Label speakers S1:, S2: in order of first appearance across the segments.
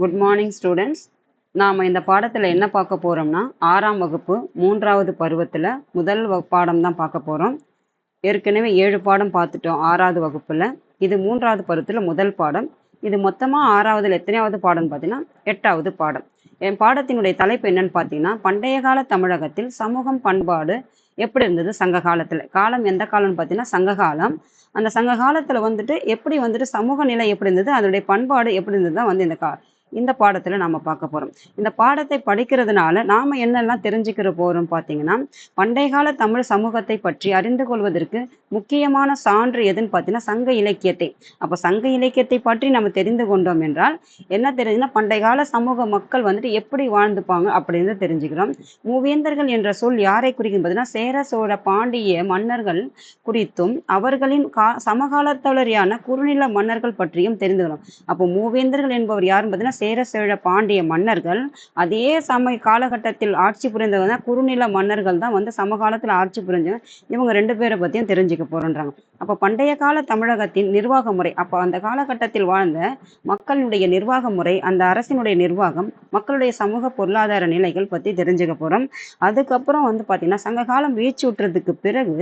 S1: Good morning students. நாம் இந்த பாடத்தில் என்ன பார்க்க போகிறோம்னா 6ஆம் வகுப்பு 3வது பருவத்தில் முதல் பாடம் தான் பார்க்க போகிறோம். ஏற்கனவே 7 பாடம் பார்த்துட்டோம் 6வது வகுப்பில். இது 3வது பருவத்தில் முதல் பாடம். இது மொத்தமாக 6வதுல எத்தனையாவது பாடம்னு பார்த்தீங்கன்னா 8வது பாடம். என் பாடத்தினுடைய தலைப்பு என்னன்னு பார்த்தீங்கன்னா, பண்டைய கால தமிழகத்தில் சமூகம் பண்பாடு எப்படி இருந்தது சங்க காலத்தில். காலம் எந்த காலம்னு பார்த்தீங்கன்னா சங்க காலம். அந்த சங்க காலத்தில் வந்துட்டு எப்படி வந்துட்டு சமூக நிலை எப்படி இருந்தது, அதனுடைய பண்பாடு எப்படி இருந்தது தான் வந்து இந்த பாடத்துல நாம பார்க்க போறோம். இந்த பாடத்தை படிக்கிறதுனால நாம என்னெல்லாம் தெரிஞ்சுக்கிற போறோம் பார்த்தீங்கன்னா, பண்டைய கால தமிழ் சமூகத்தை பற்றி அறிந்து கொள்வதற்கு முக்கியமான சான்று எதுன்னு பார்த்தீங்கன்னா சங்க இலக்கியத்தை. அப்ப சங்க இலக்கியத்தை பற்றி நம்ம தெரிந்து கொண்டோம் என்றால் என்ன தெரியுதுன்னா, பண்டைய கால சமூக மக்கள் வந்துட்டு எப்படி வாழ்ந்துப்பாங்க அப்படின்னு தெரிஞ்சுக்கிறோம். மூவேந்தர்கள் என்ற சொல் யாரை குறிக்கும் பார்த்தீங்கன்னா, சேர சோழ பாண்டிய மன்னர்கள் குறித்தும் அவர்களின் சமகாலத்தவரியான குறுநில மன்னர்கள் பற்றியும் தெரிந்துக்கிறோம். அப்போ மூவேந்தர்கள் என்பவர் யாருன்னு பார்த்தீங்கன்னா சேர சோழ பாண்டிய மன்னர்கள். அதே காலகட்டத்தில் ஆட்சி புரிந்தவங்க குறுநில மன்னர்கள் தான் வந்து சமகாலத்தில் ஆட்சி புரிஞ்சவங்க. இவங்க 2 பேரை பற்றியும் தெரிஞ்சுக்க போறோன்றாங்க. அப்போ பண்டைய கால தமிழகத்தின் நிர்வாக முறை, அப்போ அந்த காலகட்டத்தில் வாழ்ந்த மக்களுடைய நிர்வாக முறை, அந்த அரசினுடைய நிர்வாகம், மக்களுடைய சமூக பொருளாதார நிலைகள் பற்றி தெரிஞ்சுக்க போறோம். அதுக்கப்புறம் வந்து பார்த்தீங்கன்னா சங்க காலம் வீழ்ச்சி விட்டுறதுக்கு பிறகு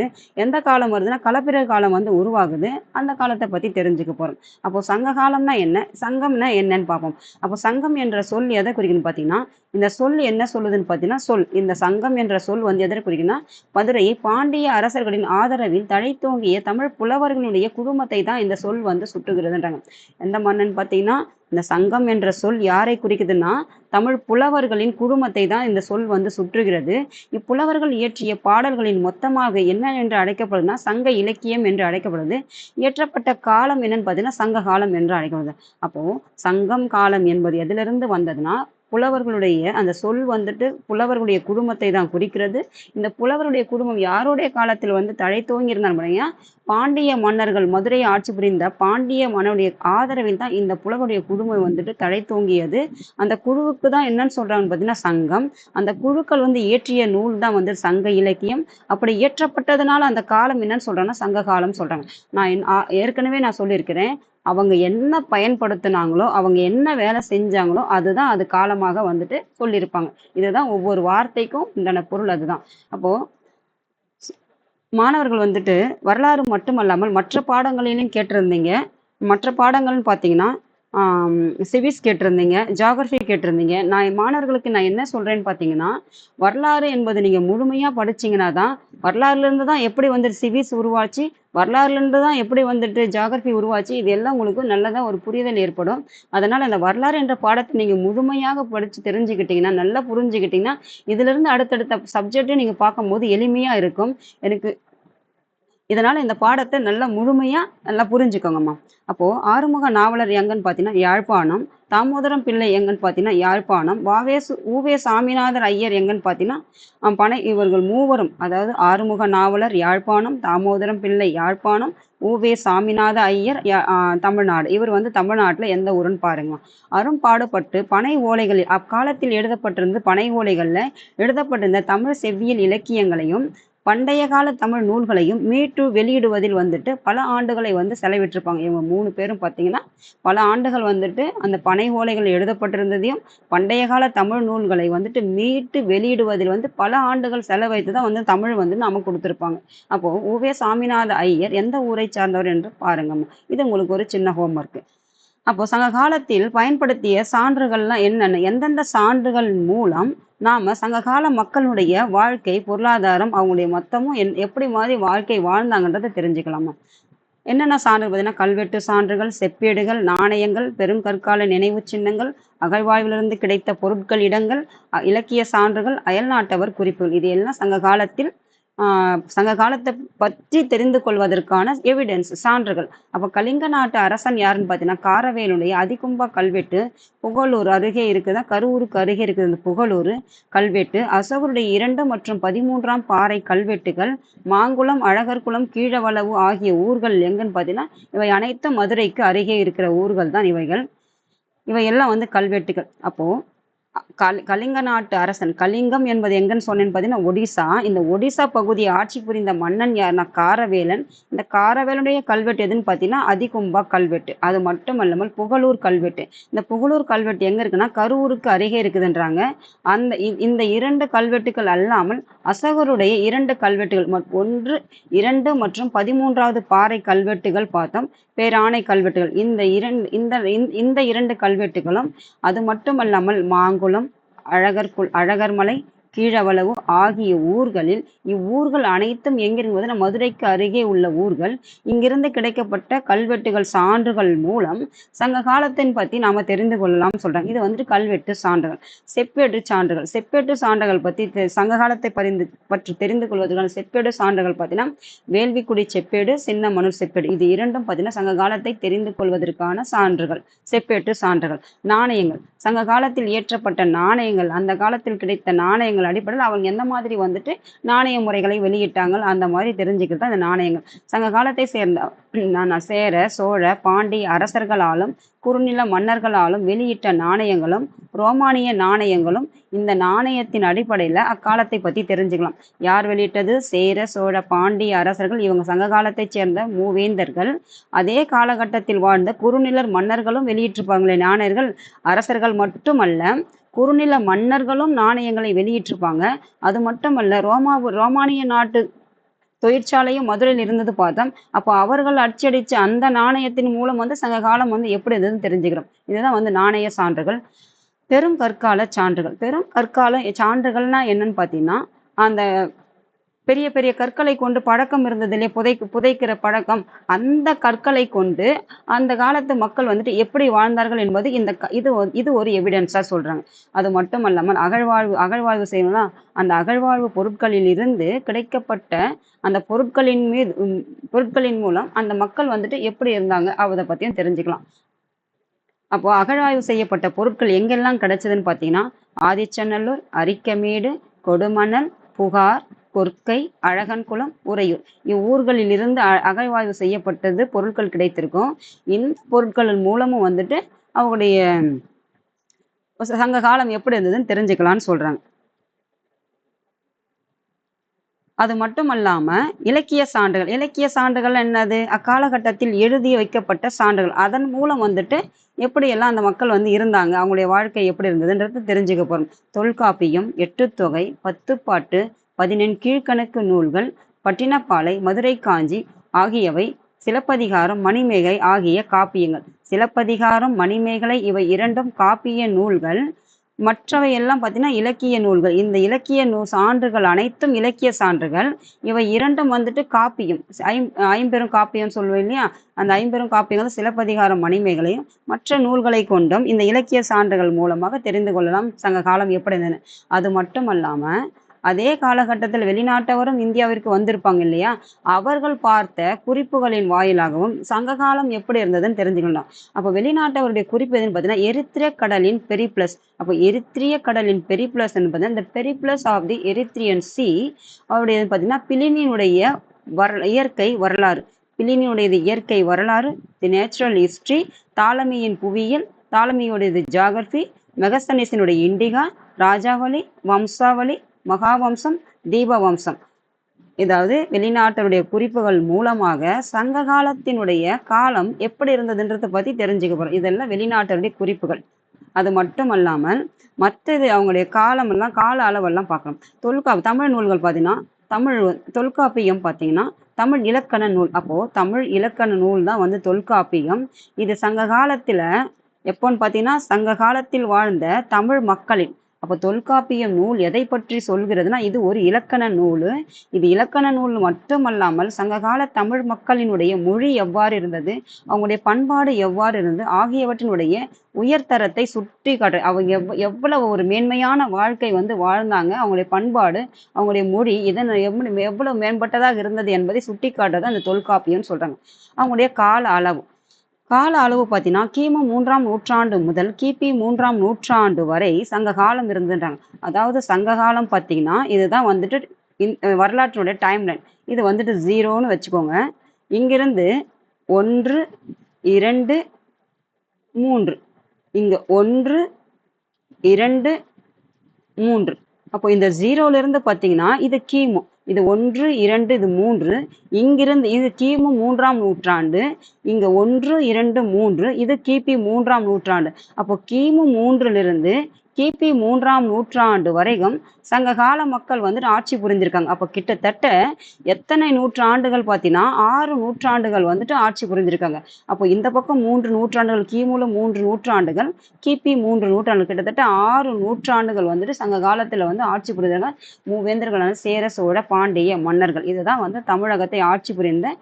S1: எந்த காலம் வருதுன்னா களப்பிரர் காலம் வந்து உருவாகுது. அந்த காலத்தை பற்றி தெரிஞ்சுக்க போறோம். அப்போ சங்க காலம்னா என்ன, சங்கம்னா என்னன்னு பார்ப்போம். அப்போ சங்கம் என்ற சொல் எதை குறிக்குன்னு பார்த்தீங்கன்னா, இந்த சொல் என்ன சொல்லுதுன்னு பார்த்தீங்கன்னா, இந்த சங்கம் என்ற சொல் வந்து எதை குறிக்குன்னா, மதுரை பாண்டிய அரசர்களின் ஆதரவில் தழைத்தோங்கிய தமிழ் புலவர்களுடைய குடும்பத்தை தான் இந்த சொல் வந்து சுட்டுகிறதுன்றாங்க. எந்த மன்னன் பார்த்தீங்கன்னா, இந்த சங்கம் என்ற சொல் யாரை குறிக்குதுன்னா தமிழ் புலவர்களின் குடும்பத்தை தான் இந்த சொல் வந்து சுற்றுகிறது. இப்புலவர்கள் இயற்றிய பாடல்களின் மொத்தமாக என்ன என்று அழைக்கப்படுதுன்னா சங்க இலக்கியம் என்று அழைக்கப்படுது. இயற்றப்பட்ட காலம் என்னன்னு பார்த்தீங்கன்னா சங்க காலம் என்று அழைக்கப்படுது. அப்போ சங்கம் காலம் என்பது எதிலிருந்து வந்ததுன்னா, புலவர்களுடைய அந்த சொல் வந்துட்டு புலவர்களுடைய குடும்பத்தை தான் குறிக்கிறது. இந்த புலவருடைய குடும்பம் யாருடைய காலத்தில் வந்து தழைத்தோங்கி இருந்தாங்க, பாண்டிய மன்னர்கள் மதுரையை ஆட்சி புரிந்த பாண்டிய மன்னருடைய ஆதரவில் தான் இந்த புலவருடைய குடும்பம் வந்துட்டு தழைத்தோங்கியது. அந்த குழுவுக்கு தான் என்னன்னு சொல்றாங்கன்னு பார்த்தீங்கன்னா சங்கம். அந்த குழுக்கள் வந்து இயற்றிய நூல் தான் வந்து சங்க இலக்கியம். அப்படி இயற்றப்பட்டதுனால அந்த காலம் என்னன்னு சொல்றாங்கன்னா சங்க காலம் சொல்றாங்க. ஏற்கனவே நான் சொல்லியிருக்கிறேன், அவங்க என்ன பயன்படுத்தினாங்களோ, அவங்க என்ன வேலை செஞ்சாங்களோ அதுதான் அது காலமாக வந்துட்டு சொல்லியிருப்பாங்க. இதுதான் ஒவ்வொரு வார்த்தைக்கும் உண்டான பொருள் அதுதான். அப்போ மாணவர்கள் வந்துட்டு வரலாறு மட்டுமல்லாமல் மற்ற பாடங்களிலும் கேட்டிருந்தீங்க. மற்ற பாடங்கள்னு பார்த்தீங்கன்னா சிவிக்ஸ் கேட்டிருந்தீங்க, ஜியாகிரபி கேட்டிருந்தீங்க. நான் மாணவர்களுக்கு நான் என்ன சொல்றேன்னு பார்த்தீங்கன்னா, வரலாறு என்பது நீங்க முழுமையா படிச்சீங்கன்னா தான், வரலாறுல இருந்து தான் எப்படி வந்துட்டு சிவிக்ஸ் உருவாச்சு, வரலாறுல இருந்து தான் எப்படி வந்துட்டு ஜியாகிரபி உருவாச்சு, இது எல்லாம் உங்களுக்கு நல்லதா ஒரு புரிதல் ஏற்படும். அதனால அந்த வரலாறு என்ற பாடத்தை நீங்க முழுமையாக படிச்சு தெரிஞ்சுக்கிட்டீங்கன்னா, நல்லா புரிஞ்சுக்கிட்டீங்கன்னா, இதுல இருந்து அடுத்தடுத்த சப்ஜெக்டையும் நீங்க பார்க்கும்போது எளிமையா இருக்கும். எனக்கு இதனால இந்த பாடத்தை நல்லா முழுமையா நல்லா புரிஞ்சுக்கோங்கம்மா. அப்போ ஆறுமுக நாவலர் எங்கன்னு பார்த்தீங்கன்னா யாழ்ப்பாணம், தாமோதரம் பிள்ளை எங்கன்னு பார்த்தீங்கன்னா யாழ்ப்பாணம், உவே சாமிநாதர் ஐயர் எங்கன்னு பார்த்தீங்கன்னா இவர்கள் மூவரும், அதாவது ஆறுமுக நாவலர் யாழ்ப்பாணம், தாமோதரம் பிள்ளை யாழ்ப்பாணம், உவே சாமிநாத ஐயர் தமிழ்நாடு. இவர் வந்து தமிழ்நாட்டில் எந்த ஊருன்னு பாருங்க. அரும்பாடுபட்டு பனை ஓலைகளில் அக்காலத்தில் எழுதப்பட்டிருந்த பனை ஓலைகளில் எழுதப்பட்டிருந்த தமிழ் செவ்வியல் இலக்கியங்களையும் பண்டைய கால தமிழ் நூல்களையும் மீட்டு வெளியிடுவதில் வந்துட்டு பல ஆண்டுகளை வந்து செலவிட்டிருப்பாங்க. இவங்க 3 பேரும் பார்த்தீங்கன்னா பல ஆண்டுகள் வந்துட்டு அந்த பனை ஓலைகள் எழுதப்பட்டிருந்ததையும் பண்டைய கால தமிழ் நூல்களை வந்துட்டு மீட்டு வெளியிடுவதில் வந்து பல ஆண்டுகள் செலவைத்து தான் வந்து தமிழ் வந்து நமக்கு கொடுத்துருப்பாங்க. அப்போ உவே சாமிநாத ஐயர் எந்த ஊரை சார்ந்தவர் என்று பாருங்கம்மா. இது உங்களுக்கு ஒரு சின்ன ஹோம்ஒர்க். அப்போ சங்க காலத்தில் பயன்படுத்திய சான்றுகள்லாம் என்னென்ன, எந்தெந்த சான்றுகள் மூலம் நாம சங்ககால மக்களுடைய வாழ்க்கை பொருளாதாரம் அவங்களுடைய மொத்தமும் எப்படி மாதிரி வாழ்க்கை வாழ்ந்தாங்கன்றதை தெரிஞ்சுக்கலாமா. என்னென்ன சான்று பார்த்தீங்கன்னா கல்வெட்டு சான்றுகள், செப்பேடுகள், நாணயங்கள், பெருங்கற்கால நினைவு சின்னங்கள், அகழ்வாய்விலிருந்து கிடைத்த பொருட்கள், இடங்கள், இலக்கிய சான்றுகள், அயல்நாட்டவர் குறிப்புகள், இது எல்லாம் சங்க காலத்தை பற்றி தெரிந்து கொள்வதற்கான எவிடன்ஸ் சான்றுகள். அப்ப கலிங்க நாட்டு அரசன் யாருன்னு பார்த்தீங்கன்னா காரவேலுடைய அதிகும்பா கல்வெட்டு புகழூர் அருகே இருக்குதா, கருவூருக்கு அருகே இருக்குது இந்த புகழூர் கல்வெட்டு. அசோகருடைய 2 மற்றும் 13ஆம் பாறை கல்வெட்டுகள் மாங்குளம், அழகர்குளம், கீழவளவு ஆகிய ஊர்கள் எங்கன்னு பார்த்தீங்கன்னா இவை அனைத்தும் மதுரைக்கு அருகே இருக்கிற ஊர்கள் தான் இவைகள். இவையெல்லாம் வந்து கல்வெட்டுகள். அப்போ கலிங்க நாட்டு அரசன், கலிங்கம் என்பது எங்கன்னு சொன்னேன்னு பார்த்தீங்கன்னா ஒடிசா. இந்த ஒடிசா பகுதியை ஆட்சி புரிந்த மன்னன் யாருன்னா காரவேலன். இந்த காரவேலனுடைய கல்வெட்டு எதுன்னு பார்த்தீங்கன்னா அதிகும்பா கல்வெட்டு. அது மட்டும் அல்லாமல் புகழூர் கல்வெட்டு. இந்த புகழூர் கல்வெட்டு எங்க இருக்குன்னா கருவூருக்கு அருகே இருக்குதுன்றாங்க. இந்த 2 கல்வெட்டுகள் அல்லாமல் அசோகருடைய 2 கல்வெட்டுகள் 1, 2 மற்றும் 13வது பாறை கல்வெட்டுகள் பார்த்தோம். பேராணை கல்வெட்டுகள். இந்த 2 கல்வெட்டுகளும் அது மட்டுமல்லாமல் மாங்குளம், அழகர்மலை, கீழவளவு ஆகிய ஊர்களில் இவ்வூர்கள் அனைத்தும் எங்கிருந்து மதுரைக்கு அருகே உள்ள ஊர்கள். இங்கிருந்து கிடைக்கப்பட்ட கல்வெட்டுகள் சான்றுகள் மூலம் சங்க காலத்தின் பத்தி நாம தெரிந்து கொள்ளலாம் சொல்றாங்க. இது வந்துட்டு கல்வெட்டு சான்றுகள். செப்பேடு சான்றுகள். செப்பேடு சான்றுகள் பத்தி சங்க காலத்தை பற்றி தெரிந்து கொள்வதற்கான செப்பேடு சான்றுகள் பார்த்தீங்கன்னா வேள்விக்குடி செப்பேடு, சின்ன மனூர் செப்பேடு. இது இரண்டும் பார்த்தீங்கன்னா சங்க காலத்தை தெரிந்து கொள்வதற்கான சான்றுகள், செப்பேட்டு சான்றுகள். நாணயங்கள். சங்க காலத்தில் இயற்றப்பட்ட நாணயங்கள், அந்த காலத்தில் கிடைத்த நாணயங்கள் அடிப்படையில் அவங்க எந்த மாதிரி வந்துட்டு நாணய முறைகளை வெளியிட்டாங்க அந்த மாதிரி தெரிஞ்சுக்கிறது தான் அந்த நாணயங்கள். சங்க காலத்தை சேர்ந்த சேர, சோழ, பாண்டிய அரசர்களாலும் குறுநில மன்னர்களாலும் வெளியிட்ட நாணயங்களும் ரோமானிய நாணயங்களும் இந்த நாணயத்தின் அடிப்படையில் அக்காலத்தை பற்றி தெரிஞ்சுக்கலாம். யார் வெளியிட்டது? சேர, சோழ, பாண்டிய அரசர்கள். இவங்க சங்க காலத்தை சேர்ந்த மூவேந்தர்கள். அதே காலகட்டத்தில் வாழ்ந்த குறுநிலர் மன்னர்களும் வெளியிட்டிருப்பாங்களே நாணயர்கள். அரசர்கள் மட்டுமல்ல, குறுநில மன்னர்களும் நாணயங்களை வெளியிட்டிருப்பாங்க. அது மட்டுமல்ல, ரோமானிய நாட்டு தொழிற்சாலையும் மதுரையில் இருந்தது பார்த்தோம். அப்போ அவர்கள் அச்சடிச்ச அந்த நாணயத்தின் மூலம் சங்க காலம் எப்படி இருந்ததுன்னு தெரிஞ்சுக்கிறோம். இதுதான் நாணய சான்றுகள். பெரும் கற்கால சான்றுகள். பெரும் கற்கால சான்றுகள்னா என்னன்னு பார்த்தீங்கன்னா, அந்த பெரிய பெரிய கற்களை கொண்டு பழக்கம் இருந்தது இல்லையா, புதைக்கிற பழக்கம். அந்த கற்களை கொண்டு அந்த காலத்து மக்கள் எப்படி வாழ்ந்தார்கள் என்பது இது ஒரு எவிடன்ஸா சொல்றாங்க. அது மட்டும் அல்லாமல் அகழ்வாழ்வு செய்யணும்னா அந்த அகழ்வாழ்வு பொருட்களில் இருந்து கிடைக்கப்பட்ட அந்த பொருட்களின் மூலம் அந்த மக்கள் எப்படி இருந்தாங்க அதை பத்தியும் தெரிஞ்சுக்கலாம். அப்போ அகழ்வாய்வு செய்யப்பட்ட பொருட்கள் எங்கெல்லாம் கிடைச்சதுன்னு பார்த்தீங்கன்னா ஆதிச்சநல்லூர், அரிக்கமேடு, கொடுமணல், புகார், கொற்கை, அழகன்குளம், உறையூர் இவ்வூர்களில் இருந்து அகழ்வாய்வு செய்யப்பட்டது பொருட்கள் கிடைத்திருக்கும். இந்த பொருட்கள் மூலமும் அவங்களுடைய சங்க காலம் எப்படி இருந்ததுன்னு தெரிஞ்சுக்கலாம்னு சொல்றாங்க. அது மட்டும் அல்லாம இலக்கிய சான்றுகள். இலக்கிய சான்றுகள் என்னது? அக்காலகட்டத்தில் எழுதி வைக்கப்பட்ட சான்றுகள். அதன் மூலம் எப்படியெல்லாம் அந்த மக்கள் இருந்தாங்க, அவங்களுடைய வாழ்க்கை எப்படி இருந்ததுன்றது தெரிஞ்சுக்க போறோம். தொல்காப்பியம், எட்டுத்தொகை, பத்துப்பாட்டு, 14 கீழ்கணக்கு நூல்கள், பட்டினப்பாலை, மதுரை காஞ்சி ஆகியவை, சிலப்பதிகாரம், மணிமேகலை ஆகிய காப்பியங்கள். சிலப்பதிகாரம், மணிமேகலை இவை இரண்டும் காப்பிய நூல்கள். மற்றவை எல்லாம் பார்த்தீங்கன்னா இலக்கிய நூல்கள். இந்த இலக்கிய சான்றுகள் அனைத்தும் இலக்கிய சான்றுகள். இவை இரண்டும் காப்பியம், ஐம்பெரும் காப்பியம் சொல்லுவோம் இல்லையா, அந்த ஐம்பெரும் காப்பியங்கள் சிலப்பதிகாரம், மணிமேகலையும் மற்ற நூல்களை கொண்டும் இந்த இலக்கிய சான்றுகள் மூலமாக தெரிந்து கொள்ளலாம் சங்க காலம் எப்படி இருந்தது. அது மட்டும் அல்லாம அதே காலகட்டத்தில் வெளிநாட்டவரும் இந்தியாவிற்கு வந்திருப்பாங்க இல்லையா, அவர்கள் பார்த்த குறிப்புகளின் வாயிலாகவும் சங்க காலம் எப்படி இருந்ததுன்னு தெரிஞ்சுக்கலாம். அப்போ வெளிநாட்டவருடைய குறிப்பு எதுன்னு பார்த்தீங்கன்னா எரித்ரிய கடலின் பெரிப்ளஸ். அப்போ எரித்ரிய கடலின் பெரிப்ளஸ் என்பது இந்த periplus of the Erythraean sea. அவருடைய பார்த்தீங்கன்னா பிலினியினுடைய இயற்கை வரலாறு, பிலினியுடையது இயற்கை வரலாறு, தி நேச்சுரல் ஹிஸ்டரி, தாலமியின் புவியியல், தாலமியுடையது ஜியாகிரபி, மெகஸ்தனிஸினுடைய இண்டிகா, ராஜாவளி, வம்சாவளி, மகாவம்சம், தீபவம்சம். இதாவது வெளிநாட்டருடைய குறிப்புகள் மூலமாக சங்க காலத்தினுடைய காலம் எப்படி இருந்ததுன்றதை பத்தி தெரிஞ்சுக்க போறோம். இதெல்லாம் வெளிநாட்டருடைய குறிப்புகள். அது மட்டும் அல்லாமல் மற்றது அவங்களுடைய காலம் எல்லாம் கால அளவெல்லாம் பார்க்கணும். தமிழ் நூல்கள் பார்த்தீங்கன்னா தொல்காப்பியம் பார்த்தீங்கன்னா தமிழ் இலக்கண நூல். அப்போ தமிழ் இலக்கண நூல் தான் தொல்காப்பியம். இது சங்க காலத்துல எப்போன்னு பார்த்தீங்கன்னா சங்க காலத்தில் வாழ்ந்த தமிழ் மக்களின். அப்போ தொல்காப்பியம் நூல் எதை பற்றி சொல்கிறதுனா இது ஒரு இலக்கண நூல். இது இலக்கண நூல் மட்டுமல்லாமல் சங்ககால தமிழ் மக்களினுடைய மொழி எவ்வாறு இருந்தது, அவங்களுடைய பண்பாடு எவ்வாறு இருந்தது ஆகியவற்றினுடைய உயர்தரத்தை சுட்டி காட்டு. அவங்க எவ்வளவு ஒரு மேன்மையான வாழ்க்கை வாழ்ந்தாங்க, அவங்களுடைய பண்பாடு, அவங்களுடைய மொழி இதன் எவ்வளவு மேம்பட்டதாக இருந்தது என்பதை சுட்டி காட்டுறது அந்த தொல்காப்பியம் சொல்றாங்க. அவங்களுடைய கால அளவு பார்த்தீங்கன்னா கிமு 3ஆம் நூற்றாண்டு முதல் கிபி 3ஆம் நூற்றாண்டு வரை சங்க காலம் இருந்துன்றாங்க. அதாவது சங்க காலம் பார்த்தீங்கன்னா இதுதான் வரலாற்றினுடைய டைம் லைன். இது 0ன்னு வச்சுக்கோங்க. இங்கிருந்து 1, 2, 3, இங்க 1, 2, 3. அப்போ இந்த 0ல இருந்து பார்த்தீங்கன்னா இது கிமு. இது 1, 2 இது 3. இங்கிருந்து இது கிமு 3ஆம் நூற்றாண்டு. இங்க 1, 2, 3 இது கிபி 3ஆம் நூற்றாண்டு. அப்போ கிமு 3லிருந்து கிபி 3ஆம் நூற்றாண்டு வரைக்கும் சங்ககால மக்கள் வந்துட்டு ஆட்சி புரிந்திருக்காங்க. அப்போ கிட்டத்தட்ட எத்தனை நூற்றாண்டுகள் பார்த்தீங்கன்னா 6 நூற்றாண்டுகள் வந்துட்டு ஆட்சி புரிந்திருக்காங்க. அப்போ இந்த பக்கம் 3 நூற்றாண்டுகள், கிமுல 3 நூற்றாண்டுகள், கிபி 3 நூற்றாண்டுகள், கிட்டத்தட்ட 6 நூற்றாண்டுகள் வந்துட்டு சங்க காலத்துல வந்து ஆட்சி புரிந்தாங்க. மூவேந்தர்களான சேர, சோழ, பாண்டிய மன்னர்கள். இதுதான் வந்து தமிழகத்தை ஆட்சி புரிந்த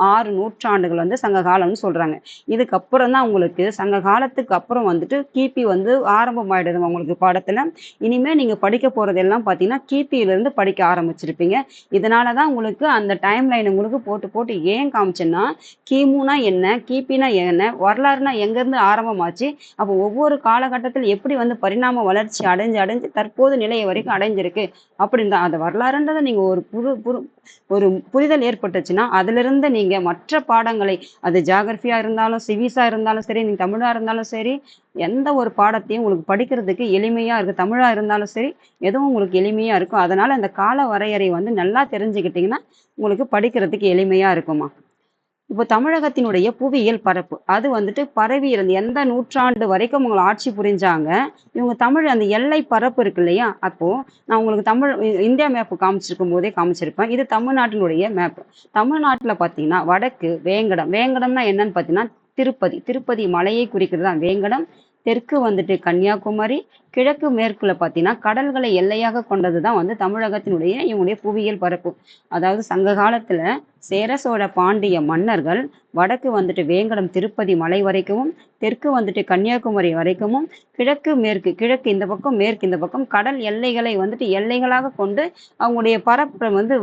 S1: 6 நூற்றாண்டுகள் வந்து சங்க காலம்னு சொல்றாங்க. இதுக்கப்புறம் தான் உங்களுக்கு சங்க காலத்துக்கு அப்புறம் வந்துட்டு கிபி வந்து ஆரம்பமாயிடுது உங்களுக்கு பாடத்துல. இனிமே நீங்க படிக்க போறது எல்லாம் பார்த்தீங்கன்னா கிபியில இருந்து படிக்க ஆரம்பிச்சிருப்பீங்க. இதனாலதான் உங்களுக்கு அந்த டைம் லைன் உங்களுக்கு போட்டு போட்டு ஏன் காமிச்சேன்னா, கிமுனா என்ன, கிபினா என்ன, வரலாறுனா எங்க இருந்து ஆரம்பமாச்சு, அப்போ ஒவ்வொரு காலகட்டத்தில் எப்படி வந்து பரிணாம வளர்ச்சி அடைஞ்சு அடைஞ்சு தற்போது நிலையை வரைக்கும் அடைஞ்சிருக்கு அப்படின்னு தான். அந்த வரலாறுன்றதை நீங்க ஒரு புரிதல் ஏற்பட்டுச்சுன்னா அதுல இருந்து நீங்க மற்ற பாடங்களை, அது ஜியாகிரபியா இருந்தாலும், சிவிஸா இருந்தாலும் சரி, நீங்க தமிழா இருந்தாலும் சரி, எந்த ஒரு பாடத்தையும் உங்களுக்கு படிக்கிறதுக்கு எளிமையா இருக்கு. தமிழா இருந்தாலும் சரி, எதுவும் உங்களுக்கு எளிமையா இருக்கும். அதனால அந்த கால வரையறை வந்து நல்லா தெரிஞ்சுக்கிட்டீங்கன்னா உங்களுக்கு படிக்கிறதுக்கு எளிமையா இருக்குமா. இப்போ தமிழகத்தினுடைய புவியியல் பரப்பு அது வந்துட்டு பரவி இருந்து எந்த நூற்றாண்டு வரைக்கும் உங்களை ஆட்சி புரிஞ்சாங்க. இவங்க தமிழ் அந்த எல்லை பரப்பு இருக்கு இல்லையா, அப்போ நான் உங்களுக்கு தமிழ் இந்தியா மேப்பு காமிச்சிருக்கும் போதே காமிச்சிருப்பேன். இது தமிழ்நாட்டினுடைய மேப். தமிழ்நாட்டுல பாத்தீங்கன்னா வடக்கு வேங்கடம். வேங்கடம்னா என்னன்னு பாத்தீங்கன்னா திருப்பதி. திருப்பதி மலையை குறிக்கிறது தான் வேங்கடம். தெற்கு வந்துட்டு கன்னியாகுமரி. கிழக்கு மேற்குல பாத்தீங்கன்னா கடல்களை எல்லையாக கொண்டதுதான் வந்து தமிழகத்தினுடைய இவங்களுடைய புவியியல் பரப்பு. அதாவது சங்க காலத்துல சேர, சோழ, பாண்டிய மன்னர்கள் வடக்கு வந்துட்டு வேங்கடம் திருப்பதி மலை வரைக்கும், தெற்கு வந்துட்டு கன்னியாகுமரி வரைக்கும், கிழக்கு மேற்கு, கிழக்கு இந்த பக்கம், மேற்கு இந்த பக்கம் கடல் எல்லைகளை வந்துட்டு எல்லைகளாக கொண்டு அவங்களுடைய பரப்பை வந்து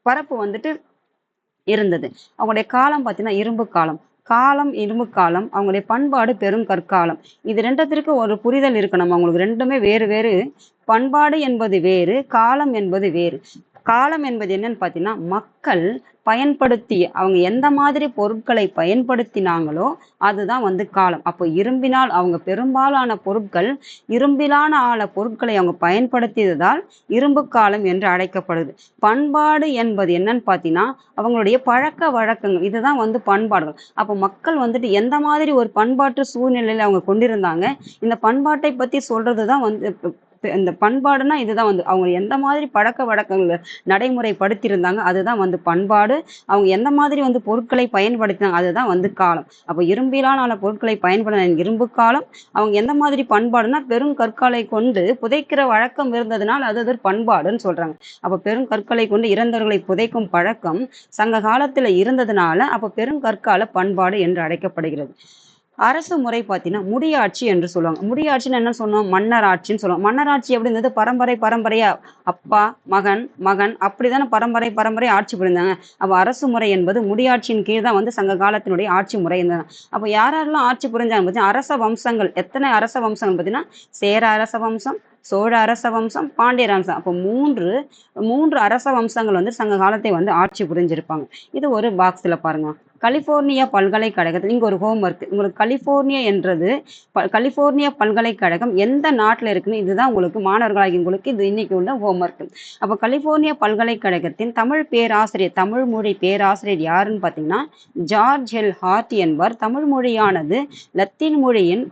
S1: பரப்பு வந்துட்டு இருந்தது. அவங்களுடைய காலம் பார்த்தீங்கன்னா இரும்பு காலம். இரும்பு காலம். அவங்களுடைய பண்பாடு பெருங்கற்காலம். இது ரெண்டத்திற்கு ஒரு புரிதல் இருக்கணும். அவங்களுக்கு ரெண்டுமே வேறு வேறு. பண்பாடு என்பது வேறு, காலம் என்பது வேறு. காலம் என்பது என்னன்னு பார்த்தீங்கன்னா மக்கள் பயன்படுத்திய அவங்க எந்த மாதிரி பொருட்களை பயன்படுத்தினாங்களோ அதுதான் வந்து காலம். அப்போ இரும்பினால் அவங்க பெரும்பாலான பொருட்கள் இரும்பிலான பொருட்களை அவங்க பயன்படுத்தியதால் இரும்பு காலம் என்று அழைக்கப்படுது. பண்பாடு என்பது என்னன்னு பார்த்தீங்கன்னா அவங்களுடைய பழக்க வழக்கங்கள், இதுதான் வந்து பண்பாடுகள். அப்போ மக்கள் வந்துட்டு எந்த மாதிரி ஒரு பண்பாட்டு சூழ்நிலையில அவங்க கொண்டிருந்தாங்க, இந்த பண்பாட்டை பத்தி சொல்றதுதான் வந்து இந்த பண்பாடுனா இதுதான் வந்து அவங்க எந்த மாதிரி பழக்க வழக்கங்களை நடைமுறைப்படுத்தியிருந்தாங்க அதுதான் வந்து பண்பாடு. அவங்க எந்த மாதிரி வந்து பொருட்களை பயன்படுத்தினாங்க அதுதான் வந்து காலம். அப்போ இரும்பிலான பொருட்களை பயன்படுத்தின இரும்பு காலம். அவங்க எந்த மாதிரி பண்பாடுனா பெருங்கற்களை கொண்டு புதைக்கிற வழக்கம் இருந்ததுனால் அது பண்பாடுன்னு சொல்றாங்க. அப்போ பெருங்கற்களை கொண்டு இறந்தவர்களை புதைக்கும் பழக்கம் சங்க காலத்துல இருந்ததுனால அப்போ பெருங்கற்கால பண்பாடு என்று அழைக்கப்படுகிறது. அரசு முறை பார்த்தீங்கன்னா முடியாட்சி என்று சொல்லுவாங்க. முடியாட்சின்னு என்ன சொன்னோம், மன்னர் ஆட்சின்னு சொல்லுவாங்க. மன்னராட்சி அப்படிங்கிறது பரம்பரை பரம்பரையா அப்பா மகன் மகன் அப்படிதானே பரம்பரை பரம்பரை ஆட்சி புரிந்தாங்க. அப்போ அரசு முறை என்பது முடியாட்சியின் கீழ் தான் வந்து சங்க காலத்தினுடைய ஆட்சி முறை இருந்தது. அப்போ யாரெல்லாம் ஆட்சி புரிஞ்சாங்க பார்த்தீங்கன்னா அரச வம்சங்கள். எத்தனை அரச வம்சங்கள் பார்த்தீங்கன்னா சேர அரச வம்சம், சோழ அரச வம்சம், பாண்டியர் வம்சம். அப்போ மூன்று அரச வம்சங்கள் வந்து சங்க காலத்தை வந்து ஆட்சி புரிஞ்சிருப்பாங்க. இது ஒரு பாக்ஸ்ல பாருங்க. கலிபோர்னியா பல்கலைக்கழகத்தில் இங்க ஒரு ஹோம்ஒர்க் உங்களுக்கு. கலிபோர்னியா பல்கலைக்கழகம் எந்த நாட்டுல இருக்குன்னு இதுதான் உங்களுக்கு மாணவர்களாகி உங்களுக்கு இது இன்னைக்கு உள்ள ஹோம்ஒர்க். அப்ப கலிபோர்னியா பல்கலைக்கழகத்தின் தமிழ் மொழி பேராசிரியர் யாருன்னு பாத்தீங்கன்னா ஜார்ஜ் எல் ஹார்ட் என்பவர். தமிழ் மொழியானது லத்தீன் மொழியின்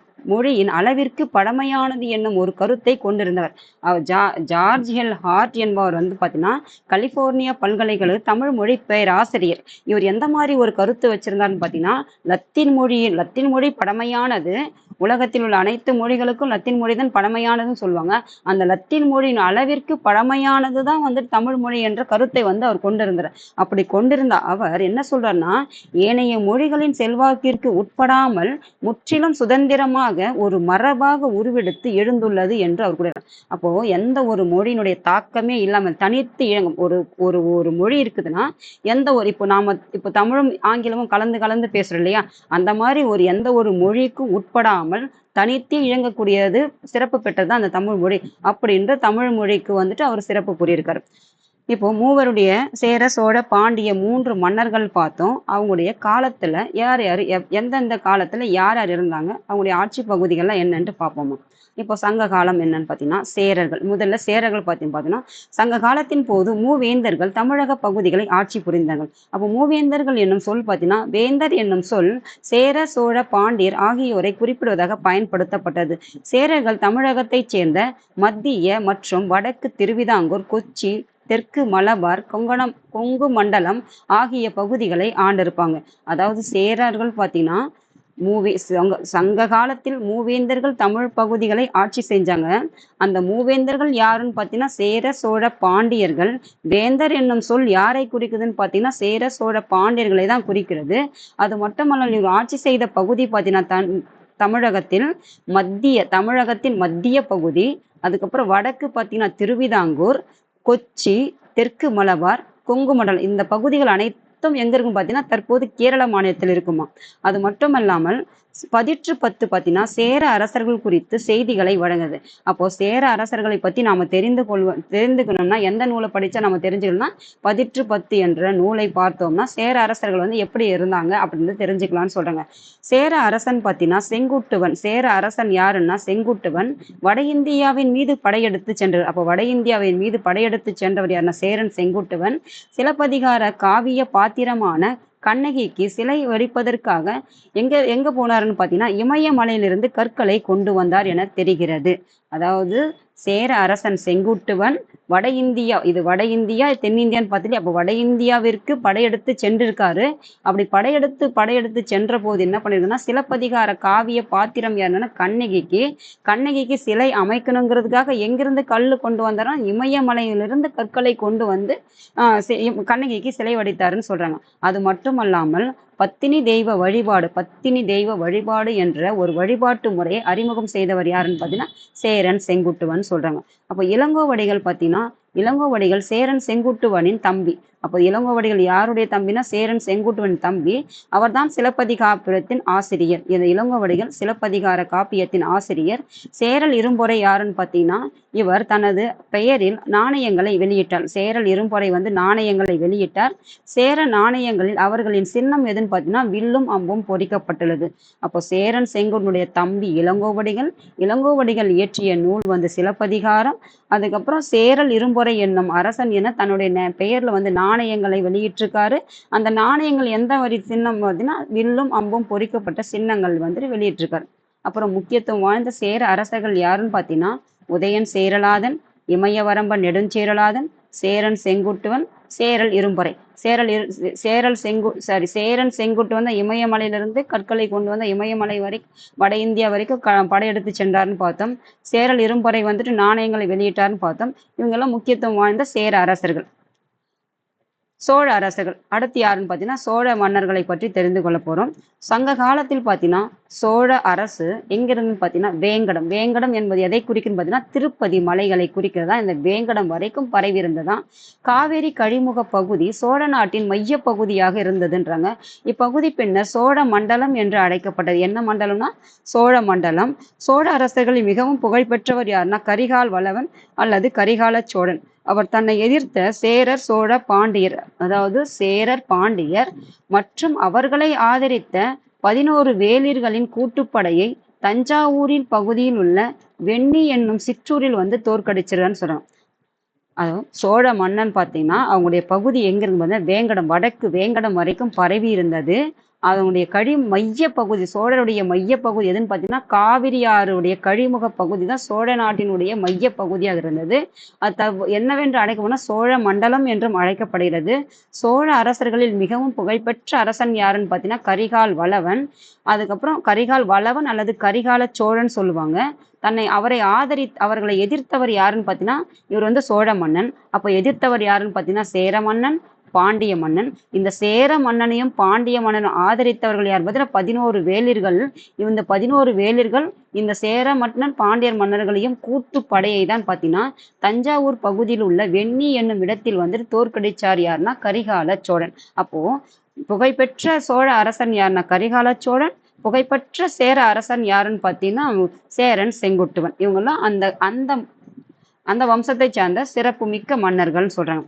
S1: அளவிற்கு பழமையானது என்னும் ஒரு கருத்தை கொண்டிருந்தவர். ஜார்ஜ் எல் ஹார்ட் என்பவர் வந்து பாத்தீங்கன்னா கலிபோர்னியா பல்கலைக்கழக தமிழ் மொழி பேராசிரியர். இவர் எந்த மாதிரி ஒரு கருத்து வச்சிருந்தாருன்னு பாத்தீங்கன்னா லத்தீன் மொழி பழமையானது. உலகத்தில் உள்ள அனைத்து மொழிகளுக்கும் லத்தீன் மொழி தான் பழமையானதுன்னு சொல்லுவாங்க. அந்த லத்தீன் மொழியின் அளவிற்கு பழமையானதுதான் வந்து தமிழ் மொழி என்ற கருத்தை வந்து அவர் கொண்டிருந்தார். அப்படி கொண்டிருந்த அவர் என்ன சொல்றாருன்னா ஏனைய மொழிகளின் செல்வாக்கிற்கு உட்படாமல் முற்றிலும் சுதந்திரமாக ஒரு மரபாக உருவெடுத்து எழுந்துள்ளது என்று அவர் கூறுகிறார். அப்போ எந்த ஒரு மொழியினுடைய தாக்கமே இல்லாமல் தனித்து இயங்கும் ஒரு மொழி இருக்குதுன்னா இப்போ தமிழும் ஆங்கிலமும் கலந்து பேசுறோம் இல்லையா, அந்த மாதிரி எந்த ஒரு மொழிக்கும் உட்படாமல் தனித்து இயங்கக்கூடியது சிறப்பு பெற்றது அந்த தமிழ் மொழி அப்படின்ற தமிழ் மொழிக்கு வந்துட்டு அவர் சிறப்பு கூறியிருக்காரு. இப்போ மூவருடைய சேர சோழ பாண்டிய 3 மன்னர்கள் பார்த்தோம். அவங்களுடைய காலத்துல யார் யார் எந்தெந்த காலத்துல யார் யார் இருந்தாங்க, அவங்களுடைய ஆட்சி பகுதிகள்லாம் என்னன்ட்டு பார்ப்போமா. இப்போ சங்க காலம் என்னன்னு பார்த்தீங்கன்னா சேரர்கள். முதல்ல சேரர்கள் பார்த்தீங்கன்னா சங்க காலத்தின் போது மூவேந்தர்கள் தமிழக பகுதிகளை ஆட்சி புரிந்தார்கள். அப்போ மூவேந்தர்கள் என்னும் சொல் பார்த்தீங்கன்னா வேந்தர் என்னும் சொல் சேர சோழ பாண்டியர் ஆகியோரை குறிப்பிடுவதாக பயன்படுத்தப்பட்டது. சேரர்கள் தமிழகத்தைச் சேர்ந்த மத்திய மற்றும் வடக்கு திருவிதாங்கூர், கொச்சி, தெற்கு மலபார், கொங்கு மண்டலம் ஆகிய பகுதிகளை ஆண்டிருப்பாங்க. அதாவது சேரர்கள் பார்த்தீங்கன்னா சங்க காலத்தில் மூவேந்தர்கள் தமிழ் பகுதிகளை ஆட்சி செஞ்சாங்க. அந்த மூவேந்தர்கள் யாருன்னு பார்த்தீங்கன்னா சேர சோழ பாண்டியர்கள். வேந்தர் என்னும் சொல் யாரை குறிக்குதுன்னு பார்த்தீங்கன்னா சேர சோழ பாண்டியர்களை தான் குறிக்கிறது. அது மட்டுமல்ல இவர் ஆட்சி செய்த பகுதி பார்த்தீங்கன்னா தமிழகத்தின் மத்திய பகுதி, அதுக்கப்புறம் வடக்கு பார்த்தீங்கன்னா திருவிதாங்கூர், கொச்சி, தெற்கு மலபார், கொங்கு மண்டலம் இந்த பகுதிகள் அனைத்தும் எங்க இருக்கும் பார்த்தீங்கன்னா தற்போது கேரள மாநிலத்தில் இருக்குமா. அது மட்டுமல்லாமல் 10 பார்த்தீங்கன்னா சேர அரசர்கள் குறித்து செய்திகளை வழங்குது. அப்போ சேர அரசர்களை பத்தி நாம தெரிந்துக்கணும்னா எந்த நூலை படிச்சா நம்ம தெரிஞ்சுக்கணும்னா 10 என்ற நூலை பார்த்தோம்னா சேர அரசர்கள் வந்து எப்படி இருந்தாங்க அப்படின்னு தெரிஞ்சுக்கலாம்னு சொல்றாங்க. சேர அரசன் பார்த்தீங்கன்னா செங்குட்டுவன். சேர அரசன் யாருன்னா செங்குட்டுவன் வட இந்தியாவின் மீது படையெடுத்து சென்றார். அப்போ வட இந்தியாவின் மீது படையெடுத்து சென்றவர் யாருன்னா சேரன் செங்குட்டுவன். சிலப்பதிகார காவிய பாத்திரமான கண்ணகிக்கு சிலை வடிப்பதற்காக எங்க போனாருன்னு பார்த்தீங்கன்னா இமயமலையிலிருந்து கற்களை கொண்டு வந்தார் என தெரிகிறது. அதாவது சேர அரசன் செங்குட்டுவன் வட இந்தியா தென்னிந்தியான்னு பார்த்துட்டு அப்போ வட இந்தியாவிற்கு படையெடுத்து சென்றிருக்காரு. அப்படி படையெடுத்து சென்ற போது என்ன பண்ணிருக்குன்னா சிலப்பதிகார காவிய பாத்திரம் யாருன்னா கண்ணகிக்கு சிலை அமைக்கணுங்கிறதுக்காக எங்கிருந்து கல்லு கொண்டு வந்தாரா இமயமலையிலிருந்து கற்களை கொண்டு வந்து கண்ணகிக்கு சிலை வடித்தாருன்னு சொல்றாங்க. அது மட்டுமல்லாமல் பத்தினி தெய்வ வழிபாடு என்ற ஒரு வழிபாட்டு முறையை அறிமுகம் செய்தவர் யாருன்னு பார்த்தீங்கன்னா சேரன் செங்குட்டுவன் சொல்றாங்க. அப்போ இளங்கோவடிகள் பார்த்தீங்கன்னா இளங்கோவடிகள் சேரன் செங்குட்டுவனின் தம்பி. அப்போ இளங்கோவடிகள் யாருடைய தம்பினா சேரன் செங்குட்டுவனின் தம்பி. அவர்தான் சிலப்பதிகாரத்தின் ஆசிரியர். இந்த இளங்கோவடிகள் சிலப்பதிகார காப்பியத்தின் ஆசிரியர். சேரல் இரும்பொறை யாருன்னு பார்த்தீங்கன்னா இவர் தனது பெயரில் நாணயங்களை வெளியிட்டார். சேரல் இரும்பொறை வந்து நாணயங்களை வெளியிட்டார். சேர நாணயங்களில் அவர்களின் சின்னம் எதுன்னு பார்த்தீங்கன்னா வில்லும் அம்பும் பொறிக்கப்பட்டுள்ளது. அப்போ சேரன் செங்குட்டுவனுடைய தம்பி இளங்கோவடிகள் இயற்றிய நூல் வந்து சிலப்பதிகாரம். அதுக்கப்புறம் சேரல் இரும்பொறை என்னும் அரசன் என தன்னுடைய பெயர்ல வந்து நாணயங்களை வெளியிட்டிருக்காரு. அந்த நாணயங்கள் எந்த வரி சின்னம் பார்த்தீங்கன்னா வில்லும் அம்பும் பொறிக்கப்பட்ட சின்னங்கள் வந்து வெளியிட்டிருக்காரு. அப்புறம் முக்கியத்துவம் வாய்ந்த சேர அரசர்கள் யாருன்னு பார்த்தீங்கன்னா உதயன் சேரலாதன், இமயவரம்பன் நெடுஞ்சேரலாதன், சேரன் செங்குட்டுவன், சேரல் இரும்பொறை. சேரன் செங்குட்டுவன் தான் இமயமலையிலிருந்து கற்களை கொண்டு வந்த இமயமலை வரைக்கும் வட இந்தியா வரைக்கும் படையெடுத்து சென்றார்னு பார்த்தோம். சேரல் இரும்பொறை வந்துட்டு நாணயங்களை வெளியிட்டார்னு பார்த்தோம். இவங்கெல்லாம் முக்கியத்துவம் வாய்ந்த சேர அரசர்கள். சோழ அரசர்கள் அடுத்து யாருன்னு பார்த்தீங்கன்னா சோழ மன்னர்களை பற்றி தெரிந்து கொள்ள போறோம். சங்க காலத்தில் பார்த்தீங்கன்னா சோழ அரசு எங்கிருந்து பார்த்தீங்கன்னா வேங்கடம் என்பது எதை குறிக்குன்னு பார்த்தீங்கன்னா திருப்பதி மலைகளை குறிக்கிறதா இந்த வேங்கடம் வரைக்கும் பரவி இருந்ததான். காவேரி கழிமுக பகுதி சோழ நாட்டின் மைய பகுதியாக இருந்ததுன்றாங்க. இப்பகுதி பின்னர் சோழ மண்டலம் என்று அழைக்கப்பட்டது. என்ன மண்டலம்னா சோழ மண்டலம். சோழ அரசர்களில் மிகவும் புகழ்பெற்றவர் யாருன்னா கரிகால் வளவன் அல்லது கரிகால சோழன். அவர் தன்னை எதிர்த்த சேரர் சோழ பாண்டியர் மற்றும் அவர்களை ஆதரித்த 11 வேளிர்களின் கூட்டுப்படையை தஞ்சாவூரில் பகுதியில் உள்ள வெண்ணி என்னும் சிற்றூரில் வந்து தோற்கடிச்சிருன்னு சொல்றாங்க. அதுவும் சோழ மன்னன் பார்த்தீங்கன்னா அவங்களுடைய பகுதி எங்க இருந்து வேங்கடம், வடக்கு வேங்கடம் வரைக்கும் பரவி இருந்தது. அதனுடைய மைய பகுதி சோழருடைய மைய பகுதி எதுன்னு பார்த்தீங்கன்னா காவிரி ஆறுடைய கழிமுக பகுதி தான் சோழ நாட்டினுடைய மைய பகுதியாக இருந்தது. அது என்னவென்று அழைக்கப்போனா சோழ மண்டலம் என்றும் அழைக்கப்படுகிறது. சோழ அரசர்களில் மிகவும் புகழ்பெற்ற அரசன் யாருன்னு பார்த்தீங்கன்னா கரிகால் வளவன். அதுக்கப்புறம் கரிகால் வளவன் அல்லது கரிகால சோழன் சொல்லுவாங்க. அவர்களை எதிர்த்தவர் யாருன்னு பார்த்தீங்கன்னா இவர் வந்து சோழ மன்னன். அப்போ எதிர்த்தவர் யாருன்னு பார்த்தீங்கன்னா சேர மன்னன், பாண்டிய மன்னன். இந்த சேர மன்னனையும் பாண்டிய மன்னனும் ஆதரித்தவர்கள் யார் பார்த்தீங்கன்னா 11 வேளிர்கள். இந்த 11 வேளிர்கள் இந்த சேர மன்னன் பாண்டியர் மன்னர்களையும் கூட்டுப்படையை தான் பார்த்தீங்கன்னா தஞ்சாவூர் பகுதியில் உள்ள வெண்ணி என்னும் இடத்தில் வந்து தோற்கடிச்சார் யாருன்னா கரிகால சோழன். அப்போ புகழ்பெற்ற சோழ அரசன் யாருன்னா கரிகால சோழன். புகழ்பெற்ற சேர அரசன் யாருன்னு பார்த்தீங்கன்னா சேரன் செங்குட்டுவன். இவங்கெல்லாம் அந்த அந்த வம்சத்தை சார்ந்த சிறப்பு மிக்க மன்னர்கள்னு சொல்றாங்க.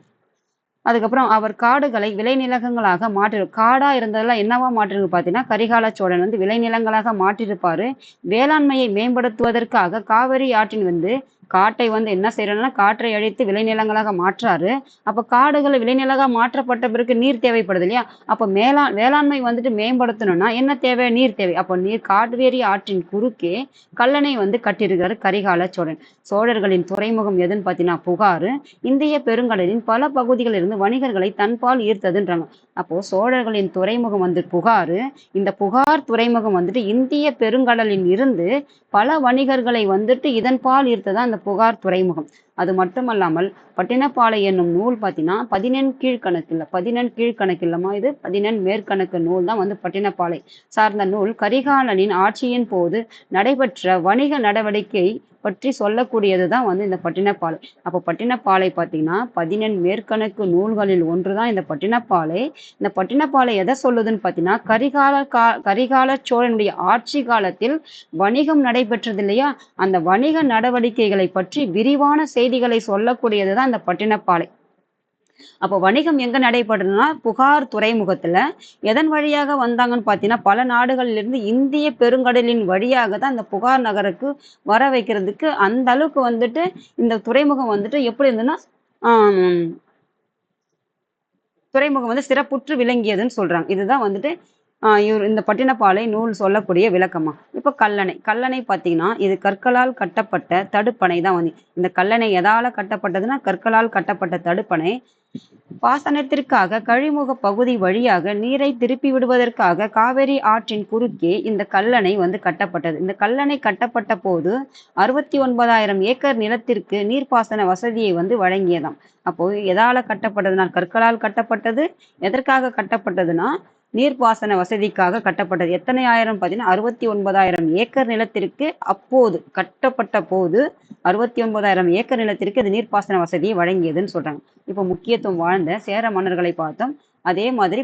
S1: அதுக்கப்புறம் அவர் காடுகளை விளைநிலங்களாக காடா இருந்ததெல்லாம் என்னவா மாற்றிருக்கு பார்த்தீங்கன்னா, கரிகால சோழன் வந்து விளைநிலங்களாக மாற்றியிருப்பாரு. வேளாண்மையை மேம்படுத்துவதற்காக காவிரி ஆற்றின் வந்து காட்டை வந்து என்ன செய்யறதுன்னா, காற்றை அழித்து விளைநிலங்களாக மாற்றாரு. அப்ப காடுகள் விளைநிலங்களாக மாற்றப்பட்ட பிறகு நீர் தேவைப்படுது இல்லையா? அப்ப வேளாண்மை வந்துட்டு மேம்படுத்தணும்னா என்ன தேவை? நீர் தேவை. அப்ப காவிரி ஆற்றின் குறுக்கே கல்லணை வந்து கட்டியிருக்காரு கரிகால சோழன். சோழர்களின் துறைமுகம் எதுன்னு பார்த்தீங்கன்னா புகாரு. இந்திய பெருங்கடலின் பல பகுதிகளிலிருந்து வணிகர்களை தன்பால் ஈர்த்ததுன்றாங்க. அப்போ சோழர்களின் துறைமுகம் வந்து புகாரு. இந்த புகார் துறைமுகம் வந்துட்டு இந்திய பெருங்கடலில் இருந்து பல வணிகர்களை வந்துட்டு இதன்பால் ஈர்த்ததா அந்த புகார் துறைமுகம். அது மட்டுமல்லாமல் பட்டினப்பாலை என்னும் நூல் பார்த்தீங்கன்னா 14 கீழ்கணக்கில் 14 கீழ்கணக்கில்லமா இது 14 மேற்கணக்கு நூல் தான் வந்து பட்டினப்பாலை சார்ந்த நூல். கரிகாலனின் ஆட்சியின் போது நடைபெற்ற வணிக நடவடிக்கை பற்றி சொல்லக்கூடியது தான் வந்து இந்த பட்டினப்பாலை. அப்போ பட்டினப்பாலை பார்த்தீங்கன்னா 14 மேற்கணக்கு நூல்களில் ஒன்று தான் இந்த பட்டினப்பாலை. இந்த பட்டினப்பாலை எதை சொல்லுதுன்னு பார்த்தீங்கன்னா, கரிகால சோழனுடைய ஆட்சி காலத்தில் வணிகம் நடைபெற்றது இல்லையா? அந்த வணிக நடவடிக்கைகளை பற்றி விரிவான செய்திகளை சொல்லக்கூடியது தான் இந்த பட்டினப்பாலை. அப்போ வணிகம் எங்க நடைபெறுதுன்னா புகார் துறைமுகத்துல. எதன் வழியாக வந்தாங்கன்னு பார்த்தீங்கன்னா, பல நாடுகளிலிருந்து இந்திய பெருங்கடலின் வழியாக தான் இந்த புகார் நகருக்கு வர வைக்கிறதுக்கு அந்த அளவுக்கு வந்துட்டு இந்த துறைமுகம் வந்துட்டு எப்படி இருந்ததுன்னா துறைமுகம் வந்து சிறப்புற்று விளங்கியதுன்னு சொல்றாங்க. இதுதான் வந்துட்டு இந்த பட்டினப்பாலை நூல் சொல்லக்கூடிய விளக்கமா. இப்போ கல்லணை பார்த்தீங்கன்னா இது கற்களால் கட்டப்பட்ட தடுப்பணை தான் வந்து. இந்த கல்லணை எதால கட்டப்பட்டதுன்னா கற்களால் கட்டப்பட்ட தடுப்பணை. பாசனத்திற்காக கழிமுக பகுதி வழியாக நீரை திருப்பி விடுவதற்காக காவிரி ஆற்றின் குறுக்கே இந்த கல்லணை வந்து கட்டப்பட்டது. இந்த கல்லணை கட்டப்பட்ட போது 69,000 ஏக்கர் நிலத்திற்கு நீர்ப்பாசன வசதியை வந்து வழங்கியதாம். அப்போ எதால கட்டப்பட்டதுன்னா கற்களால் கட்டப்பட்டது. எதற்காக கட்டப்பட்டதுன்னா நீர்ப்பாசன வசதிக்காக கட்டப்பட்டது. எத்தனை ஆயிரம் பார்த்தீங்கன்னா 69,000 ஏக்கர் நிலத்திற்கு அப்போது கட்டப்பட்ட போது 69,000 ஏக்கர் நிலத்திற்கு இது நீர்ப்பாசன வசதியை வழங்கியதுன்னு சொல்றாங்க. இப்போ முக்கியத்துவம் வாழ்ந்த சேர மன்னர்களை பார்த்தோம். அதே மாதிரி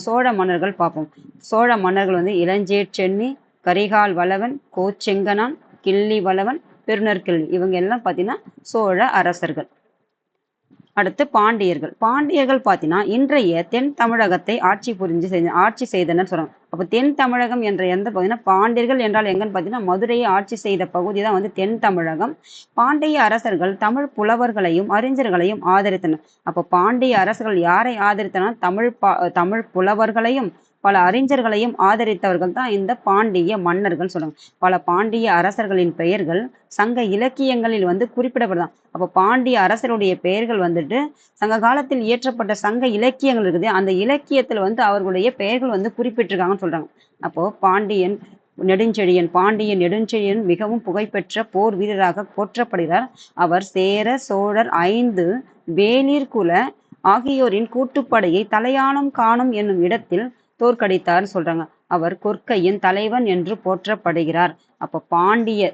S1: சோழ மன்னர்கள் பார்ப்போம். சோழ மன்னர்கள் வந்து இளஞ்சேட் சென்னி, கரிகால் வளவன், கோச்செங்கனான், கிள்ளி வளவன், பெருநற்கிள்ளி இவங்க எல்லாம் பார்த்தீங்கன்னா சோழ அரசர்கள். அடுத்து பாண்டியர்கள் பார்த்தீங்கன்னா இன்றைய தென் தமிழகத்தை ஆட்சி செய்தனர் சொல்றாங்க. அப்போ தென் தமிழகம் என்ற எந்த பகுதினா பாண்டியர்கள் என்றால் எங்கன்னு பார்த்தீங்கன்னா மதுரையை ஆட்சி செய்த பகுதி தான் வந்து தென் தமிழகம். பாண்டிய அரசர்கள் தமிழ் புலவர்களையும் அறிஞர்களையும் ஆதரித்தனர். அப்போ பாண்டிய அரசர்கள் யாரை ஆதரித்தனர்? தமிழ் புலவர்களையும் பல அறிஞர்களையும் ஆதரித்தவர்கள் தான் இந்த பாண்டிய மன்னர்கள் சொல்றாங்க. பல பாண்டிய அரசர்களின் பெயர்கள் சங்க இலக்கியங்களில் வந்து குறிப்பிடப்படுதான். அப்போ பாண்டிய அரசருடைய பெயர்கள் வந்துட்டு சங்க காலத்தில் இயற்றப்பட்ட சங்க இலக்கியங்கள் இருக்குது. அந்த இலக்கியத்துல வந்து அவர்களுடைய பெயர்கள் வந்து குறிப்பிட்டிருக்காங்கன்னு சொல்றாங்க. அப்போ பாண்டிய நெடுஞ்செழியன் மிகவும் புகழ்பெற்ற போர் வீரராக போற்றப்படுகிறார். அவர் சேர சோழர் 5 வேளிர் குல ஆகியோரின் கூட்டுப்படையை தலையானம் காணும் என்னும் இடத்தில் தோற்கடித்தார்னு சொல்றாங்க. அவர் கொற்கையின் தலைவன் என்று போற்றப்படுகிறார். அப்ப பாண்டிய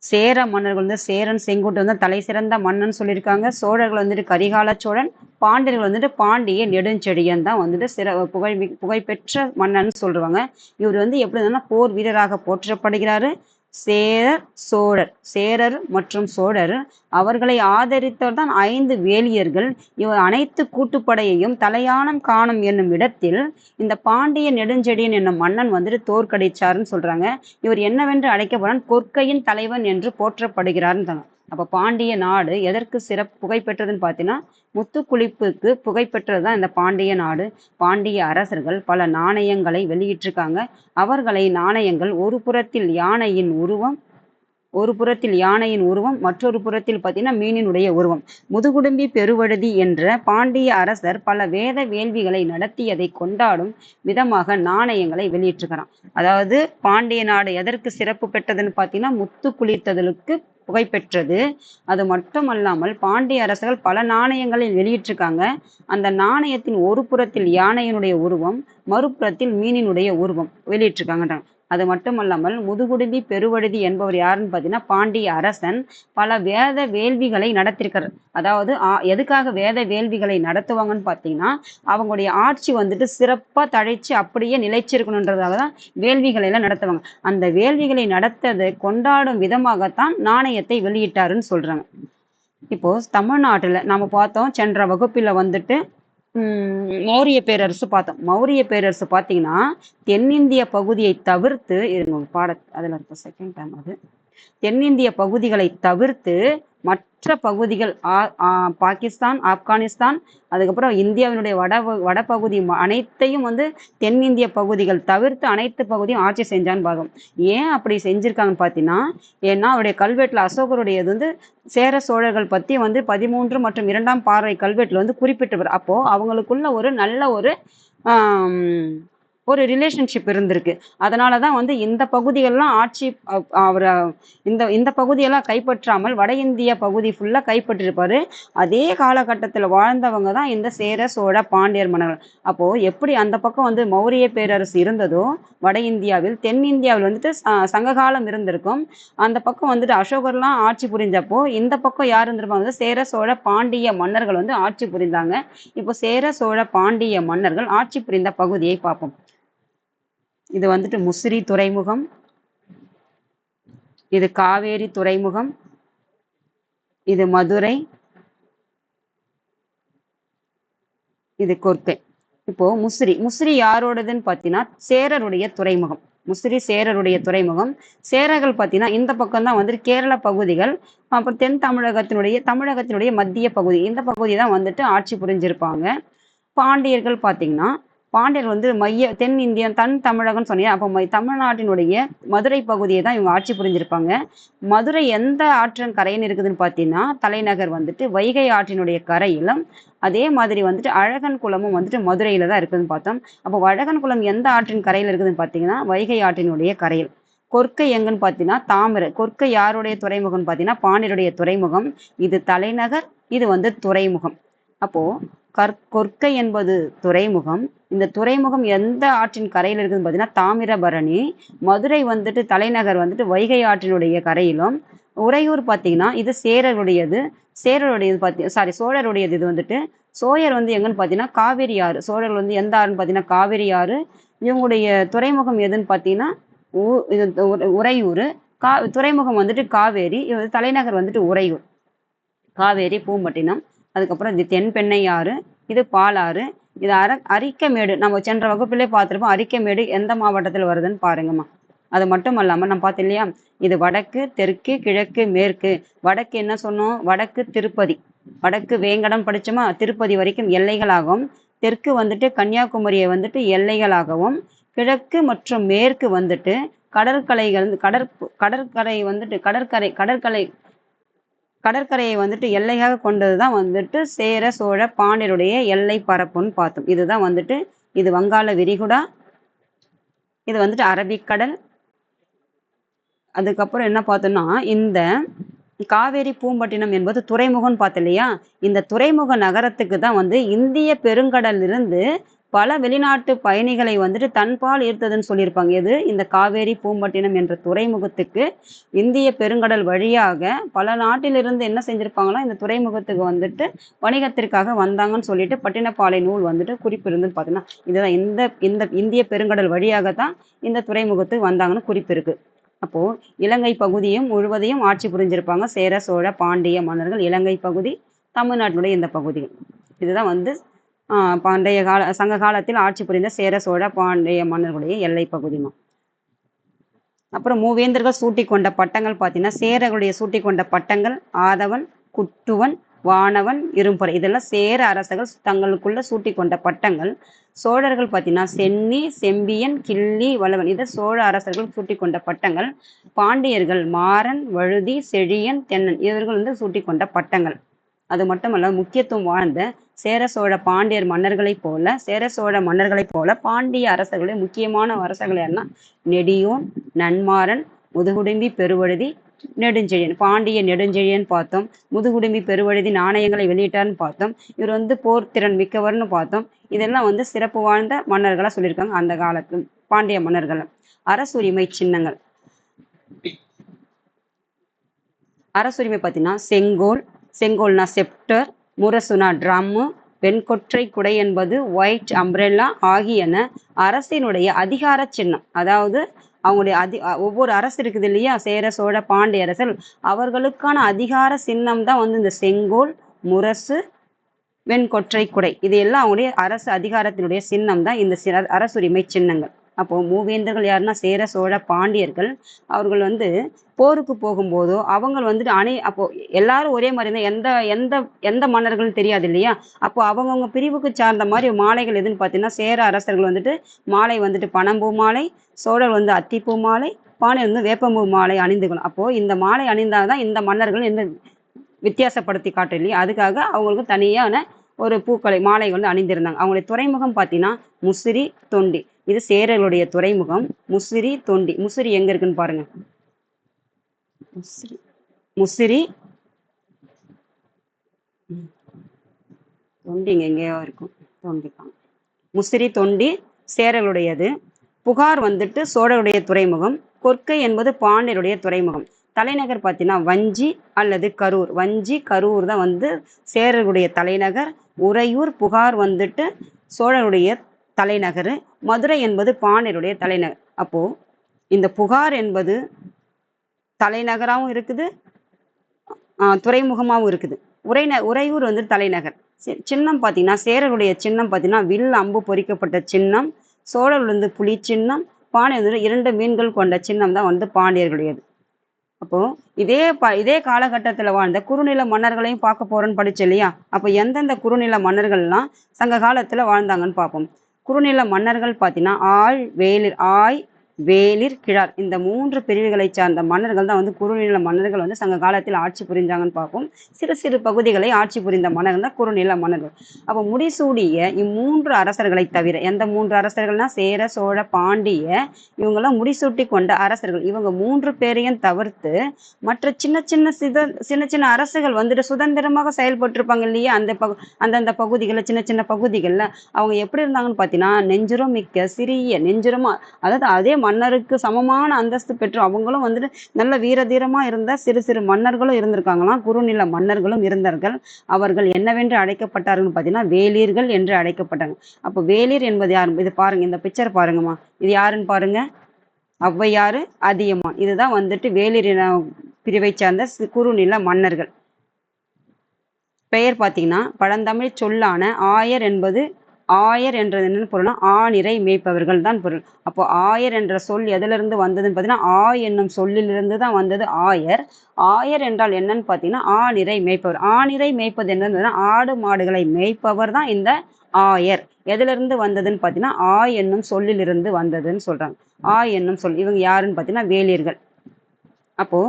S1: சேர மன்னர்கள் வந்து சேரன் செங்குட்டு வந்து தலை சிறந்த மன்னன் சொல்லியிருக்காங்க. சோழர்கள் வந்துட்டு கரிகால சோழன், பாண்டியர்கள் வந்துட்டு பாண்டிய நெடுஞ்செழியன் தான் வந்துட்டு புகழ்பெற்ற மன்னன் சொல்றாங்க. இவர் வந்து எப்படி இருந்தா போர் வீரராக போற்றப்படுகிறாரு. சேரர் மற்றும் சோழர் அவர்களை ஆதரித்தவர் தான் 5 வேளியர்கள். இவர் அனைத்து கூட்டுப்படையையும் தலையானம் காணும் என்னும் இடத்தில் இந்த பாண்டிய நெடுஞ்செழியன் என்னும் மன்னன் வந்துட்டு தோற்கடிச்சாருன்னு சொல்றாங்க. இவர் என்னவென்று அழைக்கப்படுறான்? கொற்கையின் தலைவன் என்று போற்றப்படுகிறார்னு. அப்ப பாண்டிய நாடு எதற்கு புகைப்பெற்றதுன்னு பார்த்தீங்கன்னா முத்துக்குளிப்புக்கு புகைப்பெற்றதுதான் இந்த பாண்டிய நாடு. பாண்டிய அரசர்கள் பல நாணயங்களை வெளியிட்டிருக்காங்க. அவர்களை நாணயங்கள் ஒரு புறத்தில் யானையின் உருவம் மற்றொரு புறத்தில் பார்த்தீங்கன்னா மீனினுடைய உருவம். முதுகுடும்பி பெருவழுதி என்ற பாண்டிய அரசர் பல வேத வேள்விகளை நடத்தியதை கொண்டாடும் விதமாக நாணயங்களை வெளியிட்டிருக்கிறான். அதாவது பாண்டிய நாடு எதற்கு சிறப்பு பெற்றதுன்னு பார்த்தீங்கன்னா முத்து குளித்ததற்கு புகைப்பெற்றது. அது மட்டுமல்லாமல் பாண்டிய அரசர்கள் பல நாணயங்களை வெளியிட்டிருக்காங்க. அந்த நாணயத்தின் ஒரு புறத்தில் யானையினுடைய உருவம், மறுபுறத்தில் மீனினுடைய உருவம் வெளியிட்டிருக்காங்க. அது மட்டுமல்லாமல் முதுகுடும்பி பெருவழுதி என்பவர் யாருன்னு பார்த்தீங்கன்னா பாண்டிய அரசன் பல வேத வேள்விகளை நடத்திருக்கிறார். அதாவது எதுக்காக வேத வேள்விகளை நடத்துவாங்கன்னு பார்த்தீங்கன்னா அவங்களுடைய ஆட்சி வந்துட்டு சிறப்பா தழைச்சு அப்படியே நிலைச்சிருக்கணுன்றதாக தான் வேள்விகளை எல்லாம் நடத்துவாங்க. அந்த வேள்விகளை நடத்ததை கொண்டாடும் விதமாகத்தான் நாணயத்தை வெளியிட்டாருன்னு சொல்றாங்க. இப்போ தமிழ்நாட்டுல நாம பார்த்தோம் சென்ற வகுப்பில வந்துட்டு மௌரிய பேரரசு பார்த்தோம். மௌரிய பேரரசு பார்த்தீங்கன்னா, தென்னிந்திய பகுதியை தவிர்த்து இருங்க அதுல இருக்க செகண்ட் டைம் அது. தென்னிந்திய பகுதிகளை தவிர்த்து மற்ற பகுதிகள் பாகிஸ்தான், ஆப்கானிஸ்தான், அதுக்கப்புறம் இந்தியாவினுடைய வடபகுதி அனைத்தையும் வந்து தென்னிந்திய பகுதிகள் தவிர்த்து அனைத்து பகுதியும் ஆட்சி செஞ்சான்னு பார்க்கும். ஏன் அப்படி செஞ்சிருக்காங்கன்னு பார்த்தீங்கன்னா, ஏன்னா அவருடைய கல்வெட்டுல அசோகருடையது வந்து சேர சோழர்கள் பத்தி வந்து 13 மற்றும் 2ஆம் பார்வை கல்வெட்டுல வந்து குறிப்பிட்டு அப்போ அவங்களுக்குள்ள ஒரு நல்ல ஆம், ஒரு ரிலேஷன்ஷிப் இருந்திருக்கு. அதனாலதான் வந்து இந்த பகுதிகள்லாம் ஆட்சி அவர் இந்த இந்த பகுதியெல்லாம் கைப்பற்றாமல் வட இந்திய பகுதி ஃபுல்லா கைப்பற்றிருப்பாரு. அதே காலகட்டத்துல வாழ்ந்தவங்க தான் இந்த சேர சோழ பாண்டியர் மன்னர்கள். அப்போ எப்படி அந்த பக்கம் வந்து மௌரிய பேரரசு இருந்ததோ வட இந்தியாவில், தென்னிந்தியாவில் வந்துட்டு சங்ககாலம் இருந்திருக்கும். அந்த பக்கம் வந்துட்டு அசோகர்லாம் ஆட்சி புரிஞ்சப்போ இந்த பக்கம் யார் இருந்திருப்பாங்க, சேர சோழ பாண்டிய மன்னர்கள் வந்து ஆட்சி புரிந்தாங்க. இப்போ சேர சோழ பாண்டிய மன்னர்கள் ஆட்சி புரிந்த பகுதியை பார்ப்போம். இது வந்துட்டு முசிறி துறைமுகம், இது காவேரி துறைமுகம், இது மதுரை, இது கொர்க்கை. இப்போ முசிறி யாரோடதுன்னு பார்த்தீங்கன்னா சேரருடைய துறைமுகம். முசிறி சேரருடைய துறைமுகம். சேரர்கள் பார்த்தீங்கன்னா இந்த பக்கம் தான் வந்துட்டு கேரள பகுதிகள், அப்புறம் தென் தமிழகத்தினுடைய மத்திய பகுதி, இந்த பகுதி தான் வந்துட்டு ஆட்சி புரிஞ்சிருப்பாங்க. பாண்டியர்கள் பார்த்தீங்கன்னா பாண்டியர் வந்து தென் இந்தியன் தன் தமிழகம்னு சொன்னீங்க. அப்போ தமிழ்நாட்டினுடைய மதுரை பகுதியை தான் இவங்க ஆட்சி புரிஞ்சிருப்பாங்க. மதுரை எந்த ஆற்றின் கரைன்னு இருக்குதுன்னு பார்த்தீங்கன்னா தலைநகர் வந்துட்டு வைகை ஆற்றினுடைய கரையிலும், அதே மாதிரி வந்துட்டு அழகன் குளமும் வந்துட்டு மதுரையில தான் இருக்குதுன்னு பார்த்தோம். அப்போ அழகன் குளம் எந்த ஆற்றின் கரையில் இருக்குதுன்னு பார்த்தீங்கன்னா வைகை ஆற்றினுடைய கரையில். கொர்க்கை எங்கன்னு பார்த்தீங்கன்னா தாமிர. கொர்க்கை யாருடைய துறைமுகம்னு பார்த்தீங்கன்னா பாண்டியருடைய துறைமுகம். இது தலைநகர், இது வந்து துறைமுகம். அப்போ கொர்க்கை என்பது துறைமுகம். இந்த துறைமுகம் எந்த ஆற்றின் கரையில் இருக்குதுன்னு பார்த்தீங்கன்னா தாமிரபரணி. மதுரை வந்துட்டு தலைநகர் வந்துட்டு வைகை ஆற்றினுடைய கரையிலும். உறையூர் பார்த்தீங்கன்னா இது சேரருடையது. சோழருடையது. இது வந்துட்டு சோழர் வந்து எங்கன்னு பார்த்தீங்கன்னா காவிரி ஆறு. சோழர்கள் வந்து எந்த ஆறுன்னு பார்த்தீங்கன்னா காவிரி ஆறு. இவங்களுடைய துறைமுகம் எதுன்னு பார்த்தீங்கன்னா உறையூர். துறைமுகம் வந்துட்டு காவேரி. தலைநகர் வந்துட்டு உறையூர். காவேரி பூம்பட்டினம். அதுக்கப்புறம் இது தென்பெண்ணை ஆறு, இது பாலாறு, இது அரிக்கமேடு. நம்ம சென்ற வகுப்பிலே பார்த்துருப்போம். அரிக்கமேடு எந்த மாவட்டத்தில் வருதுன்னு பாருங்கம்மா. அது மட்டும் இல்லாம நம்ம பார்த்தோம் இல்லையா, இது வடக்கு, தெற்கு, கிழக்கு, மேற்கு. வடக்கு என்ன சொன்னோம், வடக்கு திருப்பதி, வடக்கு வேங்கடம் படிச்சோமா, திருப்பதி வரைக்கும் எல்லைகளாகவும், தெற்கு வந்துட்டு கன்னியாகுமரியை வந்துட்டு எல்லைகளாகவும், கிழக்கு மற்றும் மேற்கு வந்துட்டு கடற்கரை வந்துட்டு கடற்கரையை வந்துட்டு எல்லையாக கொண்டதுதான் வந்துட்டு சேர சோழ பாண்டியருடைய எல்லை பரப்புன்னு பார்த்தோம். இதுதான் வந்துட்டு இது வங்காள விரிகுடா, இது வந்துட்டு அரபிக்கடல். அதுக்கப்புறம் என்ன பார்த்தோம்னா இந்த காவேரி பூம்பட்டினம் என்பது துறைமுகம்னு பார்த்தோம் இல்லையா. இந்த துறைமுக நகரத்துக்கு தான் வந்து இந்திய பெருங்கடல் இருந்து பல வெளிநாட்டு பயணிகளை வந்துட்டு தன்பால் ஈர்த்ததுன்னு சொல்லியிருப்பாங்க. எது, இந்த காவேரி பூம்பட்டினம் என்ற துறைமுகத்துக்கு இந்திய பெருங்கடல் வழியாக பல நாட்டிலிருந்து என்ன செஞ்சிருப்பாங்கன்னா இந்த துறைமுகத்துக்கு வந்துட்டு வணிகத்திற்காக வந்தாங்கன்னு சொல்லிட்டு பட்டினப்பாலை நூல் வந்துட்டு குறிப்பு இருந்துன்னு பார்த்தீங்கன்னா இதுதான் இந்த இந்திய பெருங்கடல் வழியாக தான் இந்த துறைமுகத்துக்கு வந்தாங்கன்னு குறிப்பு இருக்கு. அப்போ இலங்கை பகுதியும் முழுவதையும் ஆட்சி புரிஞ்சிருப்பாங்க சேர சோழ பாண்டிய மன்னர்கள். இலங்கை பகுதி, தமிழ்நாட்டினுடைய இந்த பகுதிகள். இதுதான் வந்து பண்டைய சங்க காலத்தில் ஆட்சி புரிந்த சேர சோழ பாண்டிய மன்னர்களுடைய எல்லை பகுதிமா. அப்புறம் மூவேந்தர்கள் சூட்டி கொண்ட பட்டங்கள் பார்த்தீங்கன்னா சேரர்களுடைய சூட்டி கொண்ட பட்டங்கள் ஆதவன், குட்டுவன், வானவன், இரும்பறை. இதெல்லாம் சேர அரசர்கள் தங்களுக்குள்ள சூட்டி கொண்ட பட்டங்கள். சோழர்கள் பார்த்தீங்கன்னா சென்னி, செம்பியன், கிள்ளி, வளவன். இதை சோழ அரசர்கள் சூட்டி கொண்ட பட்டங்கள். பாண்டியர்கள் மாறன், வழுதி, செழியன், தென்னன். இவர்கள் வந்து சூட்டி கொண்ட பட்டங்கள். அது மட்டுமல்ல முக்கியத்துவம் வாழ்ந்த சேர சோழ பாண்டியர் சேர சோழ மன்னர்களைப் போல பாண்டிய அரசர்களுடைய முக்கியமான அரசர்கள் என்ன, நெடியோன், நன்மாறன், முதுகுடும்பி பெருவழுதி, நெடுஞ்செழியன். பாண்டிய நெடுஞ்செழியன் பார்த்தோம். முதுகுடும்பி பெருவழுதி நாணயங்களை வெளியிட்டார்னு பார்த்தோம். இவர் வந்து போர் திறன் மிக்கவர்னு பார்த்தோம். இதெல்லாம் வந்து சிறப்பு வாழ்ந்த மன்னர்களா சொல்லியிருக்காங்க அந்த காலத்து பாண்டிய மன்னர்கள். அரசுரிமை சின்னங்கள். அரசுரிமை பார்த்தீங்கன்னா செங்கோல்னா செப்டர், முரசுனா ட்ரம்மு, வெண்கொற்றை குடை என்பது ஒயிட் அம்ப்ரெல்லா ஆகியன அரசினுடைய அதிகார சின்னம். அதாவது அவங்களுடைய ஒவ்வொரு அரசு இருக்குது இல்லையா, சேர சோழ பாண்டிய அரசர், அவர்களுக்கான அதிகார சின்னம் தான் வந்து இந்த செங்கோல், முரசு, வெண்கொற்றை குடை, இது எல்லாம் அவங்களுடைய அரசு அதிகாரத்தினுடைய சின்னம் தான் இந்த அரசுரிமை சின்னங்கள். அப்போ மூவேந்தர்கள் யாருன்னா சேர சோழ பாண்டியர்கள். அவர்கள் வந்து போருக்கு போகும்போதோ அவங்க வந்துட்டு அப்போ எல்லாரும் ஒரே மாதிரி தான், எந்த எந்த எந்த மன்னர்கள்னு தெரியாது இல்லையா. அப்போ அவங்கவுங்க பிரிவுக்கு சார்ந்த மாதிரி மாலைகள் எதுன்னு பார்த்தீங்கன்னா, சேர அரசர்கள் வந்துட்டு மாலை வந்துட்டு பனம்பூ மாலை, சோழர் வந்து அத்திப்பூ மாலை, பாண்டியர் வந்து வேப்பம்பூ மாலை அணிந்துக்கணும். அப்போ இந்த மாலை அணிந்தாதான் இந்த மன்னர்கள் இந்த வித்தியாசப்படுத்தி காட்டும் இல்லையா. அதுக்காக அவங்களுக்கு தனியான ஒரு பூக்களை மாலை வந்து அணிந்திருந்தாங்க. அவங்களுடைய துறைமுகம் பார்த்தீங்கன்னா முசிறி, தொண்டி. இது சேரர்களுடைய துறைமுகம் முசிறி, தொண்டி. முசிறி எங்க இருக்குன்னு பாருங்க. முசிறி, தொண்டி இங்க எங்கேயோ இருக்கும். தொண்டிக்கான். முசிறி, தொண்டி சேரர்களுடையது. புகார் வந்துட்டு சோழருடைய துறைமுகம். கொற்கை என்பது பாண்டியருடைய துறைமுகம். தலைநகர் பார்த்தீங்கன்னா வஞ்சி அல்லது கரூர். வஞ்சி, கரூர் தான் வந்து சேரருடைய தலைநகர். உறையூர், புகார் வந்துட்டு சோழருடைய தலைநகர். மதுரை என்பது பாண்டியருடைய தலைநகர். அப்போ இந்த புகார் என்பது தலைநகராகவும் இருக்குது, துறைமுகமாகவும் இருக்குது. உறையூர் வந்து தலைநகர். சின்னம் பார்த்தீங்கன்னா சேரருடைய சின்னம் பார்த்தீங்கன்னா வில் அம்பு பொறிக்கப்பட்ட சின்னம். சோழர் வந்து புலி சின்னம். பாண்டியர் 2 மீன்கள் கொண்ட சின்னம் தான் வந்து பாண்டியர்களுடையது. அப்போ இதே காலகட்டத்துல வாழ்ந்த குறுநில மன்னர்களையும் பார்க்க போறோம்னு படிச்சு இல்லையா. அப்போ எந்தெந்த குறுநில மன்னர்கள்லாம் சங்க காலத்துல வாழ்ந்தாங்கன்னு பார்ப்போம். குறுநில மன்னர்கள் பார்த்தீங்கன்னா ஆய், வேளிர், கிழார், இந்த 3 பிரிவுகளை சார்ந்த மன்னர்கள் தான் வந்து குறுநில மன்னர்கள் வந்து சங்க காலத்தில் ஆட்சி புரிஞ்சாங்கன்னு பார்ப்போம். சிறு சிறு பகுதிகளை ஆட்சி புரிந்த மன்னர்கள் தான் குறுநில மன்னர்கள். அப்போ முடிசூடிய 3 அரசர்களை தவிர, எந்த 3 அரசர்கள்னா சேர சோழ பாண்டிய, இவங்கெல்லாம் முடிசூட்டி கொண்ட அரசர்கள். இவங்க 3 பேரையும் தவிர்த்து மற்ற சின்ன சின்ன அரசுகள் வந்துட்டு சுதந்திரமாக செயல்பட்டிருப்பாங்க இல்லையா. அந்தந்த பகுதிகளில் சின்ன சின்ன பகுதிகளில் அவங்க எப்படி இருந்தாங்கன்னு பார்த்தீங்கன்னா நெஞ்சுரம் மிக்க சிறிய நெஞ்சுரமா, அதாவது அதே மன்னருக்கு சமமான அந்தஸ்து பெற்று அவங்களும் வந்துட்டு நல்ல வீரதீரமா இருந்த சிறு சிறு மன்னர்களும் இருந்திருக்காங்களாம். குறுநில மன்னர்களும் இருந்தார்கள். அவர்கள் என்னவென்று அழைக்கப்பட்டார்கள் பார்த்தீங்கன்னா வேளிர்கள் என்று அழைக்கப்பட்டாங்க. அப்போ வேளிர் என்பது யார்? இது பாருங்க, இந்த பிக்சர் பாருங்கம்மா. இது யாருன்னு பாருங்க. ஔவையாறு, அதியமான். இதுதான் வந்துட்டு வேளிர் பிரிவை சார்ந்த குறுநில மன்னர்கள். பெயர் பார்த்தீங்கன்னா பழந்தமிழ் சொல்லான ஆயர் என்பது, ஆயர் என்றது என்னன்னு பொருள்னா ஆநிறை மேய்ப்பவர்கள் தான் பொருள். அப்போ ஆயர் என்ற சொல் எதிலிருந்து வந்ததுன்னு பார்த்தீங்கன்னா என்னும் சொல்லிலிருந்து தான் வந்தது ஆயர். ஆயர் என்றால் என்னன்னு பார்த்தீங்கன்னா ஆநிறை மேய்ப்பவர். ஆநிறை மேய்ப்பது என்னன்னா ஆடு மாடுகளை மேய்ப்பவர் தான் இந்த ஆயர். எதிலிருந்து வந்ததுன்னு பார்த்தீங்கன்னா என்னும் சொல்லிலிருந்து வந்ததுன்னு சொல்றாங்க. என்னும் சொல். இவங்க யாருன்னு பார்த்தீங்கன்னா வேளிர்கள். அப்போ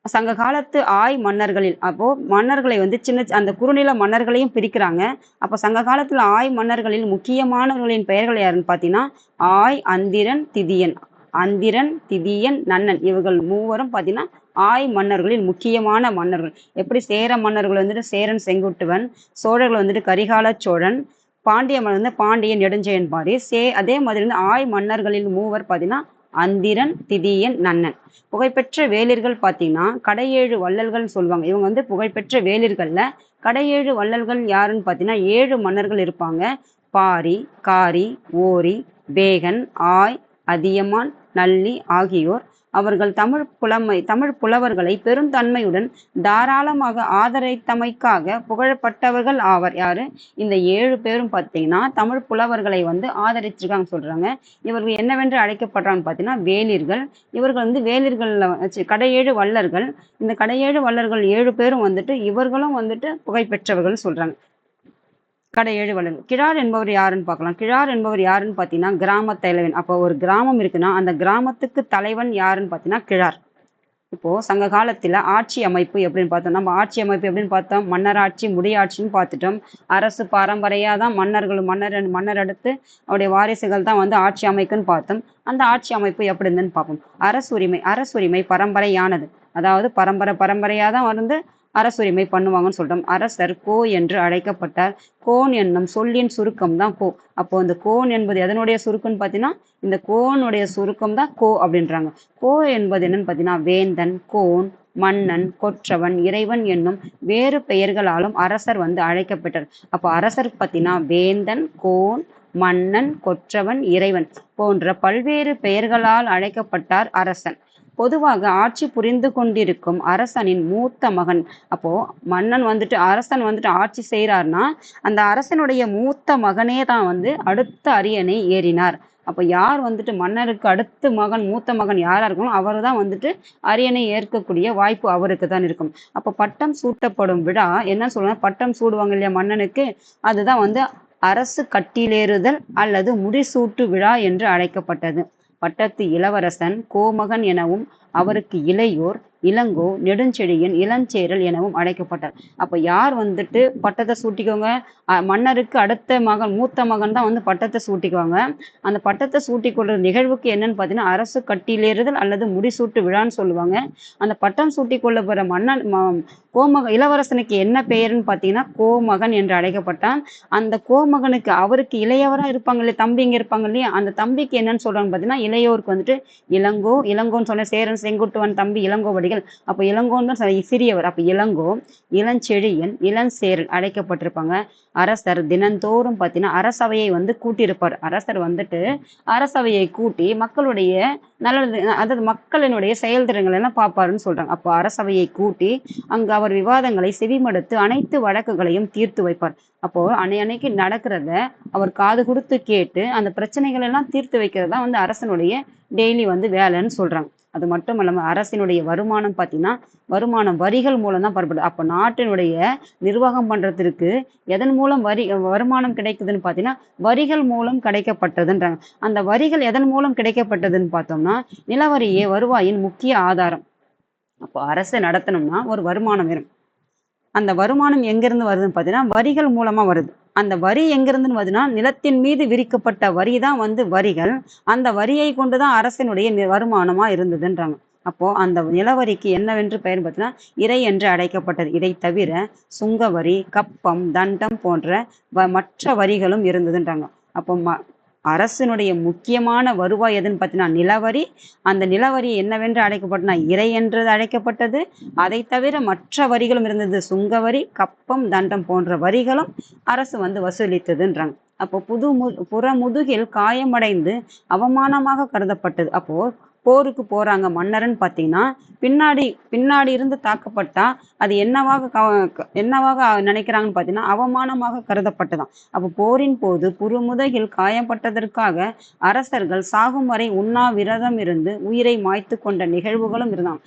S1: சங்க காலத்து மன்னர்களில், அப்போ மன்னர்களை வந்து அந்த குறுநில மன்னர்களையும் பிரிக்கிறாங்க. அப்போ சங்க காலத்துல மன்னர்களில் முக்கியமானவர்களின் பெயர்கள் யாருன்னு பார்த்தீங்கன்னா அந்திரன், திதியன். அந்திரன், திதியன், நன்னன், இவர்கள் மூவரும் பார்த்தீங்கன்னா மன்னர்களில் முக்கியமான மன்னர்கள். எப்படி சேர மன்னர்கள் வந்துட்டு சேரன் செங்குட்டுவன், சோழர்கள் வந்துட்டு கரிகால சோழன், பாண்டிய மன்னர் வந்து பாண்டியன் நெடுஞ்செழியன் பாரி. அதே மாதிரி வந்து மன்னர்களில் மூவர் பார்த்தீங்கன்னா அந்திரன், திதியன், நன்னன். புகழ்பெற்ற வேளிர்கள் பார்த்தீங்கன்னா கடையேழு வள்ளல்கள் சொல்லுவாங்க. இவங்க வந்து புகழ்பெற்ற வேளிர்கள்ல கடையேழு வள்ளல்கள் யாருன்னு பார்த்தீங்கன்னா 7 மன்னர்கள் இருப்பாங்க. பாரி, காரி, ஓரி, பேகன், அதியமான், நல்லி ஆகியோர். அவர்கள் தமிழ் புலவர்களை பெருந்தன்மையுடன் தாராளமாக ஆதரித்தமைக்காக புகழப்பட்டவர்கள் ஆவர். யாரு? இந்த 7 பேரும் பார்த்தீங்கன்னா தமிழ் புலவர்களை வந்து ஆதரிச்சிருக்காங்க சொல்றாங்க. இவர்கள் என்னவென்று அழைக்கப்படுறாங்க பார்த்தீங்கன்னா வேளிர்கள். இவர்கள் வந்து வேளிர்கள்ல கடையேழு வள்ளர்கள். இந்த கடையேழு வள்ளர்கள் 7 பேரும் வந்துட்டு இவர்களும் வந்துட்டு புகழ்பெற்றவர்கள் சொல்றாங்க. கடையேழு வள்ளல். கிழார் என்பவர் யாருன்னு பார்க்கலாம். கிழார் என்பவர் யாருன்னு பார்த்தீங்கன்னா கிராம தலைவன். அப்போ ஒரு கிராமம் இருக்குன்னா அந்த கிராமத்துக்கு தலைவன் யாருன்னு பார்த்தீங்கன்னா கிழார். இப்போ சங்க காலத்துல ஆட்சி அமைப்பு எப்படின்னு பார்த்தோம். நம்ம ஆட்சி அமைப்பு எப்படின்னு பார்த்தோம்? மன்னராட்சி, முடியாட்சின்னு பார்த்துட்டோம். அரசு பாரம்பரையா தான் மன்னர் அடுத்து அவருடைய வாரிசுகள் தான் வந்து ஆட்சி அமைக்குன்னு பார்த்தோம். அந்த ஆட்சி அமைப்பு எப்படி இருந்துன்னு பார்ப்போம். அரசுரிமை பரம்பரையானது. அதாவது பரம்பரையா தான் வந்து அரசுரிமை பண்ணுவாங்கன்னு சொல்றோம். அரசர் கோ என்று அழைக்கப்பட்டார். கோன் என்னும் சொல்லின் சுருக்கம் தான் கோ. அப்போ இந்த கோன் என்பது எதனுடைய சுருக்கம்னு பார்த்தீங்கன்னா இந்த கோனுடைய சுருக்கம் தான் கோ அப்படின்றாங்க. கோ என்பது என்னன்னு பார்த்தீங்கன்னா வேந்தன், கோன், மன்னன், கொற்றவன், இறைவன் என்னும் வேறு பெயர்களாலும் அரசர் வந்து அழைக்கப்பட்டார். அப்போ அரசர் பார்த்தீங்கன்னா வேந்தன், கோன், மன்னன், கொற்றவன், இறைவன் போன்ற பல்வேறு பெயர்களால் அழைக்கப்பட்டார் அரசன். பொதுவாக ஆட்சி புரிந்து கொண்டிருக்கும் அரசனின் மூத்த மகன். அப்போ அரசன் வந்துட்டு ஆட்சி செய்யறாருன்னா அந்த அரசனுடைய மூத்த மகனே தான் வந்து அடுத்த அரியணை ஏறினார். அப்ப யார் வந்துட்டு மன்னருக்கு அடுத்த மகன் மூத்த மகன் யாரா இருக்கணும் அவர் தான் வந்துட்டு அரியணை ஏற்கக்கூடிய வாய்ப்பு அவருக்கு தான் இருக்கும். அப்ப பட்டம் சூட்டப்படும் விழா என்ன சொல்லுவாங்க, பட்டம் சூடுவாங்க இல்லையா மன்னனுக்கு, அதுதான் வந்து அரசு கட்டிலேறுதல் அல்லது முடிசூட்டு விழா என்று அழைக்கப்பட்டது. பட்டத்து இளவரசன் கோமகன் எனவும் அவருக்கு இளையோர் இளங்கோ நெடுஞ்செழியன் இளஞ்சேரல் எனவும் அழைக்கப்பட்டார். அப்ப யார் வந்துட்டு பட்டத்தை சூட்டிக்கோங்க, மன்னருக்கு அடுத்த மகன் மூத்த மகன் தான் வந்து பட்டத்தை சூட்டிக்குவாங்க. அந்த பட்டத்தை சூட்டி கொள்ற நிகழ்வுக்கு என்னன்னு பாத்தீங்கன்னா அரசு கட்டிலேறுதல் அல்லது முடிசூட்டு விழான்னு சொல்லுவாங்க. அந்த பட்டம் சூட்டி கொள்ள போற இளவரசனுக்கு என்ன பெயர்னு பாத்தீங்கன்னா கோமகன் என்று அழைக்கப்பட்டான். அந்த கோமகனுக்கு அவருக்கு இளையவரா இருப்பாங்க இல்லையா, தம்பிங்க இருப்பாங்க இல்லையா, அந்த தம்பிக்கு என்னன்னு சொல்றாங்க பாத்தீங்கன்னா இளையோருக்கு வந்துட்டு இளங்கோன்னு சொன்ன சேரன் செங்குட்டுவன் தம்பி இளங்கோவடிகள். அப்ப இளங்கோன்னு தான் சிறியவர். அப்ப இளங்கோ இளஞ்செழியன் இளஞ்சேரல் அழைக்கப்பட்டிருப்பாங்க. அரசர் தினந்தோறும் பாத்தீங்கன்னா அரசவையை வந்து கூட்டியிருப்பார். அரசர் வந்துட்டு அரசவையை கூட்டி மக்களுடைய நல்லது, அதாவது மக்களினுடைய செயல்திறன்கள் எல்லாம் பார்ப்பாருன்னு சொல்றாங்க. அப்போ அரசவையை கூட்டி அங்கு அவர் விவாதங்களை செவிமடுத்து அனைத்து வழக்குகளையும் தீர்த்து வைப்பார். அப்போ அன்னைக்கு நடக்கிறத அவர் காது கொடுத்து கேட்டு அந்த பிரச்சனைகள் எல்லாம் தீர்த்து வைக்கிறதா வந்து அரசனுடைய டெய்லி வந்து வேலைன்னு சொல்றாங்க. அது மட்டும் இல்லாம அரசினுடைய வருமானம் பாத்தீங்கன்னா வருமானம் வரிகள் மூலம் தான் பெறப்படுது. அப்ப நாட்டினுடைய நிர்வாகம் பண்றதுக்கு எதன் மூலம் வருமானம் கிடைக்குதுன்னு பாத்தீங்கன்னா வரிகள் மூலம் கிடைக்கப்பட்டதுன்றாங்க. அந்த வரிகள் எதன் மூலம் கிடைக்கப்பட்டதுன்னு பார்த்தோம்னா நிலவரியே வருவாயின் முக்கிய ஆதாரம். அப்போ அரசு நடத்தணும்னா ஒரு வருமானம் வரும். அந்த வருமானம் எங்கிருந்து வருதுன்னு பார்த்தீங்கன்னா வரிகள் மூலமா வருது. அந்த வரி எங்கிருந்துன்னு வருதுன்னா நிலத்தின் மீது விரிக்கப்பட்ட வரி தான் வந்து வரிகள். அந்த வரியை கொண்டுதான் அரசினுடைய வருமானமா இருந்ததுன்றாங்க. அப்போ அந்த நிலவரிக்கு என்னவென்று பெயர் பார்த்தீங்கன்னா இறை என்று அழைக்கப்பட்டது. இதை தவிர சுங்கவரி கப்பம் தண்டம் போன்ற மற்ற வரிகளும் இருந்ததுன்றாங்க. அப்போ அரசினுடைய முக்கியமான வருவாய் எதுன்னு பார்த்தீங்கன்னா நிலவரி. அந்த நிலவரி என்னவென்று அழைக்கப்பட்டனா இறை என்று அழைக்கப்பட்டது. அதை தவிர மற்ற வரிகளும் இருந்தது. சுங்கவரி கப்பம் தண்டம் போன்ற வரிகளும் அரசு வந்து வசூலித்ததுன்றாங்க. அப்போ புறமுதுகில் காயமடைந்து அவமானமாக கருதப்பட்டது. அப்போ போருக்கு போறாங்க மன்னர்ன்னு பார்த்தீங்கன்னா பின்னாடி இருந்து தாக்கப்பட்டா அது என்னவாக நினைக்கிறாங்கன்னு பார்த்தீங்கன்னா அவமானமாக கருதப்பட்டதாம். அப்போ போரின் போது புறமுதுகில் காயப்பட்டதற்காக அரசர்கள் சாகும் வரை உண்ணாவிரதம் இருந்து உயிரை மாய்த்து கொண்ட நிகழ்வுகளும் இருந்தான்.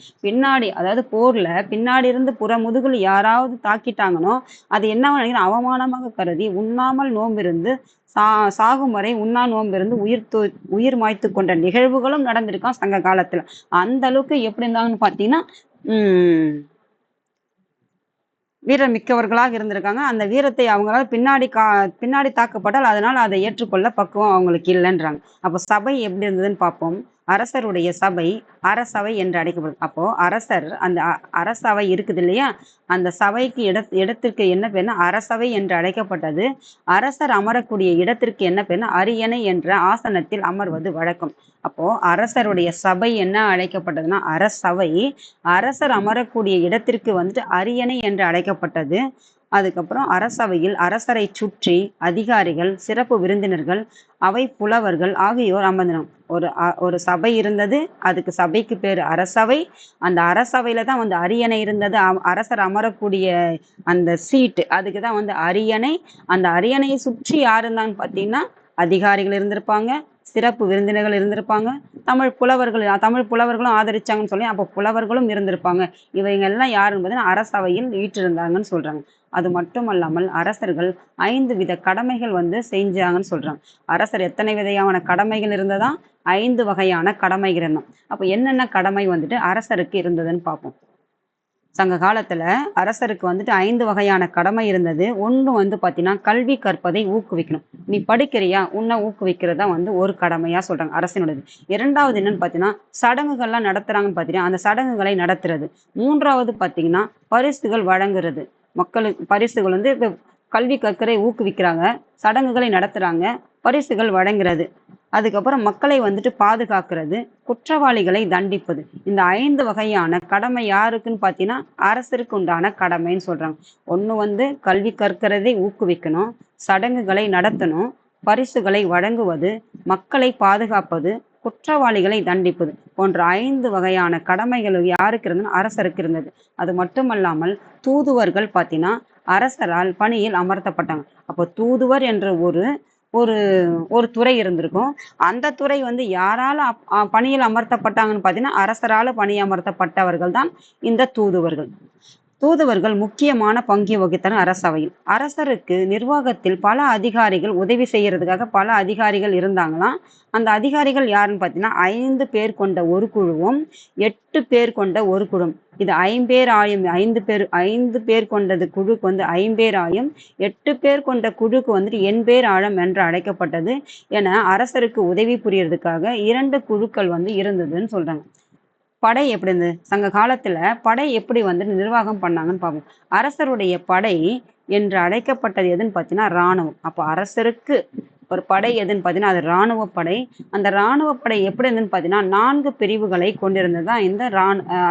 S1: அதாவது போர்ல பின்னாடி இருந்து புறமுதுகில் யாராவது தாக்கிட்டாங்கன்னோ அது என்ன அவமானமாக கருதி உண்ணாமல் நோம்பிருந்து சாகும் வரை உண்ணா நோம்பிருந்து உயிர் மாய்த்து கொண்ட நிகழ்வுகளும் நடந்திருக்கான் சங்க காலத்துல. அந்த அளவுக்கு எப்படி இருந்தாங்கன்னு பாத்தீங்கன்னா வீரம் மிக்கவர்களாக இருந்திருக்காங்க. அந்த வீரத்தை அவங்களால பின்னாடி தாக்கப்பட்டால் அதனால அதை ஏற்றுக்கொள்ள பக்குவம் அவங்களுக்கு இல்லைன்றாங்க. அப்போ சபை எப்படி இருந்ததுன்னு பார்ப்போம். அரசருடைய சபை அரசவை என்று அழைக்கப்படுது. அப்போ அரசர் அந்த அரசவை இருக்குது இல்லையா, அந்த சபைக்கு இடத்திற்கு என்ன பேர்னா அரசவை என்று அழைக்கப்பட்டது. அரசர் அமரக்கூடிய இடத்திற்கு என்ன பேர்னா அரியணை என்ற ஆசனத்தில் அமர்வது வழக்கம். அப்போ அரசருடைய சபை என்ன அழைக்கப்பட்டதுன்னா அரசவை. அரசர் அமரக்கூடிய இடத்திற்கு வந்துட்டு அரியணை என்று அழைக்கப்பட்டது. அதுக்கப்புறம் அரசவையில் அரசரை சுற்றி அதிகாரிகள் சிறப்பு விருந்தினர்கள் அவை புலவர்கள் ஆகியோர் அமர்ந்தனர். ஒரு சபை இருந்தது. அதுக்கு சபைக்கு பேர் அரசவை. அந்த அரசவையில தான் வந்து அரியணை இருந்தது. அரசர் அமரக்கூடிய அந்த சீட்டு அதுக்கு தான் வந்து அரியணை. அந்த அரியணையை சுற்றி யார் இருந்தாங்கன்னு பார்த்தீங்கன்னா அதிகாரிகள் இருந்திருப்பாங்க, சிறப்பு விருந்தினர்கள் இருந்திருப்பாங்க, தமிழ் புலவர்களும் ஆதரிச்சாங்கன்னு சொல்லி அப்போ புலவர்களும் இருந்திருப்பாங்க. இவங்க எல்லாம் யாருன்னு பார்த்தீங்கன்னா அரசவையில் வீற்றிருந்தாங்கன்னு சொல்றாங்க. அது மட்டும் அல்லாமல் அரசர்கள் 5 வித கடமைகள் வந்து செஞ்சாங்கன்னு சொல்றாங்க. அரசர் எத்தனை விதையான கடமைகள் இருந்ததா 5 வகையான கடமைகள் இருந்தோம். அப்ப என்னென்ன கடமை வந்துட்டு அரசருக்கு இருந்ததுன்னு பார்ப்போம். சங்க காலத்துல அரசருக்கு வந்துட்டு 5 வகையான கடமை இருந்தது. ஒண்ணு வந்து பாத்தீங்கன்னா கல்வி கற்பதை ஊக்குவிக்கணும். நீ படிக்கிறியா உன்னை ஊக்குவிக்கிறதா வந்து ஒரு கடமையா சொல்றாங்க அரசினுடையது. 2வது என்னன்னு பாத்தீங்கன்னா சடங்குகள்லாம் நடத்துறாங்கன்னு பாத்தீங்கன்னா அந்த சடங்குகளை நடத்துறது. 3வது பாத்தீங்கன்னா பரிசுகள் வழங்குறது. மக்களுக்கு பரிசுகள் வந்து இப்ப கல்வி கற்கரை ஊக்குவிக்கிறாங்க, சடங்குகளை நடத்துறாங்க, பரிசுகள் வழங்குறது. அதுக்கப்புறம் மக்களை வந்துட்டு பாதுகாக்கிறது, குற்றவாளிகளை தண்டிப்பது. இந்த 5 வகையான கடமை யாருக்குன்னு பார்த்தீங்கன்னா அரசருக்கு உண்டான கடமைன்னு சொல்றாங்க. ஒண்ணு வந்து கல்வி கற்கிறதை ஊக்குவிக்கணும், சடங்குகளை நடத்தணும், பரிசுகளை வழங்குவது, மக்களை பாதுகாப்பது, குற்றவாளிகளை தண்டிப்பது போன்ற 5 வகையான கடமைகள் யாருக்கு இருந்ததுன்னா அரசருக்கு இருந்தது. அது மட்டுமல்லாமல் தூதுவர்கள் பார்த்தீங்கன்னா அரசரால் பணியில் அமர்த்தப்பட்டாங்க. அப்போ தூதுவர் என்ற ஒரு ஒரு ஒரு துறை இருந்திருக்கும். அந்த துறை வந்து யாரால பணியில் அமர்த்தப்பட்டாங்கன்னு பார்த்தீங்கன்னா அரசரால பணி அமர்த்தப்பட்டவர்கள் தான் இந்த தூதுவர்கள். தூதுவர்கள் முக்கியமான பங்கு வகித்தனர் அரசவையில். அரசருக்கு நிர்வாகத்தில் பல அதிகாரிகள் உதவி செய்யறதுக்காக பல அதிகாரிகள் இருந்தாங்களாம். அந்த அதிகாரிகள் யாருன்னு பார்த்தீங்கன்னா 5 பேர் கொண்ட ஒரு குழுவும் 8 பேர் கொண்ட ஒரு குழுவும். இது ஐம்பேர் ஆயும் 5 பேர் கொண்டது குழுக்கு வந்து ஐம்பேர் ஆயும் 8 பேர் கொண்ட குழுக்கு வந்துட்டு எண்பேர் ஆழம் என்று அழைக்கப்பட்டது என அரசருக்கு உதவி புரியறதுக்காக 2 குழுக்கள் வந்து இருந்ததுன்னு சொல்றாங்க. படை எப்படி இருந்தது? சங்க காலத்துல படை எப்படி வந்து நிர்வாகம் பண்ணாங்கன்னு பார்ப்போம். அரசருடைய படை என்று அழைக்கப்பட்டது எதுன்னு பார்த்தீங்கன்னா இராணுவம். அப்போ அரசருக்கு ஒரு படை எதுன்னு பார்த்தீங்கன்னா அது இராணுவ படை. அந்த இராணுவ படை எப்படி இருந்ததுன்னு பார்த்தீங்கன்னா 4 பிரிவுகளை கொண்டிருந்தது தான் இந்த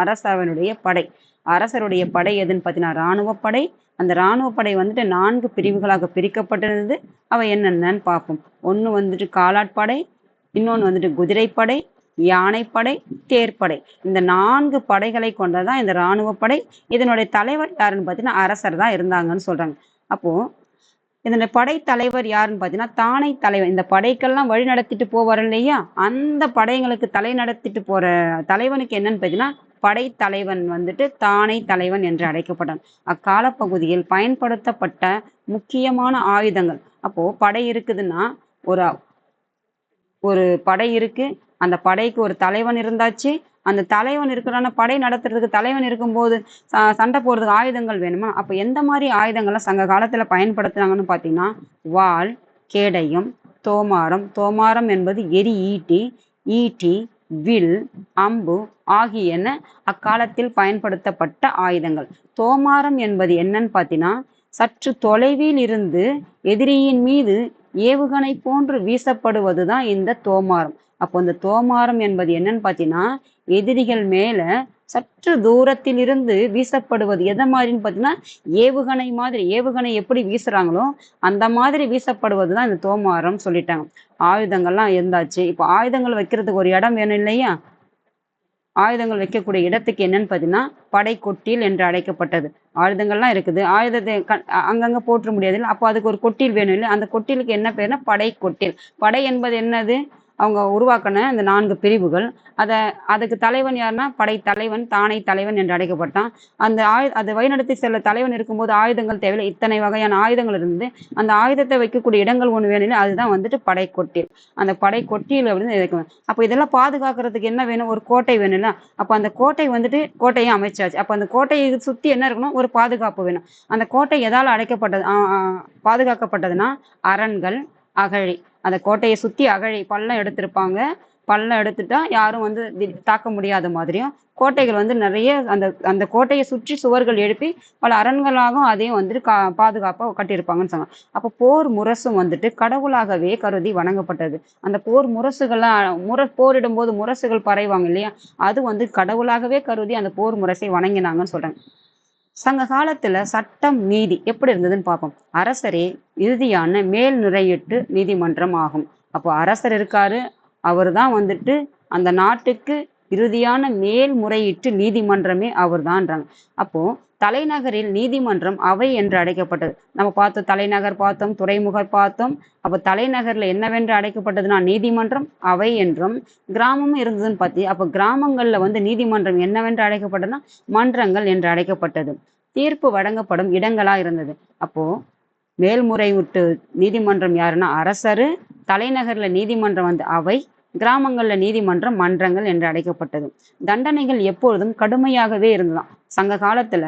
S1: அரசனுடைய படை. அரசருடைய படை எதுன்னு பார்த்தீங்கன்னா இராணுவ படை. அந்த இராணுவ படை வந்துட்டு 4 பிரிவுகளாக பிரிக்கப்பட்டிருந்தது. அவை என்னென்னன்னு பார்ப்போம். ஒன்று வந்துட்டு காலாட்படை, இன்னொன்று வந்துட்டு குதிரைப்படை, யானைப்படை, தேர்ப்படை. இந்த 4 படைகளை கொண்டதான் இந்த இராணுவ படை. இதனுடைய தலைவர் யாருன்னு பார்த்தீங்கன்னா அரசர் தான் இருந்தாங்கன்னு சொல்றாங்க. அப்போ இதனுடைய படை தலைவர் யாருன்னு பார்த்தீங்கன்னா தானை தலைவர். இந்த படைக்கெல்லாம் வழி நடத்திட்டு போவார் இல்லையா, அந்த படைகளுக்கு தலை நடத்திட்டு போற தலைவனுக்கு என்னன்னு பார்த்தீங்கன்னா படை தலைவன் வந்துட்டு தானை தலைவன் என்று அழைக்கப்பட்டான். அக்கால பகுதியில் பயன்படுத்தப்பட்ட முக்கியமான ஆயுதங்கள். அப்போ படை இருக்குதுன்னா ஒரு ஒரு படை இருக்கு. அந்த படைக்கு ஒரு தலைவன் இருந்தாச்சு. அந்த தலைவன் இருக்கிறான படை நடத்துறதுக்கு தலைவன் இருக்கும்போது சண்டை போடுறதுக்கு ஆயுதங்கள் வேணுமா? அப்ப எந்த மாதிரி ஆயுதங்கள்லாம் சங்க காலத்துல பயன்படுத்துனாங்கன்னு பார்த்தீங்கன்னா வாள், கேடயம், தோமாரம். தோமாரம் என்பது எரி ஈட்டி, ஈட்டி, வில், அம்பு ஆகியன அக்காலத்தில் பயன்படுத்தப்பட்ட ஆயுதங்கள். தோமாரம் என்பது என்னன்னு பார்த்தீங்கன்னா சற்று தொலைவில் இருந்து எதிரியின் மீது ஏவுகணை போன்று வீசப்படுவதுதான் இந்த தோமாரம். அப்போ இந்த தோமாரம் என்பது என்னன்னு பார்த்தீங்கன்னா எதிரிகள் மேல சற்று தூரத்தில் இருந்து வீசப்படுவது. எதை மாதிரின்னு பார்த்தீங்கன்னா ஏவுகணை மாதிரி. ஏவுகணை எப்படி வீசுறாங்களோ அந்த மாதிரி வீசப்படுவது தான் இந்த தோமாரம் சொல்லிட்டாங்க. ஆயுதங்கள்லாம் இருந்தாச்சு. இப்போ ஆயுதங்கள் வைக்கிறதுக்கு ஒரு இடம் வேணும் இல்லையா? ஆயுதங்கள் வைக்கக்கூடிய இடத்துக்கு என்னன்னு பார்த்தீங்கன்னா படை கொட்டில் என்று அழைக்கப்பட்டது. ஆயுதங்கள்லாம் இருக்குது. ஆயுதத்தை அங்கங்க போற்ற முடியாது இல்லை. அப்போ அதுக்கு ஒரு கொட்டில் வேணும் இல்லை. அந்த கொட்டிலுக்கு என்ன பேருனா படை கொட்டில். படை என்பது என்னது? அவங்க உருவாக்கின இந்த 4 பிரிவுகள். அதுக்கு தலைவன் யாருன்னா படை தலைவன், தானை தலைவன் என்று அழைக்கப்பட்டான். அதை வழிநடத்தி செல்ல தலைவன் இருக்கும்போது ஆயுதங்கள் தேவையில்லை. இத்தனை வகையான ஆயுதங்கள் இருந்து அந்த ஆயுதத்தை வைக்கக்கூடிய இடங்கள் ஒன்று வேணும். அதுதான் வந்துட்டு படை கொட்டில். அந்த படை கொட்டியில் அப்படின்னு வைக்கணும். அப்போ இதெல்லாம் பாதுகாக்கிறதுக்கு என்ன வேணும்? ஒரு கோட்டை வேணும்ல. அப்போ அந்த கோட்டை வந்துட்டு கோட்டையை அமைச்சாச்சு. அப்போ அந்த கோட்டையை சுற்றி என்ன இருக்கணும்? ஒரு பாதுகாப்பு வேணும். அந்த கோட்டை எதால் அடைக்கப்பட்டது பாதுகாக்கப்பட்டதுன்னா அரண்கள், அகழி. அந்த கோட்டையை சுற்றி அகழி பள்ளம் எடுத்திருப்பாங்க. பள்ளம் எடுத்துட்டா யாரும் வந்து தாக்க முடியாத மாதிரியும் கோட்டைகள் வந்து நிறைய அந்த கோட்டையை சுற்றி சுவர்கள் எழுப்பி பல அரண்களாகவும் அதையும் வந்துட்டு பாதுகாப்பாக கட்டியிருப்பாங்கன்னு சொன்னாங்க. அப்போ போர் முரசும் வந்துட்டு கடவுளாகவே கருதி வணங்கப்பட்டது. அந்த போர் முரசுகள்லாம் போரிடும் போது முரசுகள் பறைவாங்க இல்லையா, அது வந்து கடவுளாகவே கருதி அந்த போர் முரசை வணங்கினாங்கன்னு சொல்றாங்க. சங்க காலத்துல சட்டம் நீதி எப்படி இருந்ததுன்னு பார்ப்போம். அரசரே இறுதியான மேல்முறையீட்டு நீதிமன்றம் ஆகும். அப்போ அரசர் இருக்காரு, அவர் தான் வந்துட்டு அந்த நாட்டுக்கு இறுதியான மேல்முறையீட்டு நீதிமன்றமே அவர் தான்றாங்க. அப்போ தலைநகரில் நீதிமன்றம் அவை என்று அழைக்கப்பட்டது. நம்ம பார்த்தோம் தலைநகர் பார்த்தோம், துறைமுகர் பார்த்தோம். அப்போ தலைநகர்ல என்னவென்று அழைக்கப்பட்டதுன்னா நீதிமன்றம், அவை என்றும். கிராமமும் இருந்ததுன்னு பார்த்தி. அப்போ கிராமங்கள்ல வந்து நீதிமன்றம் என்னவென்று அழைக்கப்பட்டதுன்னா மன்றங்கள் என்று அழைக்கப்பட்டது. தீர்ப்பு வழங்கப்படும் இடங்களா இருந்தது. அப்போ மேல்முறையீட்டு நீதிமன்றம் யாருன்னா அரசரு, தலைநகர்ல நீதிமன்றம் வந்து அவை, கிராமங்கள்ல நீதிமன்றம் மன்றங்கள் என்று அழைக்கப்பட்டது. தண்டனைகள் எப்பொழுதும் கடுமையாகவே இருந்ததாம். சங்க காலத்துல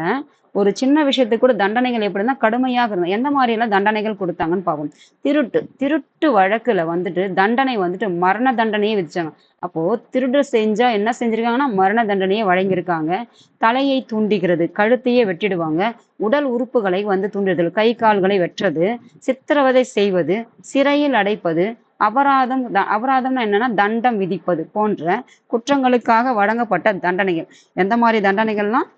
S1: ஒரு சின்ன விஷயத்துக்கு கூட தண்டனைகள் எப்படி இருந்தா கடுமையாக இருந்தது. எந்த மாதிரி எல்லாம் தண்டனைகள் கொடுத்தாங்கன்னு பார்ப்போம். திருட்டு வழக்குல வந்துட்டு தண்டனை வந்துட்டு மரண தண்டனையே விதிச்சாங்க. அப்போ திருடு செஞ்சா என்ன செஞ்சிருக்காங்கன்னா மரண தண்டனையே வழங்கியிருக்காங்க. தலையை துண்டிக்கிறது, கழுத்தையே வெட்டிடுவாங்க. உடல் உறுப்புகளை வந்து துண்டிடுதல், கை கால்களை வெட்டுறது, சித்திரவதை செய்வது, சிறையில் அடைப்பது, அபராதம்னா என்னன்னா தண்டம் விதிப்பது போன்ற குற்றங்களுக்காக வழங்கப்பட்ட தண்டனைகள். எந்த மாதிரி தண்டனைகள்லாம்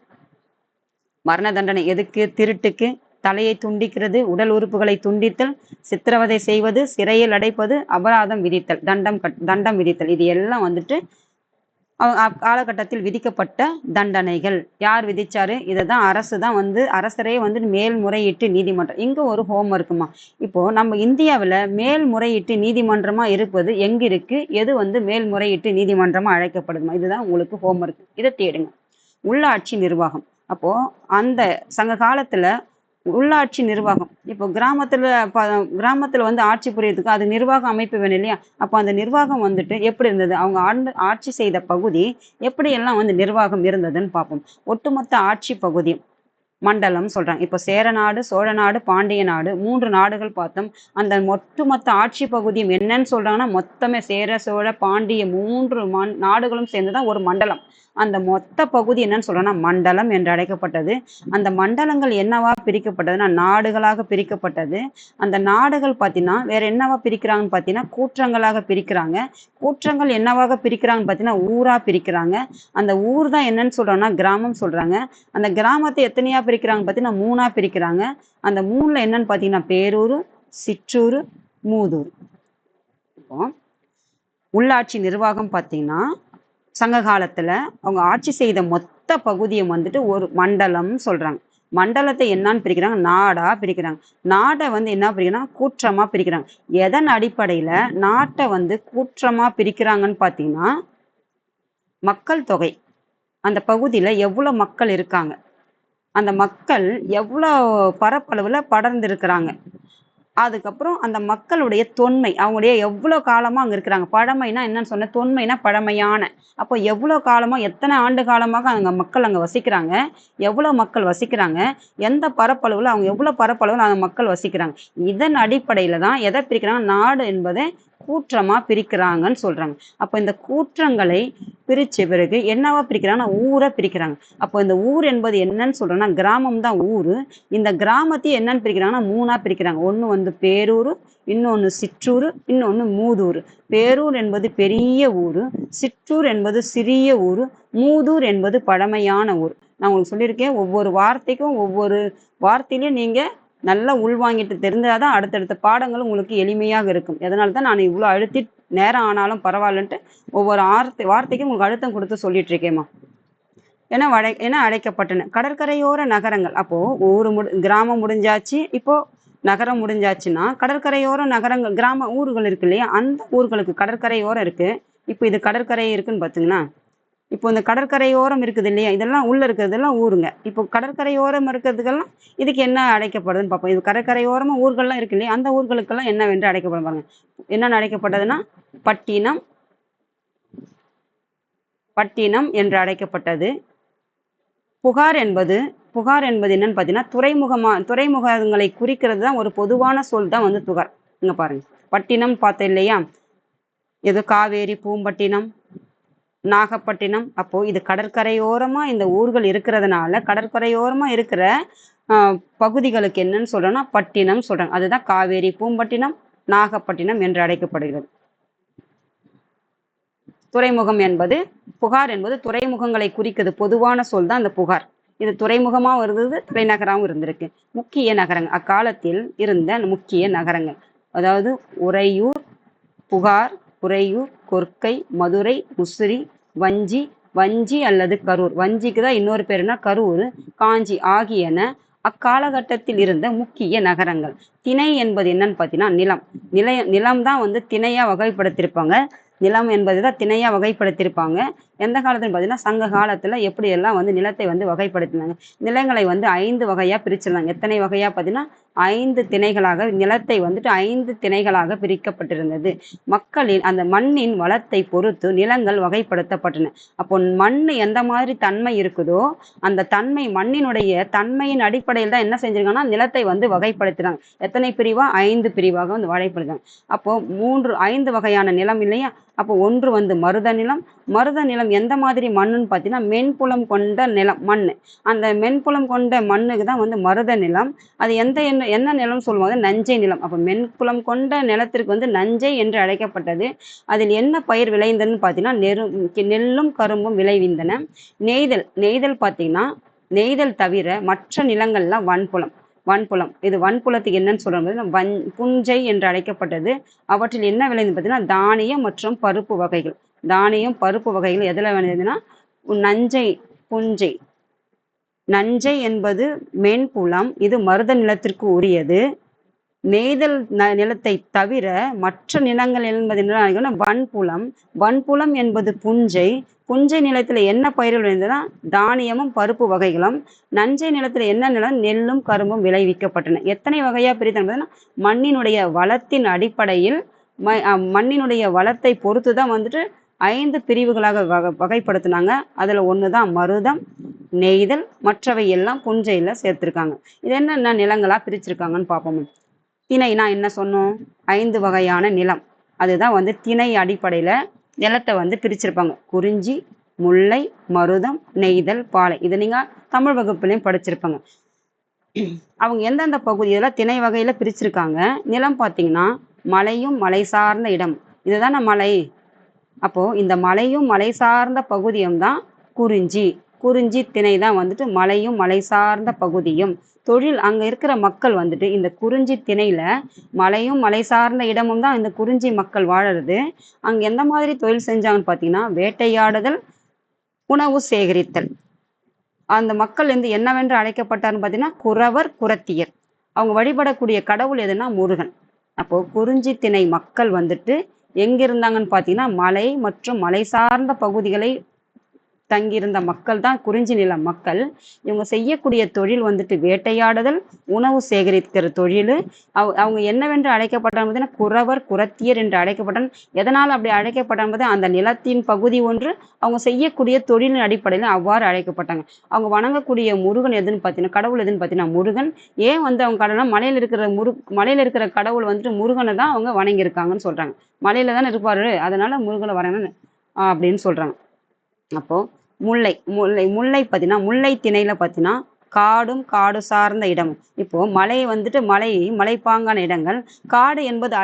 S1: மரண தண்டனை. எதுக்கு? திருட்டுக்கு, தலையை துண்டிக்கிறது, உடல் உறுப்புகளை துண்டித்தல், சித்திரவதை செய்வது, சிறையில் அடைப்பது, அபராதம் விதித்தல், தண்டம் விதித்தல். இது எல்லாம் வந்துட்டு காலகட்டத்தில் விதிக்கப்பட்ட தண்டனைகள். யார் விதிச்சாரு? இதைதான் அரசு தான் அரசரே மேல்முறையீட்டு நீதிமன்றம். இங்க ஒரு ஹோம்ஒர்க்குமா. இப்போ நம்ம இந்தியாவில் மேல்முறையீட்டு நீதிமன்றமா இருப்பது எங்க இருக்கு? எது மேல்முறையீட்டு நீதிமன்றமா அழைக்கப்படுமா? இதுதான் உங்களுக்கு ஹோம்ஒர்க். இதை தேடுங்க. உள்ளாட்சி நிர்வாகம். அப்போ அந்த சங்க காலத்துல உள்ளாட்சி நிர்வாகம், இப்போ கிராமத்துல ஆட்சி புரியறதுக்கு அது நிர்வாக அமைப்பு வேணும் இல்லையா? அப்போ அந்த நிர்வாகம் எப்படி இருந்தது? அவங்க ஆட்சி செய்த பகுதி எப்படி எல்லாம் நிர்வாகம் இருந்ததுன்னு பார்ப்போம். ஒட்டுமொத்த ஆட்சி பகுதி மண்டலம் சொல்றாங்க. இப்போ சேர நாடு, சோழ நாடு, பாண்டிய நாடு, 3 நாடுகள் பார்த்தோம். அந்த ஒட்டுமொத்த ஆட்சி பகுதியும் என்னன்னு சொல்றாங்கன்னா, மொத்தமே சேர, சோழ, பாண்டிய 3 நாடுகளும் சேர்ந்துதான் ஒரு மண்டலம். அந்த மொத்த பகுதி என்னன்னு சொல்றோம்னா மண்டலம் என்று அழைக்கப்பட்டது. அந்த மண்டலங்கள் என்னவா பிரிக்கப்பட்டதுன்னா நாடுகளாக பிரிக்கப்பட்டது. அந்த நாடுகள் பார்த்தீங்கன்னா வேற என்னவா பிரிக்கிறாங்கன்னு பார்த்தீங்கன்னா கூற்றங்களாக பிரிக்கிறாங்க. கூற்றங்கள் என்னவாக பிரிக்கிறாங்கன்னு பார்த்தீங்கன்னா ஊரா பிரிக்கிறாங்க. அந்த ஊர் தான் என்னன்னு சொல்றோம்னா கிராமம் சொல்றாங்க. அந்த கிராமத்தை எத்தனையா பிரிக்கிறாங்கன்னு பார்த்தீங்கன்னா 3ஆ பிரிக்கிறாங்க. அந்த 3ல என்னன்னு பார்த்தீங்கன்னா பேரூர், சிற்றூர், மூதூர். இப்போ உள்ளாட்சி நிர்வாகம் பார்த்தீங்கன்னா சங்க காலத்துல அவங்க ஆட்சி செய்த மொத்த பகுதியை ஒரு மண்டலம் சொல்றாங்க. மண்டலத்தை என்னன்னு பிரிக்கிறாங்க? நாடா பிரிக்கிறாங்க. நாட்டை என்ன பிரிக்கிறாங்க? கூற்றமா பிரிக்கிறாங்க. எதன் அடிப்படையில நாட்டை கூற்றமா பிரிக்கிறாங்கன்னு பாத்தீங்கன்னா மக்கள் தொகை. அந்த பகுதியில எவ்வளவு மக்கள் இருக்காங்க, அந்த மக்கள் எவ்வளவு பரப்பளவுல படர்ந்து இருக்கிறாங்க, அதுக்கப்புறம் அந்த மக்களுடைய தொன்மை, அவங்களுடைய எவ்வளவு காலமா அங்க இருக்கிறாங்க. பழமைனா என்னன்னு சொன்ன, தொன்மைனா பழமையான. அப்போ எவ்வளவு காலமா, எத்தனை ஆண்டு காலமாக அங்க மக்கள் அங்க வசிக்கிறாங்க, எவ்வளவு மக்கள் வசிக்கிறாங்க, எந்த பரப்பளவுல அவங்க எவ்வளவு பரப்பளவுல அந்த மக்கள் வசிக்கிறாங்க. இதன் அடிப்படையில தான் எதை பிரிக்கிறாங்க? நாடு என்பதை கூற்றமா பிரிக்கிறாங்கன்னு சொல்றாங்க. அப்போ இந்த கூற்றங்களை பிரிச்ச பிறகு என்னவா பிரிக்கிறாங்கன்னா ஊரை பிரிக்கிறாங்க. அப்போ இந்த ஊர் என்பது என்னன்னு சொல்றோம்னா கிராமம் தான் ஊரு. இந்த கிராமத்தையும் என்னன்னு பிரிக்கிறாங்கன்னா 3ஆ பிரிக்கிறாங்க. ஒண்ணு பேரூர், இன்னொன்னு சிற்றூர், இன்னொன்னு மூதூர். பேரூர் என்பது பெரிய ஊரு, சிற்றூர் என்பது சிறிய ஊரு, மூதூர் என்பது பழமையான ஊர். நான் உங்களுக்கு சொல்லியிருக்கேன், ஒவ்வொரு வார்த்தைக்கும் ஒவ்வொரு வார்த்தையிலையும் நீங்க நல்லா உள்வாங்கிட்டு தெரிஞ்சாதான் அடுத்தடுத்த பாடங்கள் உங்களுக்கு எளிமையாக இருக்கும். அதனாலதான் நான் இவ்வளவு அழுத்தி நேரம் ஆனாலும் பரவாயில்லன்ட்டு ஒவ்வொரு வார்த்தைக்கும் உங்களுக்கு அழுத்தம் கொடுத்து சொல்லிட்டு இருக்கேம்மா. என அழைக்கப்பட்டன கடற்கரையோர நகரங்கள். அப்போ ஒரு கிராமம் முடிஞ்சாச்சு, இப்போ நகரம் முடிஞ்சாச்சுன்னா கடற்கரையோர நகரங்கள், கிராம ஊர்கள் இருக்கு இல்லையா, அந்த ஊர்களுக்கு கடற்கரையோரம் இருக்கு. இப்போ இது கடற்கரை இருக்குன்னு பாத்தீங்கன்னா, இப்போ இந்த கடற்கரையோரம் இருக்குது இல்லையா, இதெல்லாம் உள்ள இருக்கிறதெல்லாம் ஊருங்க. இப்போ கடற்கரையோரம் இருக்கிறதுக்கெல்லாம் இதுக்கு என்ன அழைக்கப்படுதுன்னு பார்ப்போம். இது கடற்கரையோரமா ஊர்கள்லாம் இருக்கு இல்லையா, அந்த ஊர்களுக்கெல்லாம் என்னவென்று அழைக்கப்படும் பாருங்க. என்னென்ன அழைக்கப்பட்டதுன்னா பட்டினம், பட்டினம் என்று அழைக்கப்பட்டது. புகார் என்பது என்னன்னு பார்த்தீங்கன்னா துறைமுகங்களை குறிக்கிறது தான். ஒரு பொதுவான சொல் தான் புகார். இங்க பாருங்க, பட்டினம் பார்த்தேன் இல்லையா, இது காவேரி, பூம்பட்டினம், நாகப்பட்டினம். அப்போ இது கடற்கரையோரமா இந்த ஊர்கள் இருக்கிறதுனால கடற்கரையோரமா இருக்கிற பகுதிகளுக்கு என்னன்னு சொல்றோம்னா பட்டினம் சொல்றாங்க. அதுதான் காவேரி, பூம்பட்டினம், நாகப்பட்டினம் என்று அழைக்கப்படுகிறது. துறைமுகம் என்பது, புகார் என்பது துறைமுகங்களை குறிக்கிறது. பொதுவான சொல் தான் அந்த புகார். இது துறைமுகமா இருந்தது, தலைநகராகவும் இருந்திருக்கு. முக்கிய நகரங்கள், அக்காலத்தில் இருந்த முக்கிய நகரங்கள், அதாவது உறையூர், புகார், உறையூர், கொர்க்கை, மதுரை, முசிறி, வஞ்சி அல்லது கரூர். வஞ்சிக்கு தான் இன்னொரு பேருனா கரூர், காஞ்சி ஆகியன அக்காலகட்டத்தில் இருந்த முக்கிய நகரங்கள். திணை என்பது என்னன்னு பார்த்தீங்கன்னா நிலம் தான் திணையா வகைப்படுத்தியிருப்பாங்க. நிலம் என்பதுதான் திணையா வகைப்படுத்தியிருப்பாங்க. எந்த காலத்துல பார்த்தீங்கன்னா சங்க காலத்துல எப்படி எல்லாம் நிலத்தை வகைப்படுத்தினாங்க. நிலங்களை 5 வகையா பிரிச்சிடலாம். எத்தனை வகையா பார்த்தீங்கன்னா 5 திணைகளாக, நிலத்தை 5 திணைகளாக பிரிக்கப்பட்டிருந்தது. மக்களின் அந்த மண்ணின் வளத்தை பொறுத்து நிலங்கள் வகைப்படுத்தப்பட்டன. அப்போ மண் எந்த மாதிரி தன்மை இருக்குதோ அந்த தன்மை, மண்ணினுடைய தன்மையின் அடிப்படையில் தான் என்ன செஞ்சிருக்காங்கன்னா நிலத்தை வகைப்படுத்தினாங்க. எத்தனை பிரிவா? 5 பிரிவாக வகைப்படுத்தினாங்க. அப்போ 5 வகையான நிலம் இல்லையா. அப்போ ஒன்று மருத நிலம். மருத நிலம் எந்த மாதிரி மண்ணுன்னு பார்த்தீங்கன்னா மென்புலம் கொண்ட நிலம், மண். அந்த மென்புலம் கொண்ட மண்ணுக்கு தான் மருத நிலம். அது என்ன நிலம் சொல்லுவாங்க? நஞ்சை நிலம். அப்போ மென்புலம் கொண்ட நிலத்திற்கு நஞ்சை என்று அழைக்கப்பட்டது. அதில் என்ன பயிர் விளைந்ததுன்னு பார்த்தீங்கன்னா நெல்லும் கரும்பும் விளைவிந்தன. நெய்தல் பார்த்தீங்கன்னா நெய்தல் தவிர மற்ற நிலங்கள்லாம் வன்புலம். வன்புலம். இது வன்புலத்துக்கு என்னன்னு சொல்றது புஞ்சை என்று அழைக்கப்பட்டது. அவற்றில் என்ன விளையுது பார்த்தீங்கன்னா தானியம் மற்றும் பருப்பு வகைகள். தானியம் பருப்பு வகைகள் எதுல விளையுதுன்னா நஞ்சை புஞ்சை. நஞ்சை என்பது மென்புலம். இது மருத நிலத்திற்கு உரியது. நெய்தல் நிலத்தை தவிர மற்ற நிலங்கள் என்பது என்ன வன்புலம். வன்புலம் என்பது புஞ்சை. புஞ்சை நிலத்துல என்ன பயிர்கள் விளைந்ததுன்னா தானியமும் பருப்பு வகைகளும். நஞ்சை நிலத்துல என்ன நிலம் நெல்லும் கரும்பும் விளைவிக்கப்பட்டன. எத்தனை வகையா பிரித்தன மண்ணினுடைய வளத்தின் அடிப்படையில் மண்ணினுடைய வளத்தை பொறுத்துதான் வந்துட்டு 5 பிரிவுகளாக வகைப்படுத்தினாங்க. அதுல ஒண்ணுதான் மருதம், நெய்தல், மற்றவை எல்லாம் புஞ்சையில சேர்த்திருக்காங்க. இது என்னென்ன நிலங்களா பிரிச்சிருக்காங்கன்னு பார்ப்போம். திணைனா என்ன சொன்னோம் 5 வகையான நிலம். அதுதான் வந்து திணை அடிப்படையில நிலத்தை பிரிச்சிருப்பாங்க. குறிஞ்சி, முல்லை, மருதம், நெய்தல், பாலை. இதை நீங்க தமிழ் வகுப்புலையும் படிச்சிருப்பாங்க. அவங்க எந்தெந்த பகுதி இதெல்லாம் திணை வகையில பிரிச்சிருக்காங்க. நிலம் பார்த்தீங்கன்னா மலையும் மலை சார்ந்த இடம். இதுதானே மலை. அப்போ இந்த மலையும் மலை சார்ந்த பகுதியும் தான் குறிஞ்சி. குறிஞ்சி திணை தான் மலையும் மலை சார்ந்த பகுதியும். தொழில் அங்க இருக்கிற மக்கள் இந்த குறிஞ்சி திணையில மலையும் மலை சார்ந்த இடமும் தான் இந்த குறிஞ்சி மக்கள் வாழறது. அங்க எந்த மாதிரி தொழில் செஞ்சாங்கன்னு பார்த்தீங்கன்னா வேட்டையாடுதல், உணவு சேகரித்தல். அந்த மக்கள் என்னவென்று அழைக்கப்பட்டார்னு பார்த்தீங்கன்னா குறவர், குறத்தியர். அவங்க வழிபடக்கூடிய கடவுள் எதுனா முருகன். அப்போ குறிஞ்சி திணை மக்கள் எங்க இருந்தாங்கன்னு பார்த்தீங்கன்னா மலை மற்றும் மலை சார்ந்த பகுதிகளை தங்கியிருந்த மக்கள் தான் குறிஞ்சி நில மக்கள். இவங்க செய்யக்கூடிய தொழில் வேட்டையாடுதல், உணவு சேகரிக்கிற தொழில். அவங்க என்னவென்று அழைக்கப்பட்டாங்க குறவர், குறத்தியர் என்று அழைக்கப்பட்டாங்க. எதனால் அப்படி அழைக்கப்பட்டாங்க அந்த நிலத்தின் பகுதி ஒன்று அவங்க செய்யக்கூடிய தொழிலின் அடிப்படையில் அவ்வாறு அழைக்கப்பட்டாங்க. அவங்க வணங்கக்கூடிய முருகன் எதுன்னு பார்த்தீங்கன்னா கடவுள் எதுன்னு பார்த்தீங்கன்னா முருகன். ஏன் அவங்க கடவுள் மலையில இருக்கிற கடவுள் முருகனை தான் அவங்க வணங்கியிருக்காங்கன்னு சொல்றாங்க. மலையில தானே இருப்பாரு, அதனால முருகனை வணங்க அப்படின்னு சொல்றாங்க. அப்போ முல்லை முல்லை பார்த்தீங்கன்னா முல்லை திணையில பார்த்தீங்கன்னா காடும் காடு சார்ந்த இடம். இப்போ மலை மலைப்பாங்கான இடங்கள். காடு என்பது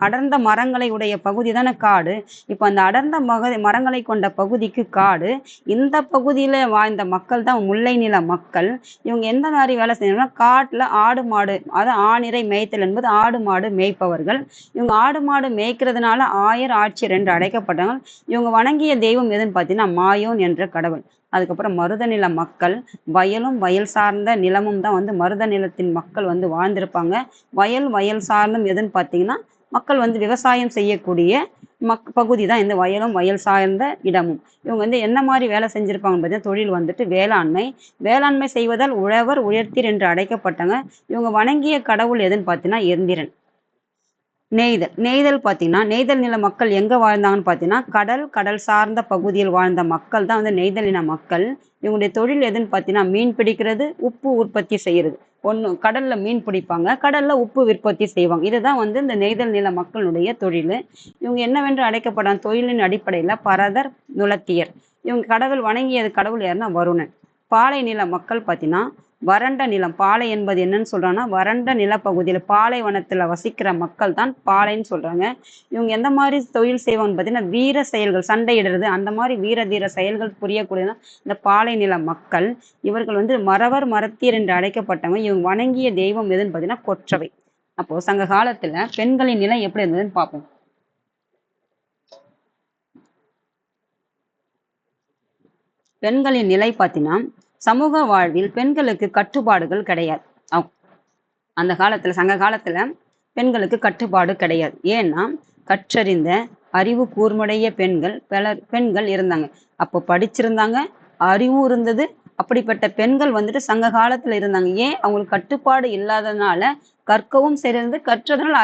S1: அடர்ந்த மரங்களை உடைய பகுதி தானே காடு. இப்போ அந்த அடர்ந்த மரங்களை கொண்ட பகுதிக்கு காடு. இந்த பகுதியில வாழ்ந்த மக்கள் தான் முல்லை நில மக்கள். இவங்க எந்த மாதிரி வேலை செய்யணும்னா காட்டுல ஆடு மாடு, அதாவது ஆணிரை மேய்த்தல் என்பது ஆடு மாடு மேய்ப்பவர்கள். இவங்க ஆடு மாடு மேய்க்கிறதுனால ஆயர் ஆட்சியர் என்று அழைக்கப்பட்டாங்க. இவங்க வணங்கிய தெய்வம் எதுன்னு பார்த்தீங்கன்னா மாயோன் என்ற கடவுள். அதுக்கப்புறம் மருத நில மக்கள். வயலும் வயல் சார்ந்த நிலமும் தான் மருத நிலத்தின் மக்கள் வாழ்ந்திருப்பாங்க. வயல் சார்ந்தும் எதுன்னு பார்த்தீங்கன்னா மக்கள் விவசாயம் செய்யக்கூடிய பகுதி தான் இந்த வயலும் வயல் சார்ந்த இடமும். இவங்க என்ன மாதிரி வேலை செஞ்சிருப்பாங்கன்னு பார்த்தீங்கன்னா தொழில் வேளாண்மை செய்வதால் உழவர் உயர்த்தீர் என்று அழைக்கப்பட்டாங்க. இவங்க வணங்கிய கடவுள் எதுன்னு பார்த்தீங்கன்னா எந்திரன். நெய்தல் பார்த்தீங்கன்னா நெய்தல் நில மக்கள் எங்க வாழ்ந்தாங்கன்னு பார்த்தீங்கன்னா கடல் சார்ந்த பகுதியில் வாழ்ந்த மக்கள் தான் நெய்தல் நில மக்கள். இவங்களுடைய தொழில் எதுன்னு பார்த்தீங்கன்னா மீன் பிடிக்கிறது, உப்பு உற்பத்தி செய்யறது. கடல்ல மீன் பிடிப்பாங்க, கடல்ல உப்பு உற்பத்தி செய்வாங்க. இதுதான் இந்த நெய்தல் நில மக்களுடைய தொழில். இவங்க என்னவென்று அழைக்கப்படாத தொழிலின் அடிப்படையில பரதர், நுளத்தியர். இவங்க கடவுள் வணங்கியது கடவுள் யாருன்னா வருணன். பாலை நில மக்கள் பார்த்தீங்கன்னா வறண்ட நிலம். பாலை என்பது என்னன்னு சொல்றாங்கன்னா வறண்ட நிலப்பகுதியில பாலைவனத்துல வசிக்கிற மக்கள் தான் பாலைன்னு சொல்றாங்க. இவங்க எந்த மாதிரி தொழில் செய்வாங்கன்னு பார்த்தீங்கன்னா வீர செயல்கள், சண்டையிடுறது, அந்த மாதிரி வீர தீர செயல்கள் புரியக்கூடியதான் இந்த பாலை நில மக்கள். இவர்கள் மறவர் மறத்தியர் என்று அழைக்கப்பட்டவங்க. இவங்க வணங்கிய தெய்வம் எதுன்னு பார்த்தீங்கன்னா கொற்றவை. அப்போ சங்க காலத்துல பெண்களின் நிலை எப்படி இருந்ததுன்னு பார்ப்போம். பெண்களின் நிலை பார்த்தீங்கன்னா சமூக வாழ்வில் பெண்களுக்கு கட்டுப்பாடுகள் கிடையாது. அந்த காலத்துல சங்க காலத்துல பெண்களுக்கு கட்டுப்பாடு கிடையாது. ஏன்னா கற்றறிந்த அறிவு கூர்முடைய பெண்கள் இருந்தாங்க. அப்போ படிச்சிருந்தாங்க, அறிவும் இருந்தது. அப்படிப்பட்ட பெண்கள் சங்க காலத்துல இருந்தாங்க. ஏன் அவங்களுக்கு கட்டுப்பாடு இல்லாததுனால கற்கவும் சேர்ந்து கற்றதனால்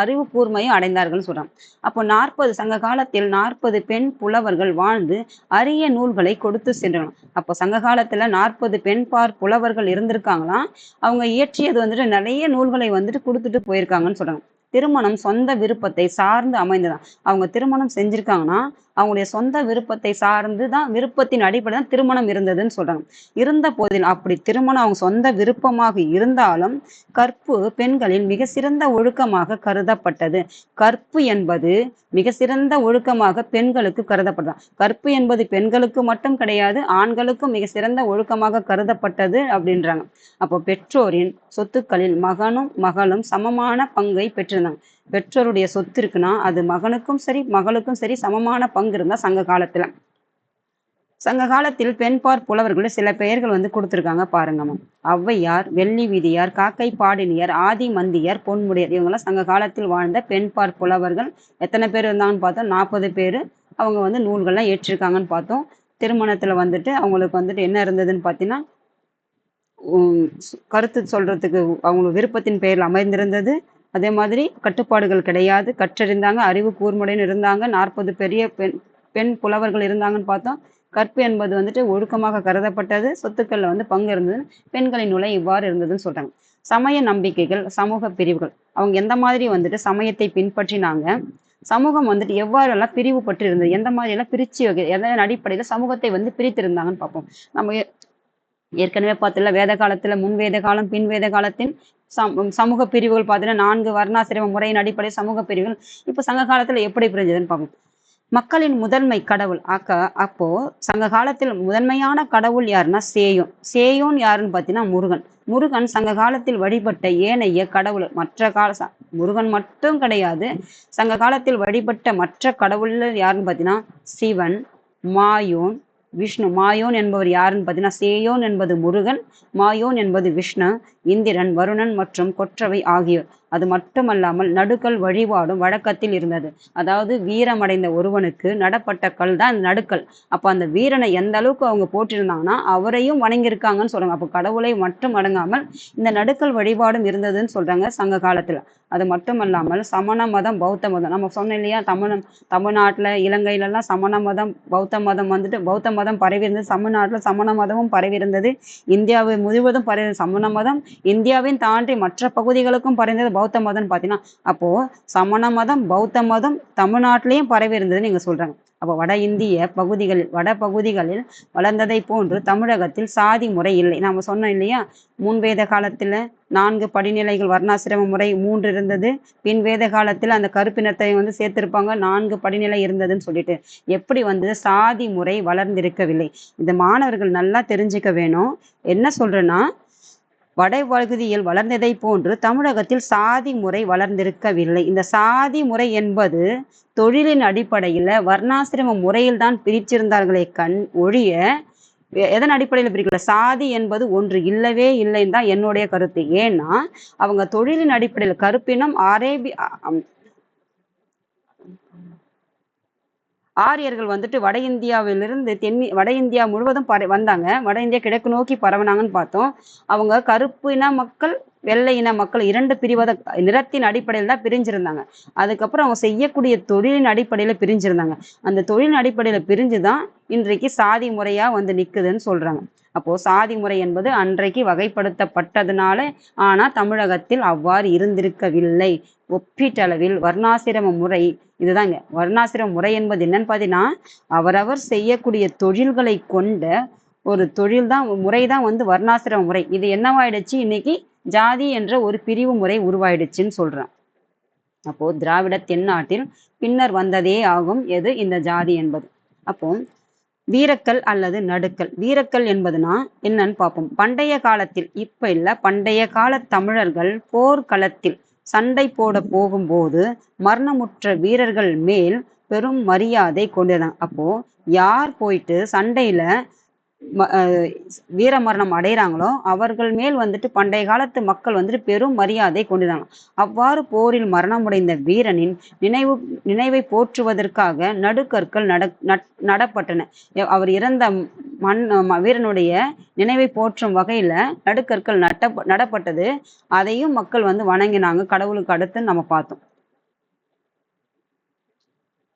S1: அறிவு கூர்மையும் அடைந்தார்கள் சொல்றாங்க. அப்போ சங்க காலத்தில் 40 பெண் புலவர்கள் வாழ்ந்து அரிய நூல்களை கொடுத்து சென்றனர். அப்போ சங்க காலத்துல 40 பெண்பார் புலவர்கள் இருந்திருக்காங்களாம். அவங்க இயற்றியது நிறைய நூல்களை கொடுத்துட்டு போயிருக்காங்கன்னு சொல்றாங்க. திருமணம் சொந்த விருப்பத்தை சார்ந்து அமைந்ததான். அவங்க திருமணம் செஞ்சிருக்காங்கன்னா அவங்களுடைய சொந்த விருப்பத்தை சார்ந்து தான், விருப்பத்தின் அடிப்படை தான் திருமணம் இருந்ததுன்னு சொல்றாங்க. இருந்த போதில் அப்படி திருமணம் அவங்க சொந்த விருப்பமாக இருந்தாலும் கற்பு பெண்களின் மிக சிறந்த ஒழுக்கமாக கருதப்பட்டது. கற்பு என்பது மிக சிறந்த ஒழுக்கமாக பெண்களுக்கு கருதப்பட்டது. கற்பு என்பது பெண்களுக்கு மட்டும் கிடையாது, ஆண்களுக்கும் மிக சிறந்த ஒழுக்கமாக கருதப்பட்டது அப்படின்றாங்க. அப்போ பெற்றோரின் சொத்துக்களில் மகனும் மகளும் சமமான பங்கை பெற்றிருந்தாங்க. பெற்றோருடைய சொத்து இருக்குன்னா அது மகனுக்கும் சரி மகளுக்கும் சரி சமமான பங்கு இருந்தா சங்க காலத்துல. சங்க காலத்தில் பெண்பாற் புலவர்கள் சில பெயர்கள் கொடுத்திருக்காங்க பாருங்கம்மா. ஔவையார், வெள்ளி வீதியார், காக்கை பாடினியர், ஆதி மந்தியர், பொன்முடியர், இவங்கெல்லாம் சங்க காலத்தில் வாழ்ந்த பெண்பாற் புலவர்கள். எத்தனை பேர் இருந்தாங்கன்னு பார்த்தோம்? 40 பேர். அவங்க நூல்கள்லாம் ஏற்றிருக்காங்கன்னு பார்த்தோம். திருமணத்துல அவங்களுக்கு என்ன இருந்ததுன்னு பார்த்தீங்கன்னா, கருத்து சொல்றதுக்கு அவங்க விருப்பத்தின் பெயரில் அமைந்திருந்தது. அதே மாதிரி கட்டுப்பாடுகள் கிடையாது. கற்றறிந்தாங்க, அறிவு கூர்முடையன்னு இருந்தாங்க. 40 பெரிய பெண் புலவர்கள் இருந்தாங்கன்னு பார்த்தோம். கற்பு என்பது ஒழுக்கமாக கருதப்பட்டது. சொத்துக்கள்ல பங்கு இருந்தது. பெண்களின் நிலை இவ்வாறு இருந்ததுன்னு சொல்றாங்க. சமய நம்பிக்கைகள், சமூக பிரிவுகள். அவங்க எந்த மாதிரி சமயத்தை பின்பற்றினாங்க, சமூகம் எவ்வாறெல்லாம் பிரிவுபட்டு இருந்தது, எந்த மாதிரி எல்லாம் பிரிச்சு எதன் அடிப்படையில சமூகத்தை பிரித்திருந்தாங்கன்னு பார்ப்போம். நம்ம ஏற்கனவே பார்த்தல வேத காலத்துல முன்வேத காலம் பின்வேத காலத்தின் சமூக பிரிவுகள் பார்த்தீங்கன்னா 4 வர்ணாசிரம முறையின் அடிப்படை சமூக பிரிவுகள். இப்ப சங்க காலத்துல எப்படி பிரிஞ்சதுன்னு பார்ப்போம். மக்களின் முதன்மை கடவுள் அப்போ சங்க காலத்தில் முதன்மையான கடவுள் யாருன்னா சேயோன். சேயோன் யாருன்னு பார்த்தீங்கன்னா முருகன். முருகன் சங்க காலத்தில் வழிபட்ட ஏனைய கடவுள் முருகன் மட்டும் கிடையாது. சங்க காலத்தில் வழிபட்ட மற்ற கடவுள்கள் யாருன்னு பார்த்தீங்கன்னா சிவன், மாயோன், விஷ்ணு. மாயோன் என்பவர் யாருன்னு பார்த்தீங்கன்னா சேயோன் என்பது முருகன், மாயோன் என்பது விஷ்ணு, இந்திரன், வருணன் மற்றும் கொற்றவை ஆகியோர். அது மட்டுமல்லாமல் நடுக்கல் வழிபாடும் வழக்கத்தில் இருந்தது. அதாவது வீரமடைந்த ஒருவனுக்கு நடப்பட்ட கல் தான் நடுக்கல். அப்ப அந்த வீரனை எந்த அளவுக்கு அவங்க போட்டிருந்தாங்கன்னா அவரையும் வணங்கியிருக்காங்கன்னு சொல்றாங்க. அப்போ கடவுளை மட்டும் அடங்காமல் இந்த நடுக்கல் வழிபாடும் இருந்ததுன்னு சொல்றாங்க சங்க காலத்துல. அது மட்டுமல்லாமல் சமண மதம், பௌத்த மதம், நம்ம சொன்னோம் இல்லையா, தமிழ்நாட்டுல இலங்கையிலெல்லாம் சமண மதம் பௌத்த மதம் பௌத்த மதம் பரவி இருந்தது. தமிழ்நாட்டுல சமண மதமும் பரவி இருந்தது. இந்தியாவை முழுவதும் பரவி சமண மதம் இந்தியாவையும் தாண்டி மற்ற பகுதிகளுக்கும் பரவியது பௌத்த மதம்னு பார்த்தீங்கன்னா, அப்போ சமண மதம் பௌத்த மதம் தமிழ்நாட்டிலையும் பரவி இருந்ததுன்னு நீங்க சொல்றாங்க. அப்போ வட பகுதிகளில் வளர்ந்ததை போன்று தமிழகத்தில் சாதி முறை இல்லை. நாம சொன்னோம் இல்லையா, முன்வேத காலத்துல 4 படிநிலைகள் வர்ணாசிரம முறை 3 இருந்தது. பின் வேத காலத்துல அந்த கருப்பினத்தை சேர்த்திருப்பாங்க, 4 படிநிலை இருந்ததுன்னு சொல்லிட்டு. எப்படி சாதி முறை வளர்ந்திருக்கவில்லை. இந்த மாணவர்கள் நல்லா தெரிஞ்சுக்க வேணும். என்ன சொல்றேன்னா, வடபகுதியில் வளர்ந்ததை போன்று தமிழகத்தில் சாதி முறை வளர்ந்திருக்கவில்லை. இந்த சாதி முறை என்பது தொழிலின் அடிப்படையில வர்ணாசிரம முறையில் தான் பிரிச்சிருந்தார்களே ஒழிய எதன் அடிப்படையில் பிரிக்கல. சாதி என்பது ஒன்று இல்லவே இல்லைன்னு தான் என்னுடைய கருத்து. ஏன்னா அவங்க தொழிலின் அடிப்படையில் கருப்பினம் ஆரியர்கள் வட இந்தியாவிலிருந்து வட இந்தியா முழுவதும் வந்தாங்க. வட இந்தியா கிழக்கு நோக்கி பரவனாங்கன்னு பார்த்தோம். அவங்க கருப்பு இன மக்கள், வெள்ளை இன மக்கள் 2 பிரிவத நிறத்தின் அடிப்படையில் தான் பிரிஞ்சிருந்தாங்க. அதுக்கப்புறம் அவங்க செய்யக்கூடிய தொழிலின் அடிப்படையில பிரிஞ்சிருந்தாங்க. அந்த தொழிலின் அடிப்படையில பிரிஞ்சுதான் இன்றைக்கு சாதி முறையா நிக்குதுன்னு சொல்றாங்க. அப்போ சாதி முறை என்பது அன்றைக்கு வகைப்படுத்தப்பட்டதுனால, ஆனா தமிழகத்தில் அவ்வாறு இருந்திருக்கவில்லை. ஒப்பீட்டளவில் வர்ணாசிரம முறை இதுதாங்க. வர்ணாசிரம முறை என்பது என்னன்னு பார்த்தீங்கன்னா, அவரவர் செய்யக்கூடிய தொழில்களை கொண்ட ஒரு தொழில் தான் முறைதான் வர்ணாசிரம முறை. இது என்னவாயிடுச்சு, இன்னைக்கு ஜாதி என்ற ஒரு பிரிவு முறை உருவாயிடுச்சுன்னு சொல்றேன். அப்போ திராவிட தென்னாட்டில் பின்னர் வந்ததே ஆகும் எது, இந்த ஜாதி என்பது. அப்போ வீரக்கல் அல்லது நடுக்கல். வீரக்கல் என்பதுனா என்னன்னு பார்ப்போம். பண்டைய காலத்தில், இப்ப இல்ல, பண்டைய கால தமிழர்கள் போர்க்களத்தில் சண்டை போட போகும்போது மரணமுற்ற வீரர்கள் மேல் பெரும் மரியாதை கொண்டிருந்தாங்க. அப்போ யார் போயிட்டு சண்டையில வீர மரணம் அடைகிறாங்களோ அவர்கள் மேல் பண்டைய காலத்து மக்கள் பெரும் மரியாதை கொண்டிருந்தாங்க. அவ்வாறு போரில் மரணமடைந்த வீரனின் நினைவை போற்றுவதற்காக நடுக்கற்கள் நடப்பட்டன. அவர் இறந்த வீரனுடைய நினைவை போற்றும் வகையில நடுக்கற்கள் நடப்பட்டது. அதையும் மக்கள் வணங்கினாங்க, கடவுளுக்கு அடுத்து நம்ம பார்த்தோம்.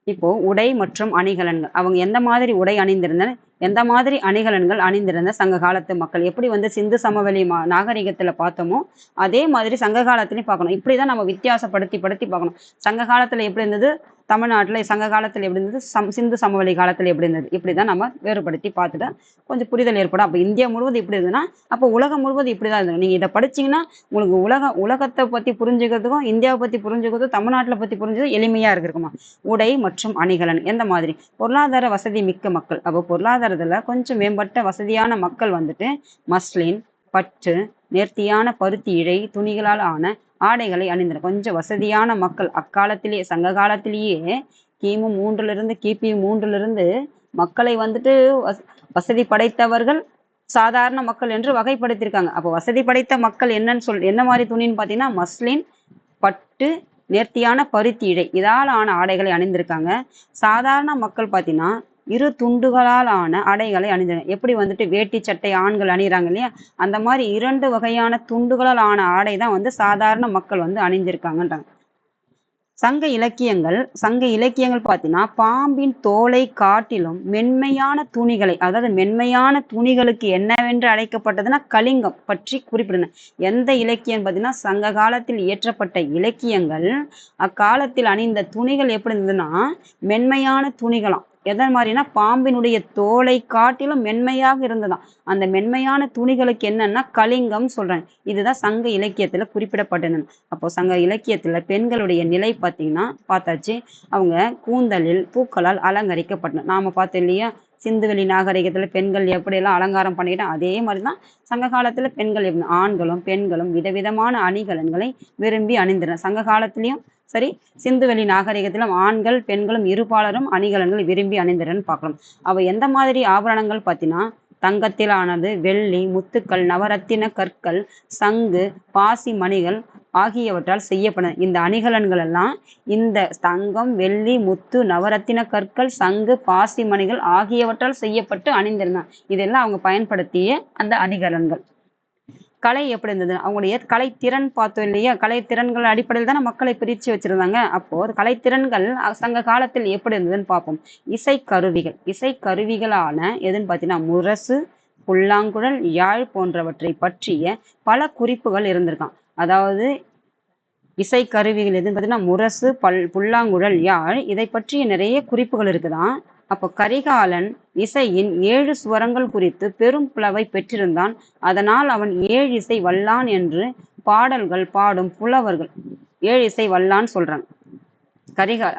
S1: இப்போ உடை மற்றும் அணிகலன்கள். அவங்க எந்த மாதிரி உடை அணிந்திருந்தன, எந்த மாதிரி அணிகலன்கள் அணிந்திருந்த சங்க காலத்து மக்கள்? எப்படி வந்து சிந்து சமவெளி நாகரிகத்துல பார்த்தோமோ அதே மாதிரி சங்க காலத்திலையும் பார்க்கணும். இப்படிதான் நம்ம வித்தியாசப்படுத்தி பார்க்கணும். சங்க காலத்துல எப்படி இருந்தது, தமிழ்நாட்டுல சங்க காலத்துல எப்படி இருந்தது, சிந்து சமவெளி காலத்துல எப்படி இருந்தது, இப்படிதான் நம்ம வேறுபடுத்தி பார்த்துட்டா கொஞ்சம் புரிதல் ஏற்படும். அப்ப இந்தியா முழுவதும் இப்படி இருந்ததுன்னா அப்போ உலகம் முழுவதும் இப்படிதான் இருந்தது. நீங்க இதை படிச்சீங்கன்னா உங்களுக்கு உலகத்தை பத்தி புரிஞ்சுக்கிறதுக்கும் இந்தியாவை பத்தி புரிஞ்சுக்கிறதும் தமிழ்நாட்டுல பத்தி புரிஞ்சது எளிமையா இருக்குமா. உடை மற்றும் அணிகலன் எந்த மாதிரி, பொருளாதார வசதி மிக்க மக்கள். அப்போ பொருளாதாரத்துல கொஞ்சம் மேம்பட்ட வசதியான மக்கள் வந்துட்டு மஸ்லின், பட்டு, நேர்த்தியான பருத்தி இழை துணிகளால் ஆன ஆடைகளை அணிந்தனர். கொஞ்சம் வசதியான மக்கள் அக்காலத்திலேயே சங்க காலத்திலேயே கிமு 3 கிபி 3 மக்களை வந்துட்டு வசதி படைத்தவர்கள் சாதாரண மக்கள் என்று வகைப்படுத்தியிருக்காங்க. அப்போ வசதி படைத்த மக்கள் என்ன மாதிரி துணின்னு பார்த்தீங்கன்னா மஸ்லின், பட்டு, நேர்த்தியான பருத்தி இழை இதால் ஆன ஆடைகளை அணிந்திருக்காங்க. சாதாரண மக்கள் பார்த்தீங்கன்னா இரு துண்டுகளால் ஆன ஆடைகளை அணிஞ்சாங்க. எப்படி வந்துட்டு வேட்டி சட்டை ஆண்கள் அணிகிறாங்க இல்லையா, அந்த மாதிரி 2 வகையான துண்டுகளால் ஆன ஆடை தான் வந்து சாதாரண மக்கள் வந்து அணிஞ்சிருக்காங்கன்றாங்க. சங்க இலக்கியங்கள் பார்த்தீங்கன்னா பாம்பின் தோலை காட்டிலும் மென்மையான துணிகளை, அதாவது மென்மையான துணிகளுக்கு என்னவென்று அழைக்கப்பட்டதுன்னா கலிங்கம் பற்றி குறிப்பிடணும். எந்த இலக்கியம் பார்த்தீங்கன்னா சங்க காலத்தில் இயற்றப்பட்ட இலக்கியங்கள் அக்காலத்தில் அணிந்த துணிகள் எப்படி இருந்ததுன்னா மென்மையான துணிகளாம். எதன் மாதிரினா பாம்பினுடைய தோலை காட்டிலும் மென்மையாக இருந்ததாம். அந்த மென்மையான துணிகளுக்கு என்னன்னா கலிங்கம் சொல்றாங்க. இதுதான் சங்க இலக்கியத்துல குறிப்பிடப்பட்டது. அப்போ சங்க இலக்கியத்துல பெண்களுடைய நிலை பார்த்தீங்கன்னா பார்த்தாச்சு. அவங்க கூந்தலில் பூக்களால் அலங்கரிக்கப்பட்டனர். நாம பார்த்தோம் இல்லையா, சிந்துவெளி நாகரிகத்துல பெண்கள் எப்படியெல்லாம் அலங்காரம் பண்ணிக்கிட்டோம் அதே மாதிரிதான் சங்க காலத்துல பெண்கள் ஆண்களும் பெண்களும் விதவிதமான அணிகலன்களை விரும்பி அணிந்தனர். சங்க காலத்திலயும் சரி சிந்துவெளி நாகரிகத்திலும் ஆண்கள் பெண்களும் இருபாலரும் அணிகலன்கள் விரும்பி அணிந்தனர்னு பார்க்கலாம். அவ எந்த மாதிரி ஆபரணங்கள் பார்த்தீங்கன்னா தங்கத்தில் ஆனது, வெள்ளி, முத்துக்கள், நவரத்தின கற்கள், சங்கு, பாசி மணிகள் ஆகியவற்றால் செய்யப்படும். இந்த அணிகலன்கள் எல்லாம் இந்த தங்கம், வெள்ளி, முத்து, நவரத்தின கற்கள், சங்கு, பாசி மணிகள் ஆகியவற்றால் செய்யப்பட்டு அணிந்திருந்தான். இதெல்லாம் அவங்க பயன்படுத்திய அந்த அணிகலன்கள். கலை எப்படி இருந்தது, அவங்களுடைய கலைத்திறன் பார்த்தோம் இல்லையா, கலைத்திறன்கள் அடிப்படையில் தானே மக்களை பிரித்து வச்சிருந்தாங்க. அப்போ கலைத்திறன்கள் சங்க காலத்தில் எப்படி இருந்ததுன்னு பார்ப்போம். இசைக்கருவிகளான எதுன்னு பார்த்தீங்கன்னா முரசு, புல்லாங்குழல், யாழ் போன்றவற்றை பற்றிய பல குறிப்புகள் இருந்திருக்கான். அதாவது இசைக்கருவிகள் எதுன்னு பார்த்தீங்கன்னா முரசு, புல்லாங்குழல், யாழ் இதை பற்றிய நிறைய குறிப்புகள் இருக்குதான். அப்போ கரிகாலன் இசையின் 7 சுவரங்கள் குறித்து பெரும் புலவை பெற்றிருந்தான். அதனால் அவன் 7 இசை வல்லான் என்று பாடல்கள் பாடும் புலவர்கள் 7 இசை வல்லான்னு சொல்றாங்க.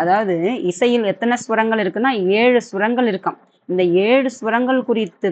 S1: அதாவது இசையில் எத்தனை சுரங்கள் இருக்குன்னா 7 சுரங்கள் இருக்காம். இந்த 7 சுரங்கள் குறித்து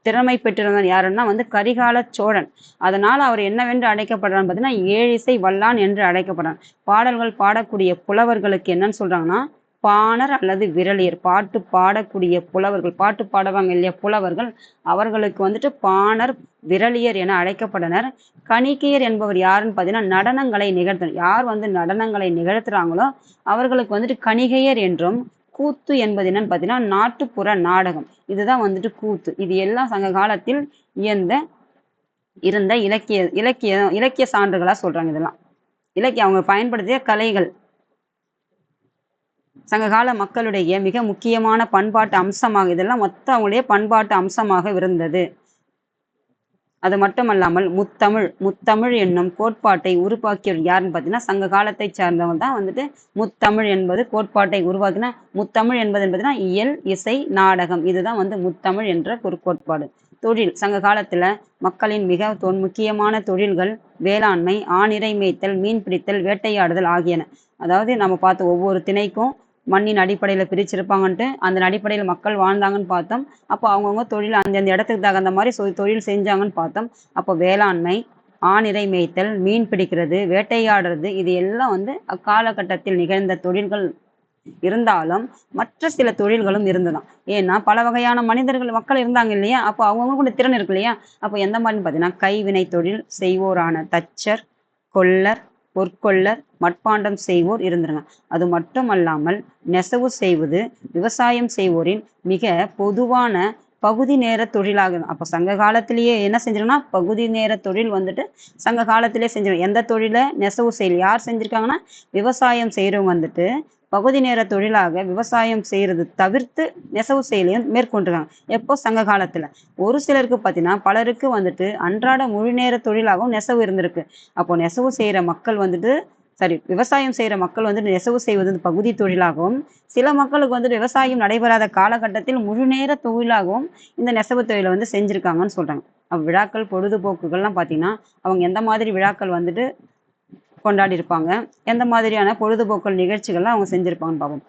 S1: திறமை பெற்றிருந்தான் யாருன்னா வந்து கரிகால சோழன். அதனால அவர் என்னவென்று அழைக்கப்படுறான்னு பார்த்தீங்கன்னா 7 இசை வல்லான் என்று அழைக்கப்படுறான். பாடல்கள் பாடக்கூடிய புலவர்களுக்கு என்னன்னு சொல்றாங்கன்னா பாணர் அல்லது விரலியர். பாட்டு பாடக்கூடிய புலவர்கள், பாட்டு பாடுவாங்க இல்லையா புலவர்கள், அவர்களுக்கு வந்துட்டு பாணர், விரலியர் என அழைக்கப்பட்டனர். கணிகையர் என்பவர் யாருன்னு பார்த்தீங்கன்னா நடனங்களை நிகழ்த்தனர். யார் வந்து நடனங்களை நிகழ்த்துறாங்களோ அவர்களுக்கு வந்துட்டு கணிகையர் என்றும், கூத்து என்பது என்னன்னு பார்த்தீங்கன்னா நாட்டுப்புற நாடகம். இதுதான் வந்துட்டு கூத்து. இது எல்லாம் சங்க காலத்தில் இருந்த இலக்கிய சான்றுகளா சொல்றாங்க. இதெல்லாம் இலக்கியம் அவங்க பயன்படுத்திய கலைகள். சங்ககால மக்களுடைய மிக முக்கியமான பண்பாட்டு அம்சமாக இதெல்லாம் மொத்தம் அவங்களுடைய பண்பாட்டு அம்சமாக இருந்தது. அது மட்டுமல்லாமல் முத்தமிழ் என்னும் கோட்பாட்டை உருவாக்கியவர் யாருன்னு பார்த்தீங்கன்னா சங்க காலத்தை சார்ந்தவங்க தான் வந்துட்டு முத்தமிழ் என்பது கோட்பாட்டை உருவாக்கினா. முத்தமிழ் என்பது பார்த்தீங்கன்னா இயல், இசை, நாடகம் இதுதான் வந்து முத்தமிழ் என்ற ஒரு கோட்பாடு. தொழில் சங்க காலத்துல மக்களின் மிக முக்கியமான தொழில்கள் வேளாண்மை, ஆணிரை மேய்த்தல், மீன் பிடித்தல், வேட்டையாடுதல் ஆகியன. அதாவது நம்ம பார்த்த ஒவ்வொரு திணைக்கும் மண்ணின் அடிப்படையில பிரிச்சிருப்பாங்கன்ட்டு அந்த அடிப்படையில் மக்கள் வாழ்ந்தாங்கன்னு பார்த்தோம். அப்போ அவங்கவுங்க தொழில் அந்தந்த இடத்துக்கு தகுந்த மாதிரி தொழில் செஞ்சாங்கன்னு பார்த்தோம். அப்போ வேளாண்மை, ஆணிரை மேய்த்தல், மீன் பிடிக்கிறது, வேட்டையாடுறது இது எல்லாம் வந்து அக்காலகட்டத்தில் நிகழ்ந்த தொழில்கள் இருந்தாலும் மற்ற சில தொழில்களும் இருந்ததாம். ஏன்னா பல வகையான மக்கள் இருந்தாங்க இல்லையா, அப்போ அவங்கவுங்க திறன் இருக்கு இல்லையா. அப்போ எந்த மாதிரின்னு பார்த்தீங்கன்னா கைவினை தொழில் செய்வோரான தச்சர், கொல்லர், பொற்கொள்ளர், மட்பாண்டம் செய்வோர் இருந்துருங்க. அது மட்டும் அல்லாமல் நெசவு செய்வது, விவசாயம் செய்வோரின் மிக பொதுவான பகுதி நேர தொழிலாக. அப்போ சங்க காலத்திலேயே என்ன செஞ்சிருக்கோம்னா பகுதி நேர தொழில் வந்துட்டு சங்க காலத்திலே செஞ்சிருக்கோம். எந்த தொழில நெசவு செய்யல யார் செஞ்சிருக்காங்கன்னா விவசாயம் செய்யறவங்க வந்துட்டு பகுதி நேர தொழிலாக விவசாயம் செய்யறது தவிர்த்து நெசவு செயலையும் மேற்கொண்டிருக்காங்க. எப்போ? சங்க காலத்துல. ஒரு சிலருக்கு பார்த்தீங்கன்னா பலருக்கு வந்துட்டு அன்றாட முழு நேர தொழிலாகவும் நெசவு இருந்திருக்கு. அப்போ நெசவு செய்யற மக்கள் வந்துட்டு விவசாயம் செய்யற மக்கள் வந்துட்டு நெசவு செய்வது பகுதி தொழிலாகவும், சில மக்களுக்கு வந்துட்டு விவசாயம் நடைபெறாத காலகட்டத்தில் முழு நேர தொழிலாகவும் இந்த நெசவு தொழிலை வந்து செஞ்சிருக்காங்கன்னு சொல்றாங்க. விழாக்கள் பொழுதுபோக்குகள்லாம் பார்த்தீங்கன்னா அவங்க எந்த மாதிரி விழாக்கள் வந்துட்டு கொண்டாடி இருப்பாங்க, எந்த மாதிரியான பொழுதுபோக்கு நிகழ்ச்சிகள்லாம் அவங்க செஞ்சிருப்பாங்கன்னு பார்ப்போம்.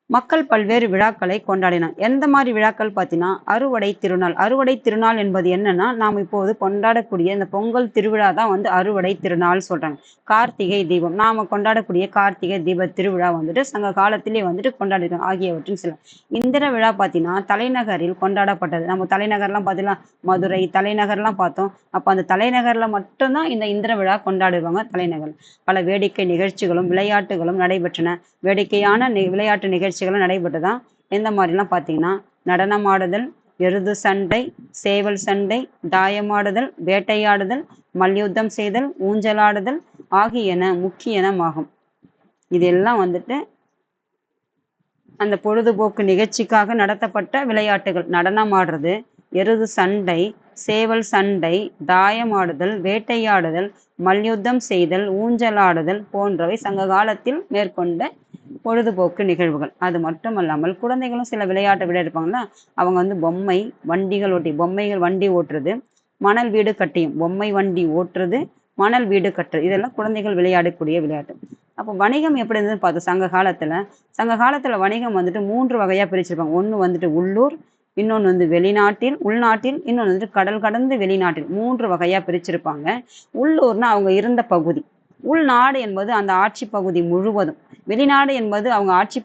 S1: மக்கள் பல்வேறு விழாக்களை கொண்டாடினார். எந்த மாதிரி விழாக்கள் பார்த்தீங்கன்னா அறுவடை திருநாள். அறுவடை திருநாள் என்பது என்னன்னா நாம் இப்போது கொண்டாடக்கூடிய இந்த பொங்கல் திருவிழா தான் வந்து அறுவடை திருநாள் சொல்றாங்க. கார்த்திகை தீபம் நாம கொண்டாடக்கூடிய கார்த்திகை தீப திருவிழா வந்துட்டு சங்க காலத்திலே வந்துட்டு கொண்டாடிருக்காங்க. ஆகியவற்றின் சில இந்திர விழா பார்த்தீங்கன்னா தலைநகரில் கொண்டாடப்பட்டது. நம்ம தலைநகர்லாம் பார்த்தீங்கன்னா மதுரை தலைநகர்லாம் பார்த்தோம். அப்போ அந்த தலைநகர்ல மட்டும்தான் இந்த இந்திர விழா கொண்டாடுவாங்க. தலைநகர் பல வேடிக்கை நிகழ்ச்சிகளும் விளையாட்டுகளும் நடைபெற்றன. வேடிக்கையான விளையாட்டு நிகழ்ச்சிகளும் நடைபெற்றதா. எந்த மாதிரிலாம் பார்த்தீங்கன்னா நடனமாடுதல், எருது சண்டை, சேவல் சண்டை, தாயமாடுதல், வேட்டையாடுதல், மல்யுத்தம் செய்தல், ஊஞ்சலாடுதல் ஆகியன முக்கியனமாகும். இதெல்லாம் வந்துட்டு அந்த பொழுதுபோக்கு நிகழ்ச்சிக்காக நடத்தப்பட்ட விளையாட்டுகள். நடனம் ஆடுறது, எருது சண்டை, சேவல் சண்டை, தாயமாடுதல், வேட்டையாடுதல், மல்யுத்தம் செய்தல், ஊஞ்சலாடுதல் போன்றவை சங்க காலத்தில் மேற்கொண்ட பொழுதுபோக்கு நிகழ்வுகள். அது மட்டுமல்லாமல் குழந்தைகளும் சில விளையாட்டு விளையாடுப்பாங்கன்னா அவங்க வந்து பொம்மைகள் வண்டி ஓட்டுறது, மணல் வீடு கட்டியும் பொம்மை வண்டி ஓட்டுறது, மணல் வீடு கட்டுறது இதெல்லாம் குழந்தைகள் விளையாடக்கூடிய விளையாட்டு. அப்போ வணிகம் எப்படி இருந்ததுன்னு பார்த்தோம். சங்க காலத்துல வணிகம் வந்துட்டு 3 வகையா பிரிச்சிருப்பாங்க. ஒண்ணு வந்துட்டு உள்ளூர், இன்னொன்று வந்து உள்நாட்டில், இன்னொன்று வந்துட்டு கடல் கடந்து வெளிநாட்டில் 3 வகையா பிரிச்சிருப்பாங்க. உள்ளூர்னா அவங்க இருந்த பகுதி, உள்நாடு என்பது அந்த ஆட்சி பகுதி முழுவதும், வெளிநாடு என்பது அவங்க ஆட்சி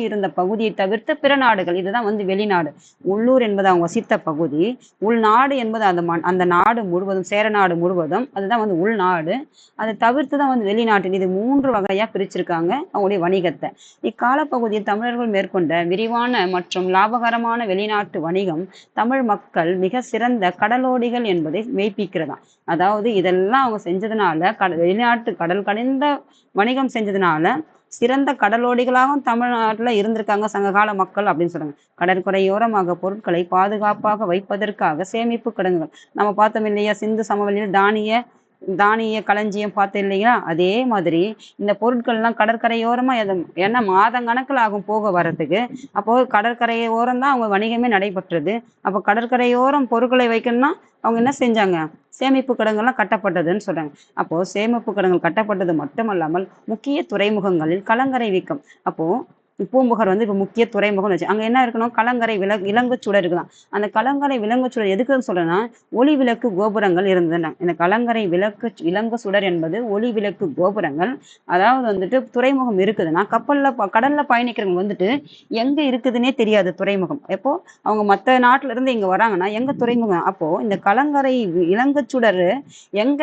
S1: இருந்த பகுதியை தவிர்த்து பிற நாடுகள், இதுதான் வந்து வெளிநாடு. உள்ளூர் என்பது அவங்க வசித்த பகுதி, உள்நாடு என்பது அந்த நாடு முழுவதும், சேர நாடு முழுவதும், அதுதான் வந்து உள்நாடு. அதை தவிர்த்து தான் வந்து வெளிநாட்டில். இது 3 வகையா பிரிச்சிருக்காங்க அவங்களுடைய வணிகத்தை. இக்காலப்பகுதியில் தமிழர்கள் மேற்கொண்ட விரிவான மற்றும் லாபகரமான வெளிநாட்டு வணிகம் தமிழ் மக்கள் மிக சிறந்த கடலோடிகள் என்பதை மெய்ப்பிக்கிறதாம். அதாவது இதெல்லாம் அவங்க செஞ்சதுனால வெளிநாட்டு கடல் கடைந்த வணிகம் செஞ்சதுனால சிறந்த கடலோடிகளாகவும் தமிழ்நாட்டில் இருந்திருக்காங்க சங்ககால மக்கள் அப்படின்னு சொல்றாங்க. கடற்கரையோரமாக பொருட்களை பாதுகாப்பாக வைப்பதற்காக சேமிப்பு கிடங்குகள். நம்ம பார்த்தோம் இல்லையா, சிந்து சமவெளியில் தானிய களஞ்சியம் பார்த்தோம் இல்லையா, அதே மாதிரி இந்த பொருட்கள்லாம் கடற்கரையோரமா ஏன்னா மாதக்கணக்கில் ஆகும் போக வர்றதுக்கு. அப்போ கடற்கரையோரம் தான் அவங்க வணிகமே நடைபெற்றது. அப்போ கடற்கரையோரம் பொருட்களை வைக்கணும்னா அவங்க என்ன செஞ்சாங்க, சேமிப்பு கிடங்குலாம் கட்டப்பட்டதுன்னு சொல்றாங்க. அப்போ சேமிப்பு கிடங்குகள் கட்டப்பட்டது மட்டுமல்லாமல் முக்கிய துறைமுகங்களில் கலங்கரை வீக்கம். அப்போ பூம்புகார் வந்து இப்போ முக்கிய துறைமுகம்னு வச்சு அங்கே என்ன இருக்கணும், கலங்கரை விலங்கு சுடர் இருக்குதான். அந்த கலங்கரை விலங்கு சுடர் எதுக்குன்னு சொல்றேன்னா ஒளி விளக்கு கோபுரங்கள் இருந்ததுன்னா இந்த கலங்கரை விலங்கு சுடர் என்பது ஒளி விளக்கு கோபுரங்கள். அதாவது வந்துட்டு துறைமுகம் இருக்குதுன்னா கடல்ல பயணிக்கிறவங்க வந்துட்டு எங்க இருக்குதுன்னே தெரியாது துறைமுகம். எப்போ அவங்க மற்ற நாட்டுல இருந்து இங்க வராங்கன்னா எங்க துறைமுகம், அப்போ இந்த கலங்கரை விலங்கு சுடர் எங்க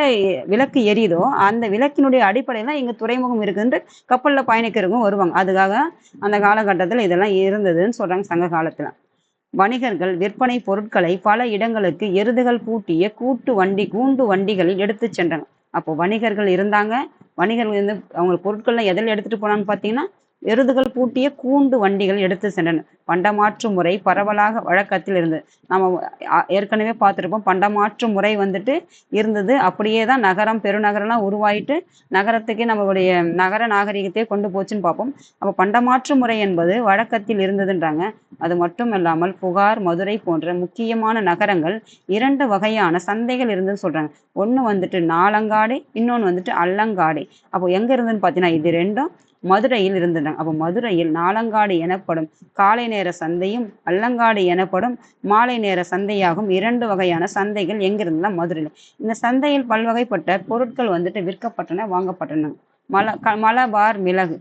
S1: விளக்கு எரியுதோ அந்த விளக்கினுடைய அடிப்படையில இங்க துறைமுகம் இருக்குன்னு கப்பல்ல பயணிக்கிறவங்க வருவாங்க. அதுக்காக அந்த காலகட்டத்தில் இதெல்லாம் இருந்ததுன்னு சொல்றாங்க சங்க காலத்துல. வணிகர்கள் விற்பனை பொருட்களை பல இடங்களுக்கு எருதுகள் பூட்டிய கூண்டு வண்டிகளில் எடுத்து சென்றாங்க. அப்போ வணிகர்கள் இருந்தாங்க. வணிகர்கள் வந்து அவங்க பொருட்கள்லாம் எதில் எடுத்துட்டு போனான்னு பார்த்தீங்கன்னா எருதுகள் பூட்டிய கூண்டு வண்டிகள் எடுத்து சென்றன. பண்டமாற்று முறை பரவலாக வழக்கத்தில் இருந்தது. நம்ம ஏற்கனவே பார்த்துருப்போம். பண்டமாற்று முறை வந்துட்டு இருந்தது. அப்படியே தான் நகரம் பெருநகரெல்லாம் உருவாயிட்டு நகரத்துக்கே நம்மளுடைய நகர நாகரிகத்தையே கொண்டு போச்சுன்னு பார்ப்போம். அப்போ பண்டமாற்று முறை என்பது வழக்கத்தில் இருந்ததுன்றாங்க. அது மட்டும் இல்லாமல் புகார், மதுரை போன்ற முக்கியமான நகரங்கள் 2 வகையான சந்தைகள் இருந்துன்னு சொல்றாங்க. ஒன்று வந்துட்டு நாலங்காடை, இன்னொன்று வந்துட்டு அல்லங்காடை. அப்போ எங்க இருந்துன்னு பார்த்தீங்கன்னா இது ரெண்டும் மதுரையில் இருந்தன. அப்போ மதுரையில் நாலங்காடு எனப்படும் காலை நேர சந்தையும் அல்லங்காடு எனப்படும் மாலை நேர சந்தையாகும் 2 வகையான சந்தைகள் எங்கிருந்தா மதுரையில். இந்த சந்தையில் பல்வகைப்பட்ட பொருட்கள் வந்துட்டு விற்கப்பட்டன, வாங்கப்பட்டன. மலபார் மிளகு,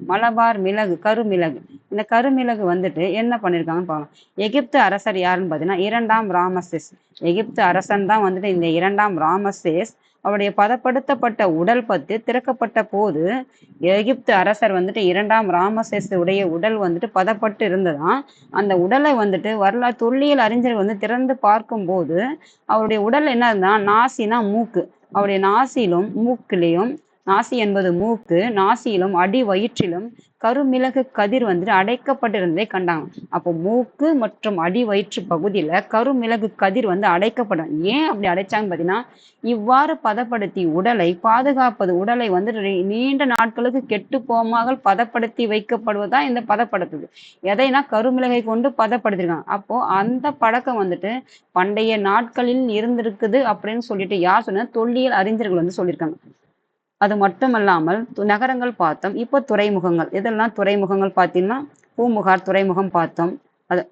S1: கருமிளகு. இந்த கருமிளகு வந்துட்டு என்ன பண்ணியிருக்காங்கன்னு பார்க்கலாம். எகிப்து அரசர் யாருன்னு பார்த்தீங்கன்னா 2ஆம் ராமசேஸ். எகிப்து அரசன் தான் வந்துட்டு இந்த 2ஆம் ராமசேஸ் அவருடைய பதப்படுத்தப்பட்ட உடல் பத்து திறக்கப்பட்ட போது எகிப்து அரசர் வந்துட்டு 2ஆம் ராமசேஸ் உடைய உடல் வந்துட்டு பதப்பட்டு இருந்ததாம். அந்த உடலை வந்துட்டு தொல்லியல் அறிஞர்கள் வந்து திறந்து பார்க்கும்போது அவருடைய உடல் என்ன இருந்தா நாசினா மூக்கு, அவருடைய நாசிலும் மூக்கிலையும் நாசி என்பது மூக்கு. நாசியிலும் அடி வயிற்றிலும் கருமிளகு கதிர் வந்துட்டு அடைக்கப்பட்டிருந்ததை கண்டாங்க. அப்போ மூக்கு மற்றும் அடி வயிற்று பகுதியில கருமிளகு கதிர் வந்து அடைக்கப்படும். ஏன் அப்படி அடைச்சாங்க பார்த்தீங்கன்னா, இவ்வாறு பதப்படுத்தி உடலை பாதுகாப்பது. உடலை வந்து நீண்ட நாட்களுக்கு கெட்டு போகாமல் பதப்படுத்தி வைக்கப்படுவதுதான் இந்த பதப்படுத்துது. எதைனா கருமிளகை கொண்டு பதப்படுத்திருக்காங்க. அப்போ அந்த பழக்கம் வந்துட்டு பண்டைய நாட்களில் இருந்திருக்குது அப்படின்னு சொல்லிட்டு யார் சொன்னா, தொல்லியல் அறிஞர்கள் வந்து சொல்லியிருக்காங்க. அது மட்டுமல்லாமல் நகரங்கள் பார்த்தோம். இப்போ துறைமுகங்கள். இதெல்லாம் துறைமுகங்கள் பார்த்தீங்கன்னா, பூம்புகார் துறைமுகம் பார்த்தோம். அது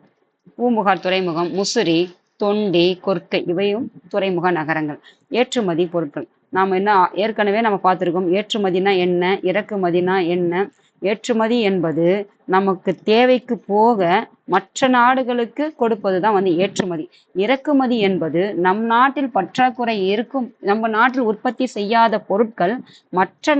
S1: பூம்புகார் துறைமுகம், முசிறி, தொண்டி, கொர்க்கை இவையும் துறைமுக நகரங்கள். ஏற்றுமதி பொருட்கள். நாம என்ன ஏற்கனவே நம்ம பார்த்திருக்கோம். ஏற்றுமதினா என்ன? இறக்குமதினா என்ன? ஏற்றுமதி என்பது நமக்கு தேவைக்கு போக மற்ற நாடுகளுக்கு கொடுப்பதுதான் வந்து ஏற்றுமதி. இறக்குமதி என்பது நம் நாட்டில் பற்றாக்குறை இருக்கும், நம்ம நாட்டில் உற்பத்தி செய்யாத பொருட்கள் மற்ற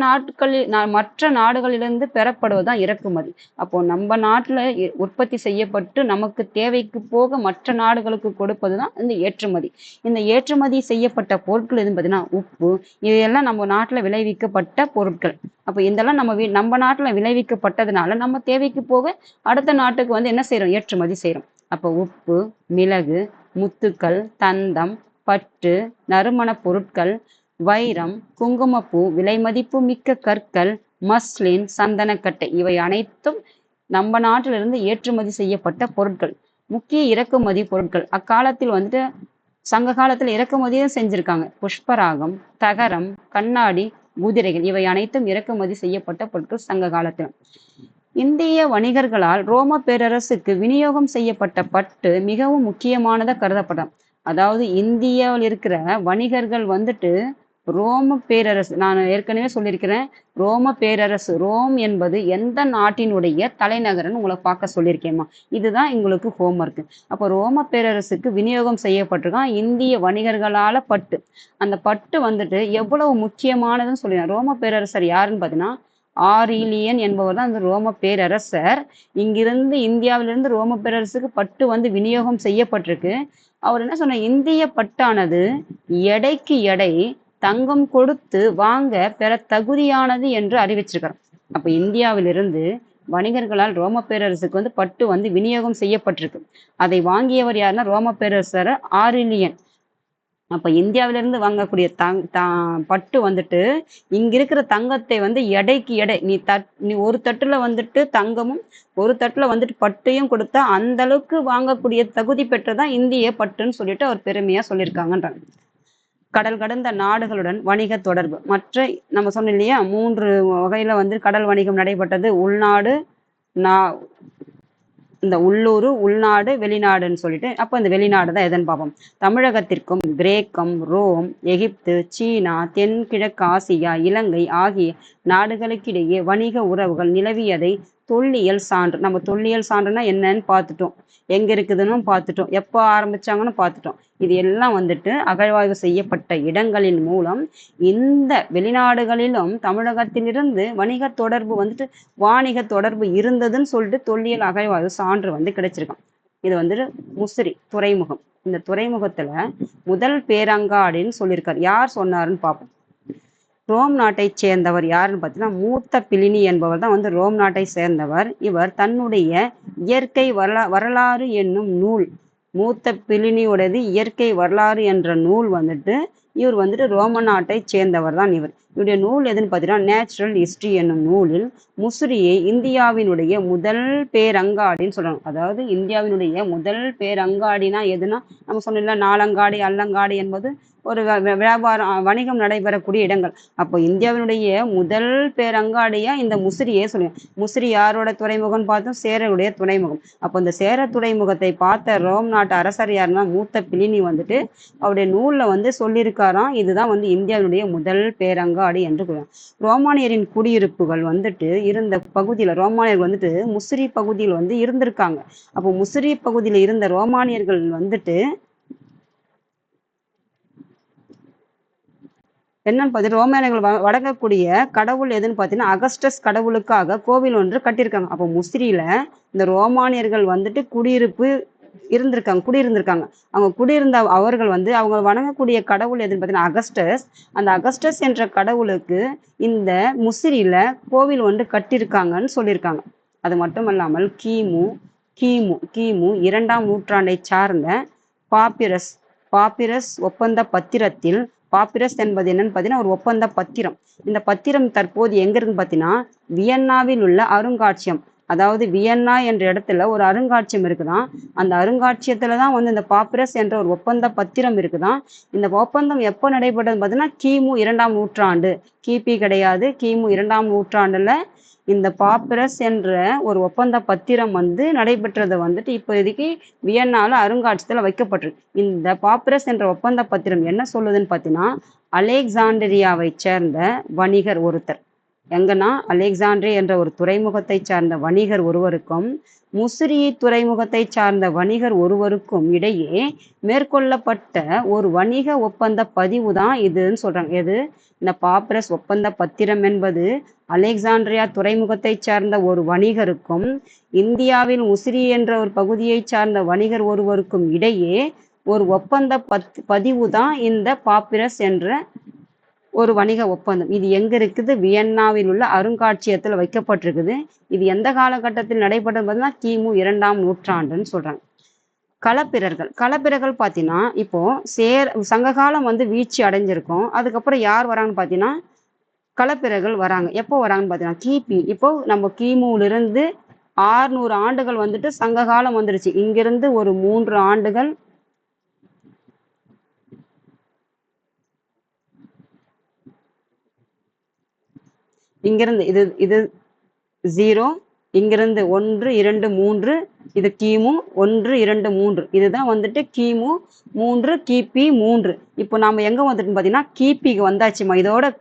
S1: நாடுகளிலிருந்து பெறப்படுவதுதான் இறக்குமதி. அப்போ நம்ம நாட்டுல உற்பத்தி செய்யப்பட்டு நமக்கு தேவைக்கு போக மற்ற நாடுகளுக்கு கொடுப்பதுதான் இந்த ஏற்றுமதி. இந்த ஏற்றுமதி செய்யப்பட்ட பொருட்கள் எதுன்னு பார்த்தீங்கன்னா உப்பு, இதையெல்லாம் நம்ம நாட்டுல விளைவிக்கப்பட்ட பொருட்கள். அப்ப இதெல்லாம் நம்ம நாட்டுல விளைவிக்கப்பட்டதுனால நம்ம தேவைக்கு போக அடுத்த நாட்டுக்கு வந்து என்ன செய்யறோம்? ஏற்றுமதி செய்யறோம். அப்ப உப்பு, மிளகு, முத்துக்கள், தந்தம், பட்டு, நறுமணப் பொருட்கள், வைரம், குங்குமப்பூ, விலைமதிப்பு மிக்க கற்கள், மஸ்லின், சந்தனக்கட்டை இவை அனைத்தும் நம்ம நாட்டிலிருந்து ஏற்றுமதி செய்யப்பட்ட பொருட்கள். முக்கிய இறக்குமதி பொருட்கள் அக்காலத்தில் வந்துட்டு சங்க காலத்துல இறக்குமதியும் செஞ்சிருக்காங்க. புஷ்பராகம், தகரம், கண்ணாடி, குதிரைகள் இவை அனைத்தும் இறக்குமதி செய்யப்பட்ட பொருட்கள் சங்க காலத்துல. இந்திய வணிகர்களால் ரோம பேரரசுக்கு விநியோகம் செய்யப்பட்ட பட்டு மிகவும் முக்கியமானதா கருதப்படும். அதாவது இந்தியாவில் இருக்கிற வணிகர்கள் வந்துட்டு ரோம பேரரசு, நான் ஏற்கனவே சொல்லியிருக்கிறேன், ரோம பேரரசு, ரோம் என்பது எந்த நாட்டினுடைய தலைநகர்னு உங்களை பார்க்க சொல்லியிருக்கேம்மா. இதுதான் உங்களுக்கு ஹோம்ஒர்க். அப்போ ரோம பேரரசுக்கு விநியோகம் செய்யப்பட்டிருக்கான் இந்திய வணிகர்களால பட்டு. அந்த பட்டு வந்துட்டு எவ்வளவு முக்கியமானதுன்னு சொல்லிடுறேன். ரோம பேரரசர் யாருன்னு பார்த்தீங்கன்னா ஆரிலியன் என்பவர் தான் அந்த ரோம பேரரசர். இங்கிருந்து இந்தியாவிலிருந்து ரோம பேரரசுக்கு பட்டு வந்து விநியோகம் செய்யப்பட்டிருக்கு. அவர் என்ன சொன்ன, இந்திய பட்டானது எடைக்கு எடை தங்கம் கொடுத்து வாங்க பெற தகுதியானது என்று அறிவிச்சிருக்கார். அப்ப இந்தியாவிலிருந்து வணிகர்களால் ரோம பேரரசுக்கு வந்து பட்டு வந்து விநியோகம் செய்யப்பட்டிருக்கு. அதை வாங்கியவர் யாருன்னா ரோம பேரரசர் ஆரிலியன். அப்ப இந்தியாவிலிருந்து வாங்கக்கூடிய பட்டு வந்துட்டு இங்க இருக்கிற தங்கத்தை வந்து எடைக்கு எடை, நீ ஒரு தட்டுல வந்துட்டு தங்கமும் ஒரு தட்டுல வந்துட்டு பட்டையும் கொடுத்தா அந்த அளவுக்கு வாங்கக்கூடிய தகுதி பெற்றதான் இந்திய பட்டுன்னு சொல்லிட்டு அவர் பெருமையா சொல்லியிருக்காங்கன்றாங்க. கடல் கடந்த நாடுகளுடன் வணிக தொடர்பு. மற்ற நம்ம சொன்னோம் இல்லையா, 3 வகையில வந்து கடல் வணிகம் நடைபெற்றது. உள்நாடு, இந்த உள்ளூர், உள்நாடு, வெளிநாடுன்னு சொல்லிட்டு. அப்போ இந்த வெளிநாடு தான் எதுன்னு பார்ப்போம். தமிழகத்திற்கும் கிரேக்கம், ரோம், எகிப்து, சீனா, தென்கிழக்கு ஆசியா, இலங்கை ஆகிய நாடுகளுக்கிடையே வணிக உறவுகள் நிலவியதை தொல்லியல் சான்று. நம்ம தொல்லியல் சான்றுனா என்னன்னு பார்த்துட்டோம், எங்க இருக்குதுன்னு பார்த்துட்டோம், எப்போ ஆரம்பிச்சாங்கன்னு பார்த்துட்டோம். இது எல்லாம் வந்துட்டு அகழ்வாய்வு செய்யப்பட்ட இடங்களின் மூலம் இந்த வெளிநாடுகளிலும் தமிழகத்திலிருந்து வணிக தொடர்பு வந்துட்டு வாணிக தொடர்பு இருந்ததுன்னு சொல்லிட்டு தொல்லியல் அகழ்வாய்வு சான்று வந்து கிடைச்சிருக்கான். இது வந்துட்டு முசிறி துறைமுகம். இந்த துறைமுகத்துல முதல் பேரங்காடின்னு சொல்லியிருக்காரு. யார் சொன்னாருன்னு பார்ப்போம். ரோம் நாட்டை சேர்ந்தவர் யாருன்னு பார்த்தீங்கன்னா மூத்த பிலினி என்பவர் தான் வந்து ரோம் நாட்டை சேர்ந்தவர். இவர் தன்னுடைய இயற்கை வரலாறு என்னும் நூல், மூத்த பிலினியோடது இயற்கை வரலாறு என்ற நூல் வந்துட்டு இவர் வந்துட்டு ரோம நாட்டை சேர்ந்தவர் தான் இவர். இவருடைய நூல் எதுன்னு பார்த்தீங்கன்னா நேச்சுரல் ஹிஸ்டரி என்னும் நூலில் முசிறியை இந்தியாவினுடைய முதல் பேரங்காடின்னு சொல்றாங்க. அதாவது இந்தியாவினுடைய முதல் பேரங்காடினா எதுனா, நம்ம சொன்னோம்ல நாலங்காடி அல்லங்காடி என்பது ஒரு வியாபாரம் வணிகம் நடைபெறக்கூடிய இடங்கள். அப்போ இந்தியாவினுடைய முதல் பேரங்காடியா இந்த முசிறியே சொல்லுவேன். முசிறி யாரோட துறைமுகம்னு பார்த்தோம்? சேரருடைய துறைமுகம். அப்போ இந்த சேர துறைமுகத்தை பார்த்த ரோம் நாட்டு அரசர் யாருன்னா மூத்த பிலினி வந்துட்டு அவருடைய நூல்ல வந்து சொல்லியிருக்காராம், இதுதான் வந்து இந்தியாவினுடைய முதல் பேரங்காடி என்று கூறுவாங்க. ரோமானியரின் குடியிருப்புகள் வந்துட்டு இருந்த பகுதியில ரோமானியர்கள் வந்துட்டு முசிறி பகுதியில் வந்து இருந்திருக்காங்க. அப்போ முசிறி பகுதியில் இருந்த ரோமானியர்கள் வந்துட்டு என்னன்னு பார்த்தீங்கன்னா ரோமானியர்கள் வணங்கக்கூடிய கடவுள் எதுன்னு பார்த்தீங்கன்னா அகஸ்டஸ் கடவுளுக்காக கோவில் ஒன்று கட்டியிருக்காங்க. அப்போ முசிறியில இந்த ரோமானியர்கள் வந்துட்டு குடியிருப்பு இருந்திருக்காங்க, குடியிருந்திருக்காங்க. அவங்க குடியிருந்த அவர்கள் வந்து அவங்க வணங்கக்கூடிய கடவுள் எதுன்னு பார்த்தீங்கன்னா அகஸ்டஸ். அந்த அகஸ்டஸ் என்ற கடவுளுக்கு இந்த முசிறியில கோவில் ஒன்று கட்டியிருக்காங்கன்னு சொல்லியிருக்காங்க. அது மட்டுமல்லாமல் கிமு கிமு கிமு 2ஆம் நூற்றாண்டை சார்ந்த பாப்பிரஸ் பாப்பிரஸ் ஒப்பந்த பத்திரத்தில் பாப்பிரஸ் என்பது என்னன்னு பார்த்தீங்கன்னா ஒரு ஒப்பந்த பத்திரம். இந்த பத்திரம் தற்போது எங்க இருக்குன்னு பார்த்தீங்கன்னா வியன்னாவில் உள்ள அருங்காட்சியகம். அதாவது வியன்னா என்ற இடத்துல ஒரு அருங்காட்சியம் இருக்குதான். அந்த அருங்காட்சியத்துல தான் வந்து இந்த பாப்பிரஸ் என்ற ஒரு ஒப்பந்த பத்திரம் இருக்குதான். இந்த ஒப்பந்தம் எப்போ நடைபெற்றது பார்த்தீங்கன்னா கிமு 2ஆம் நூற்றாண்டு. கிபி கிடையாது, கிமு 2ஆம் நூற்றாண்டுல இந்த பாப்பிரஸ் என்ற ஒரு ஒப்பந்த பத்திரம் வந்து நடைபெற்றது வந்துட்டு இப்போதைக்கு வியன்னால அருங்காட்சியத்துல வைக்கப்பட்டிருக்கு. இந்த பாப்பிரஸ் என்ற ஒப்பந்த பத்திரம் என்ன சொல்லுதுன்னு பார்த்தீங்கன்னா அலெக்சாண்டிரியாவை சேர்ந்த வணிகர் ஒருத்தர் எங்கன்னா அலெக்சாண்ட்ரியா என்ற ஒரு துறைமுகத்தை சார்ந்த வணிகர் ஒருவருக்கும் முசிறி துறைமுகத்தை சார்ந்த வணிகர் ஒருவருக்கும் இடையே மேற்கொள்ளப்பட்ட ஒரு வணிக ஒப்பந்த பதிவு தான் இதுன்னு சொல்றாங்க. எது? இந்த பாப்பிரஸ் ஒப்பந்த பத்திரம் என்பது அலெக்சாண்ட்ரியா துறைமுகத்தை சார்ந்த ஒரு வணிகருக்கும் இந்தியாவில் முசிறி என்ற ஒரு பகுதியை சார்ந்த வணிகர் ஒருவருக்கும் இடையே ஒரு ஒப்பந்த பதிவு தான் இந்த பாப்பிரஸ் என்ற ஒரு வணிக ஒப்பந்தம். இது எங்க இருக்குது? வியன்னாவில் உள்ள அருங்காட்சியகத்தில் வைக்கப்பட்டிருக்குது. இது எந்த காலகட்டத்தில் நடைபெற்றது பார்த்தீங்கன்னா கிமு 2ஆம் நூற்றாண்டுன்னு சொல்றாங்க. களப்பிரர்கள் பார்த்தீங்கன்னா இப்போ சங்ககாலம் வந்து வீழ்ச்சி அடைஞ்சிருக்கும். அதுக்கப்புறம் யார் வராங்கன்னு பார்த்தீங்கன்னா களப்பிரர்கள் வராங்க. எப்போ வராங்கன்னு பார்த்தீங்கன்னா கிபி இப்போ நம்ம கிமுலிருந்து 600 ஆண்டுகள் வந்துட்டு சங்ககாலம் வந்துருச்சு. இங்கிருந்து ஒரு 3 ஆண்டுகள் இங்கிருந்து இது 0, இங்கிருந்து 1 2 3, இது கிமு 1 2 3, இதுதான் வந்துட்டு கிமு 3 கிபி 3. இப்போ நாம எங்க வந்துட்டு பார்த்தீங்கன்னா கிபிக்கு வந்தாச்சுமா. இதோட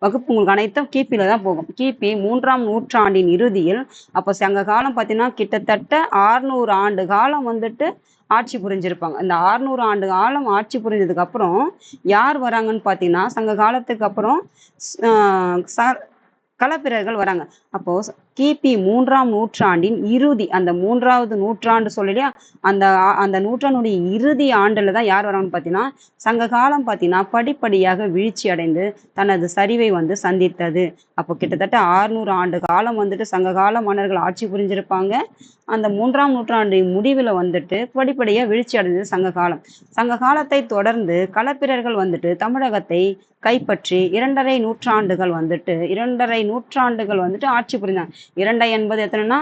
S1: வகுப்பு உங்களுக்கு அனைத்தும் கிபியில தான் போகும். கிபி 3ஆம் நூற்றாண்டின் இறுதியில் அப்போ சங்க காலம் பார்த்தீங்கன்னா கிட்டத்தட்ட 600 ஆண்டு காலம் வந்துட்டு ஆட்சி புரிஞ்சிருப்பாங்க. இந்த 600 ஆண்டு காலம் ஆட்சி புரிஞ்சதுக்கு அப்புறம் யார் வராங்கன்னு பார்த்தீங்கன்னா சங்க காலத்துக்கு அப்புறம் களப்பிரர்கள் வராங்க. அப்போ கிபி 3ஆம் நூற்றாண்டின் இறுதி அந்த 3வது நூற்றாண்டு சொல்லியா அந்த நூற்றாண்டுடைய இறுதி ஆண்டுல தான் யார் வராங்கன்னு பார்த்தீங்கன்னா சங்க காலம் பார்த்தீங்கன்னா படிப்படியாக வீழ்ச்சி அடைந்து தனது சரிவை வந்து சந்தித்தது. அப்போ கிட்டத்தட்ட 600 ஆண்டு காலம் வந்துட்டு சங்ககால மன்னர்கள் ஆட்சி புரிஞ்சிருப்பாங்க. அந்த 3ஆம் நூற்றாண்டின் முடிவில் வந்துட்டு படிப்படியாக வீழ்ச்சி அடைந்தது சங்க காலம். சங்க காலத்தை தொடர்ந்து களப்பிரர்கள் வந்துட்டு தமிழகத்தை கைப்பற்றி 2½ நூற்றாண்டுகள் வந்துட்டு ஆட்சி புரிந்தாங்க. 2 என்பது எத்தனைன்னா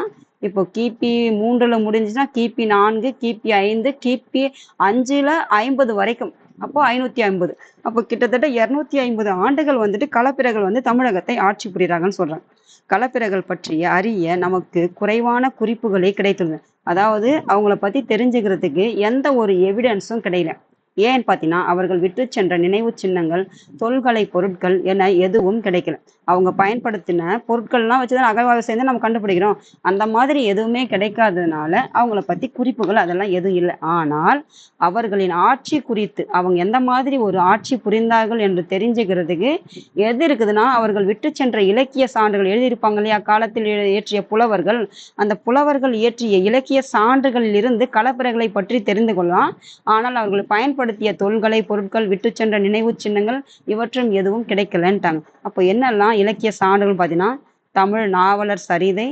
S1: இப்போ கிபி 3ல முடிஞ்சுன்னா கிபி 4, கிபி 5, கிபி 5ல 50 வரைக்கும். அப்போ 550. அப்போ கிட்டத்தட்ட 250 ஆண்டுகள் வந்துட்டு களப்பிரர்கள் வந்து தமிழகத்தை ஆட்சி புரிகிறாங்கன்னு சொல்றாங்க. களப்பிரர்கள் பற்றிய அறிய நமக்கு குறைவான குறிப்புகளே கிடைத்துள்ளது. அதாவது அவங்கள பத்தி தெரிஞ்சுக்கிறதுக்கு எந்த ஒரு எவிடன்ஸும் கிடைக்கல. ஏன்னு பார்த்தீங்கன்னா அவர்கள் விட்டு சென்ற நினைவு சின்னங்கள், தொல்கலை பொருட்கள் என எதுவும் கிடைக்கல. அவங்க பயன்படுத்தின பொருட்கள்லாம் வச்சுதான் அகழ்வாய்வு செய்து நம்ம கண்டுபிடிக்கிறோம். அந்த மாதிரி எதுவுமே கிடைக்காததுனால அவங்கள பத்தி குறிப்புகள் அதெல்லாம் எதுவும் இல்லை. ஆனால் அவர்களின் ஆட்சி குறித்து அவங்க எந்த மாதிரி ஒரு ஆட்சி புரிந்தார்கள் என்று தெரிஞ்சுக்கிறதுக்கு எது இருக்குதுன்னா அவர்கள் விட்டு சென்ற இலக்கிய சான்றுகள் எழுதியிருப்பாங்க இல்லையா காலத்தில் இயற்றிய புலவர்கள். அந்த புலவர்கள் இயற்றிய இலக்கிய சான்றுகளில் இருந்து களப்பிரர்களை பற்றி தெரிந்து கொள்ளலாம். ஆனால் அவர்கள் பயன்படுத்திய தொல்கலை பொருட்கள், விட்டு சென்ற நினைவு சின்னங்கள் இவற்றும் எதுவும் கிடைக்கலன்ட்டாங்க. அப்போ என்னெல்லாம் இலக்கிய சான்றுகள் பார்த்தீங்கன்னா தமிழ் நாவலர் சரிதை,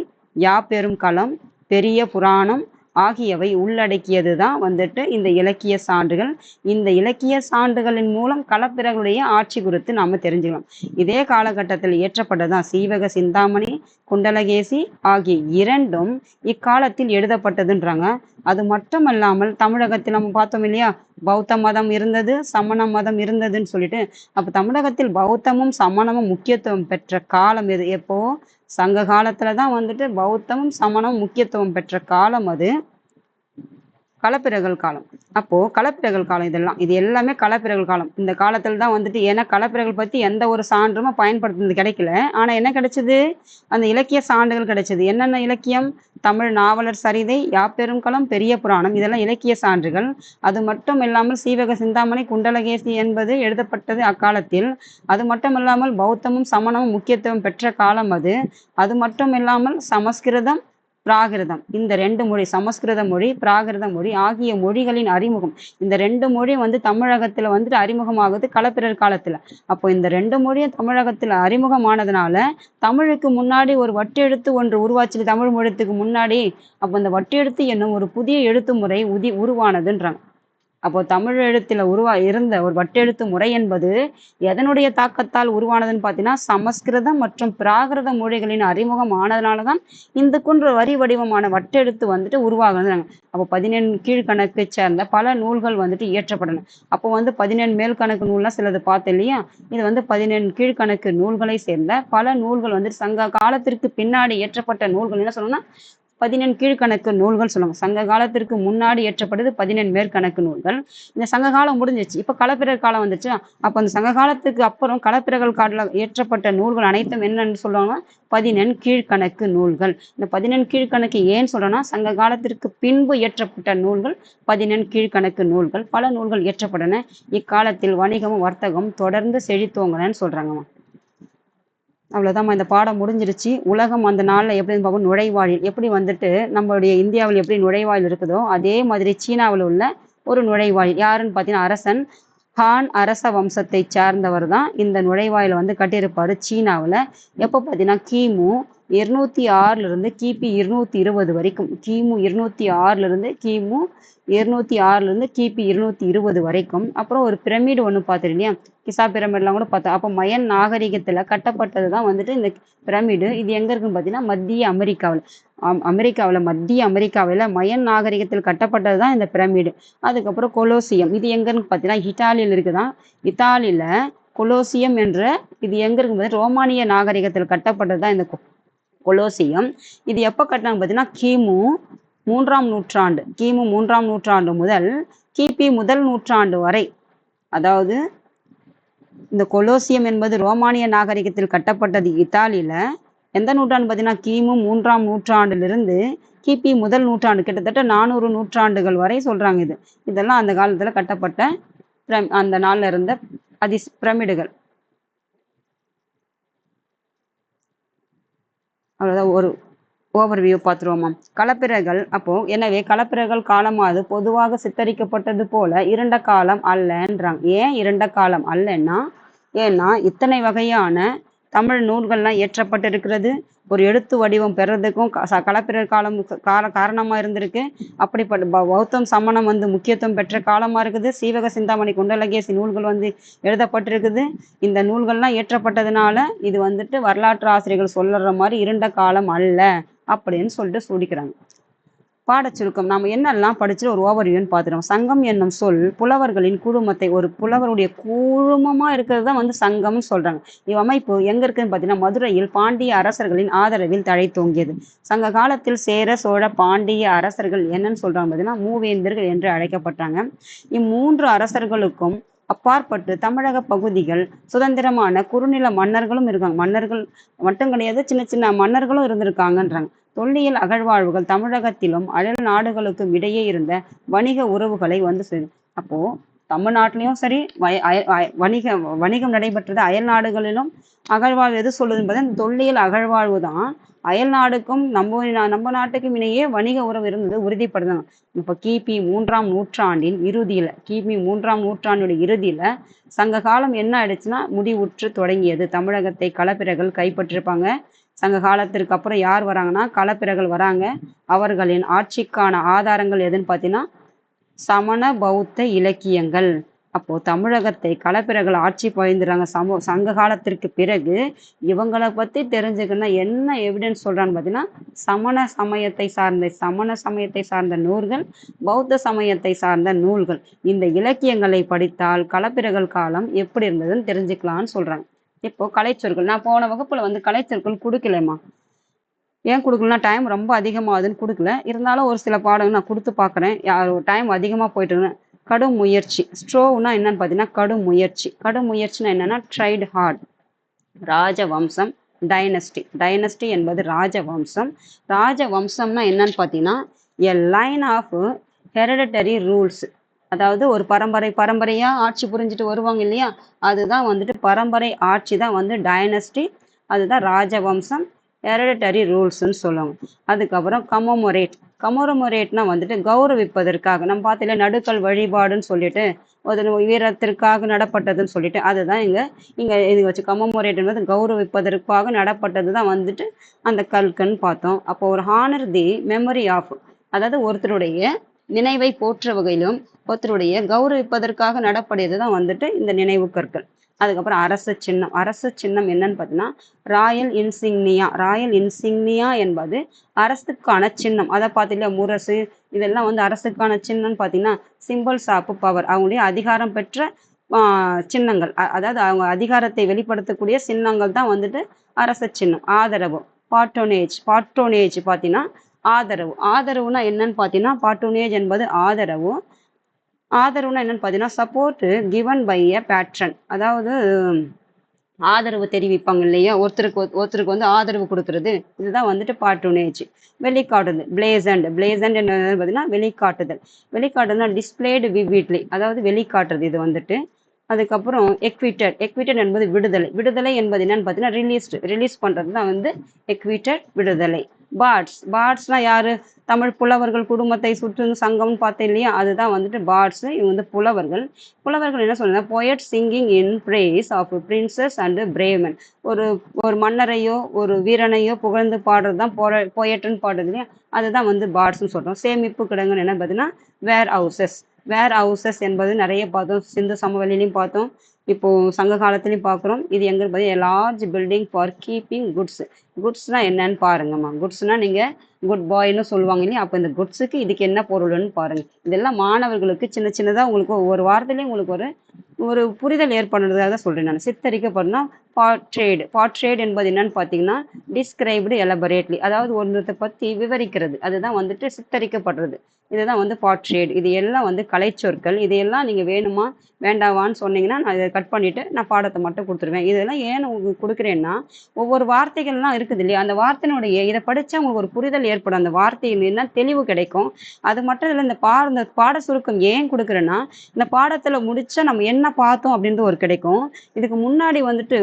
S1: யாப்பெரும் களம், பெரிய புராணம் ஆகியவை உள்ளடக்கியது தான் வந்துட்டு இந்த இலக்கிய சான்றுகள். இந்த இலக்கிய சான்றுகளின் மூலம் களப்பிரர்களுடைய ஆட்சி குறித்து நாம தெரிஞ்சுக்கலாம். இதே காலகட்டத்தில் இயற்றப்பட்டதுதான் சீவக சிந்தாமணி, குண்டலகேசி ஆகிய 2ம் இக்காலத்தில் எழுதப்பட்டதுன்றாங்க. அது மட்டுமல்லாமல் தமிழகத்தில் நம்ம பார்த்தோம் இல்லையா பௌத்த மதம் இருந்தது, சமண மதம் இருந்ததுன்னு சொல்லிட்டு. அப்ப தமிழகத்தில் பௌத்தமும் சமணமும் முக்கியத்துவம் பெற்ற காலம் எது? எப்போ? சங்க காலத்துலதான் வந்துட்டு பௌத்தமும் சமணமும் முக்கியத்துவம் பெற்ற காலம் அது களப்பிரர்கள் காலம். அப்போ களப்பிரர்கள் காலம் இது எல்லாமே களப்பிரர்கள் காலம். இந்த காலத்துல தான் வந்துட்டு ஏன்னா களப்பிரர்கள் பத்தி எந்த ஒரு சான்றும் பயன்படுத்துறது கிடைக்கல. ஆனா என்ன கிடைச்சது? அந்த இலக்கிய சான்றுகள் கிடைச்சது. என்னென்ன இலக்கியம்? தமிழ் நாவலர் சரிதை, யாப்பெரும் களம், பெரிய புராணம் இதெல்லாம் இலக்கிய சான்றுகள். அது மட்டும் இல்லாமல் சீவக சிந்தாமணி, குண்டலகேசி என்பது எழுதப்பட்டது அக்காலத்தில். அது மட்டும் இல்லாமல் பௌத்தமும் சமணமும் முக்கியத்துவம் பெற்ற காலம் அது. அது மட்டும் இல்லாமல் சமஸ்கிருதம், பிராகிருதம். இந்த 2 மொழி, சமஸ்கிருத மொழி, பிராகிருத மொழி ஆகிய மொழிகளின் அறிமுகம். இந்த 2 மொழி வந்து தமிழகத்துல வந்துட்டு அறிமுகமாகுது களப்பிரர் காலத்துல. அப்போ இந்த 2 மொழியும் தமிழகத்துல அறிமுகமானதுனால தமிழுக்கு முன்னாடி ஒரு வட்டெழுத்து ஒன்று உருவாச்சு தமிழ் மொழிக்கு முன்னாடி. அப்போ இந்த வட்டெழுத்து என்னும் ஒரு புதிய எழுத்து முறை உருவானதுன்றாங்க. அப்போ தமிழ் எழுத்துல இருந்த ஒரு வட்டெழுத்து முறை என்பது எதனுடைய தாக்கத்தால் உருவானதுன்னு பார்த்தீங்கன்னா சமஸ்கிருதம் மற்றும் பிராகிருத மொழிகளின் அறிமுகம் ஆனதுனாலதான் இந்த குன்ற வரி வடிவமான வட்டெழுத்து வந்துட்டு உருவாகுதுங்க. அப்போ 17 கீழ்கணக்கு சேர்ந்த பல நூல்கள் வந்துட்டு இயற்றப்படணும். அப்போ வந்து 17 மேல் கணக்கு நூல்லாம் சிலது பார்த்தேன் இல்லையா, இது வந்து 17 கீழ்கணக்கு நூல்களை சேர்ந்த பல நூல்கள் வந்துட்டு சங்க காலத்திற்கு பின்னாடி இயற்றப்பட்ட நூல்கள் என்ன சொல்லணும்னா 17 கீழ்கணக்கு நூல்கள் சொல்லுவாங்க. சங்க காலத்திற்கு முன்னாடி இயற்றப்பட்டது 17 மேற்கணக்கு நூல்கள். இந்த சங்க காலம் முடிஞ்சிச்சு, இப்ப களப்பிரர் காலம் வந்துச்சு. அப்ப அந்த சங்க காலத்துக்கு அப்புறம் களப்பிரர்கள் காலத்துல இயற்றப்பட்ட நூல்கள் அனைத்தும் என்னன்னு சொல்லுவாங்கன்னா 17 கீழ்கணக்கு நூல்கள். இந்த 17 கீழ்கணக்கு ஏன் சொல்றோம்னா சங்க காலத்திற்கு பின்பு இயற்றப்பட்ட நூல்கள் 17 கீழ்கணக்கு நூல்கள். பல நூல்கள் இயற்றப்பட்டன. இக்காலத்தில் வணிகமும் வர்த்தகம் தொடர்ந்து செழித்தோங்கன்னு சொல்றாங்கம்மா. அவ்வளவுதான், இந்த பாடம் முடிஞ்சிருச்சு. உலகம் அந்த நாள்ல எப்படின்னு பார்ப்போம். நுழைவாயில் எப்படி வந்துட்டு நம்மளுடைய இந்தியாவில் எப்படி நுழைவாயில் இருக்குதோ அதே மாதிரி சீனாவில் உள்ள ஒரு நுழைவாயில் யாருன்னு பார்த்தீங்கன்னா அரசன் ஹான் அரச வம்சத்தை சார்ந்தவர் தான் இந்த நுழைவாயில வந்து கட்டியிருப்பாரு சீனாவில். எப்போ பார்த்தீங்கன்னா கிமு 206 இருந்து கிபி 220 வரைக்கும். கிமு 206 இருந்து கிமு 206 இருந்து கிபி 220 வரைக்கும். அப்புறம் ஒரு பிரமிடு ஒன்று பார்த்துருக்கீங்க, கிசா பிரமிட்லாம் கூட பார்த்தோம். அப்போ மயன் நாகரிகத்துல கட்டப்பட்டது தான் வந்துட்டு இந்த பிரமிடு. இது எங்க இருக்குன்னு பார்த்தீங்கன்னா மத்திய அமெரிக்காவில். மத்திய அமெரிக்காவில் மயன் நாகரிகத்தில் கட்டப்பட்டது தான் இந்த பிரமிடு. அதுக்கப்புறம் கொலோசியம், இது எங்கன்னு பார்த்தீங்கன்னா இத்தாலியில் இருக்குதான். இத்தாலியில கொலோசியம் என்ற இது எங்க இருக்கும்போது ரோமானிய நாகரிகத்தில் கட்டப்பட்டது தான் இந்த கொலோசியம். இது எப்போ கட்டினாங்க பார்த்தீங்கன்னா கிமு 3ஆம் நூற்றாண்டு. கிமு 3ஆம் நூற்றாண்டு முதல் கிபி முதல் நூற்றாண்டு வரை. அதாவது இந்த கொலோசியம் என்பது ரோமானிய நாகரிகத்தில் கட்டப்பட்டது இத்தாலியில. எந்த நூற்றாண்டு பார்த்தீங்கன்னா கிமு 3ஆம் நூற்றாண்டிலிருந்து கிபி முதல் நூற்றாண்டு, கிட்டத்தட்ட 400 நூற்றாண்டுகள் வரை சொல்றாங்க. இதெல்லாம் அந்த காலத்துல கட்டப்பட்ட அந்த நாள்ல இருந்த பிரமிடுகள். அவ்வளவுதான், ஒரு ஓவர்வியூ பார்த்துருவோமா. களப்பிரர்கள் அப்போ எனவே களப்பிரர்கள் காலமாவது பொதுவாக சித்தரிக்கப்பட்டது போல இருண்ட காலம் அல்லன்றாங்க. ஏன் இருண்ட காலம் அல்லன்னா, ஏன்னா இத்தனை வகையான தமிழ் நூல்கள்லாம் இயற்றப்பட்டிருக்கிறது. ஒரு எழுத்து வடிவம் பெறதுக்கும் களப்பிரர் காலம் காரணமா இருந்திருக்கு. அப்படிப்பட்ட பௌத்தம் சமணம் வந்து முக்கியத்துவம் பெற்ற காலமா இருக்குது. சீவக சிந்தாமணி குண்டலகேசி நூல்கள் வந்து எழுதப்பட்டிருக்குது. இந்த நூல்கள்லாம் இயற்றப்பட்டதுனால இது வந்துட்டு வரலாற்று ஆசிரியர்கள் சொல்லுற மாதிரி இருண்ட காலம் அல்ல அப்படின்னு சொல்லிட்டு சூடிக்கிறாங்க. பாடச்சுருக்கம் நாம என்னெல்லாம் படிச்சுட்டு ஒரு ஓவர்வியூன்னு பார்த்துட்டோம். சங்கம் என்னும் சொல் புலவர்களின் குழுமத்தை, ஒரு புலவருடைய குழுமமா இருக்கிறது தான் வந்து சங்கம்னு சொல்றாங்க. இவ்வமைப்பு எங்க இருக்குன்னு பார்த்தீங்கன்னா மதுரையில் பாண்டிய அரசர்களின் ஆதரவில் தழைத்தோங்கியது. சங்க காலத்தில் சேர சோழ பாண்டிய அரசர்கள் என்னன்னு சொல்றாங்க பார்த்தீங்கன்னா மூவேந்தர்கள் என்று அழைக்கப்பட்டாங்க. இம்மூன்று அரசர்களுக்கும் அப்பாற்பட்டு தமிழக பகுதிகள் சுதந்திரமான குறுநில மன்னர்களும் இருக்காங்க. மன்னர்கள் மட்டும் கிடையாது, சின்ன சின்ன மன்னர்களும் இருந்திருக்காங்கன்றாங்க. தொல்லியல் அகழ்வாழ்வுகள் தமிழகத்திலும் அயல் நாடுகளுக்கும் இடையே இருந்த வணிக உறவுகளை வந்து அப்போ தமிழ்நாட்டிலையும் சரி வணிகம் நடைபெற்றது. அயல் நாடுகளிலும் அகழ்வாழ்வு எது சொல்லுது என்பது தொல்லியல் அகழ்வாழ்வு தான். அயல் நாடுக்கும் நம்ம நாட்டுக்கும் இடையே வணிக உறவு இருந்தது உறுதிப்படுத்தாங்க. இப்ப கிபி 3ஆம் நூற்றாண்டின் இறுதியில கிபி 3ஆம் நூற்றாண்டுடைய இறுதியில சங்க காலம் என்ன ஆயிடுச்சுன்னா முடிவுற்று தொடங்கியது. தமிழகத்தை களப்பிரர்கள் கைப்பற்றிருப்பாங்க. சங்க காலத்திற்கு அப்புறம் யார் வராங்கன்னா களப்பிரர்கள் வராங்க. அவர்களின் ஆட்சிக்கான ஆதாரங்கள் எதுன்னு பார்த்தீங்கன்னா சமண பௌத்த இலக்கியங்கள். அப்போ தமிழகத்தை களப்பிரர்கள் ஆட்சி பயிர்ந்துறாங்க. சங்க காலத்திற்கு பிறகு இவங்களை பத்தி தெரிஞ்சுக்கணும்னா என்ன எவிடன்ஸ் சொல்றான்னு பார்த்தீங்கன்னா சமண சமயத்தை சார்ந்த நூல்கள், பௌத்த சமயத்தை சார்ந்த நூல்கள். இந்த இலக்கியங்களை படித்தால் களப்பிரர்கள் காலம் எப்படி இருந்ததுன்னு தெரிஞ்சுக்கலாம்னு சொல்றாங்க. இப்போ கலைச்சொற்கள் நான் போன வகுப்புல வந்து கலைச்சொற்கள் கொடுக்கலம்மா. ஏன் கொடுக்கலன்னா டைம் ரொம்ப அதிகமாகுதுன்னு கொடுக்கல. இருந்தாலும் ஒரு சில பாடம் நான் கொடுத்து பார்க்குறேன். டைம் அதிகமாக போயிட்டு. கடும் முயற்சி, ஸ்ட்ரோவ்னா என்னன்னு பார்த்தீங்கன்னா கடும் முயற்சி. கடும் முயற்சினா என்னன்னா ட்ரைட் ஹார்ட். ராஜவம்சம், டைனஸ்டி என்பது ராஜவம்சம். ராஜவம்சம்னா என்னன்னு பார்த்தீங்கன்னா a line of hereditary rules. அதாவது ஒரு பரம்பரையா ஆட்சி புரிஞ்சுட்டு வருவாங்க இல்லையா, அதுதான் வந்துட்டு பரம்பரை ஆட்சி தான் வந்து டைனஸ்டி, அதுதான் ராஜவம்சம். ஹெரிடிட்டரி ரூல்ஸ்ன்னு சொல்லுவாங்க. அதுக்கப்புறம் கமோமரேட்னா வந்துட்டு கௌரவிப்பதற்காக நம்ம பார்த்துல நடுக்கல் வழிபாடுன்னு சொல்லிட்டு ஒரு வீரத்திற்காக நடப்பட்டதுன்னு சொல்லிட்டு அதுதான் இங்க இது வச்சு கமோமரேட் என்பது கௌரவிப்பதற்காக நடப்பட்டது தான் வந்துட்டு அந்த கல்கன்னு பார்த்தோம். அப்போ ஒரு ஹானர் தி மெமரி ஆஃப், அதாவது ஒருத்தருடைய நினைவை போற்ற வகையிலும் ஒருத்தருடைய கௌரவிப்பதற்காக நடப்படியது தான் வந்துட்டு இந்த நினைவு கற்கள். அதுக்கப்புறம் அரசு சின்னம் என்னன்னு பார்த்தீங்கன்னா ராயல் இன்சிக்னியா என்பது அரசுக்கான சின்னம். அதை பார்த்தீங்களா, முரசு இதெல்லாம் வந்து அரசுக்கான சின்னம்னு பார்த்தீங்கன்னா சிம்பிள்ஸ் ஆஃப் பவர், அவங்களுடைய அதிகாரம் பெற்ற சின்னங்கள். அதாவது அவங்க அதிகாரத்தை வெளிப்படுத்தக்கூடிய சின்னங்கள் தான் வந்துட்டு அரச சின்னம். ஆதரவு பாட்டோனேஜ் பார்த்தீங்கன்னா ஆதரவுனா என்னன்னு பார்த்தீங்கன்னா பாட்டோனேஜ் என்பது ஆதரவுனா என்னன்னு பார்த்தீங்கன்னா support given by a patron, அதாவது ஆதரவு தெரிவிப்பாங்க இல்லையா, ஒருத்தருக்கு வந்து ஆதரவு கொடுக்கறது, இதுதான் வந்துட்டு பாட்டோனேஜ். வெளிக்காட்டுதல் பிளேசண்ட் என்ன பார்த்தீங்கன்னா வெளிக்காட்டுதல் டிஸ்பிளேடு விவிட்லி, அதாவது வெளிக்காட்டுறது இது வந்துட்டு. அதுக்கப்புறம் எக்விட்டட் என்பது விடுதலை என்பது என்னன்னு பார்த்தீங்கன்னா ரிலீஸ் பண்றது தான் வந்து எக்விட்டட் விடுதலை. பார்ட்ஸ்னா யாரு, தமிழ் புலவர்கள் குடும்பத்தை சுற்றும் சங்கம்னு பார்த்தேன் இல்லையா, அதுதான் வந்துட்டு பார்ட்ஸ். இவங்க வந்து புலவர்கள் என்ன சொல்றாங்க, poet singing in praise of princes and brave men, ஒரு மன்னரையோ ஒரு வீரனையோ புகழ்ந்து பாடுறது தான் போயட்னு பாடுறது இல்லையா, அதுதான் வந்து பார்ட்ஸ்னு சொல்றோம். சேமிப்பு கிடங்குன்னு என்ன பார்த்தீங்கன்னா வேர் ஹவுசஸ் என்பது நிறைய பார்த்தோம், சிந்து சமவெளியிலையும் பார்த்தோம், இப்போ சங்க காலத்துலையும் பார்க்குறோம். இது எங்க பார்த்தீங்கன்னா லார்ஜ் பில்டிங் ஃபார் கீப்பிங் குட்ஸ்னா என்னன்னு பாருங்கம்மா. குட்ஸ்னா நீங்க குட் பாய்னு சொல்லுவாங்க இல்லையா, அப்போ இந்த குட்ஸுக்கு இதுக்கு என்ன பொருள்னு பாருங்க. இதெல்லாம் மாணவர்களுக்கு சின்னதாக உங்களுக்கு ஒவ்வொரு வாரத்துலேயும் உங்களுக்கு ஒரு புரிதல் ஏற்படுறதாக தான் சொல்றேன் நான். சித்தரிக்கப்படனா பாட்ரேட் என்பது என்னன்னு பார்த்தீங்கன்னா டிஸ்கிரைப்டு எலபரேட்லி, அதாவது ஒன்றத்தை பற்றி விவரிக்கிறது, அதுதான் வந்துட்டு சித்தரிக்கப்படுறது, இதுதான் வந்து பாட்ரேட். இது எல்லாம் வந்து கலைச்சொற்கள். இதையெல்லாம் நீங்கள் வேணுமா வேண்டாவான்னு சொன்னீங்கன்னா நான் இதை கட் பண்ணிவிட்டு நான் பாடத்தை மட்டும் கொடுத்துருவேன். இதெல்லாம் ஏன் உங்களுக்கு கொடுக்குறேன்னா ஒவ்வொரு வார்த்தைகள்லாம் இருக்குது இல்லையா, அந்த வார்த்தையினுடைய இதை படித்தா உங்களுக்கு ஒரு புரிதல் ஏற்படும், அந்த வார்த்தையில் என்ன தெளிவு கிடைக்கும். அது மட்டும் இல்லை, இந்த பாட சுருக்கம் ஏன் கொடுக்குறேன்னா இந்த பாடத்தில் முடிச்சா நம்ம என்ன பார்த்தோம் அப்படின்றது ஒரு கிடைக்கும். இதுக்கு முன்னாடி வந்துட்டு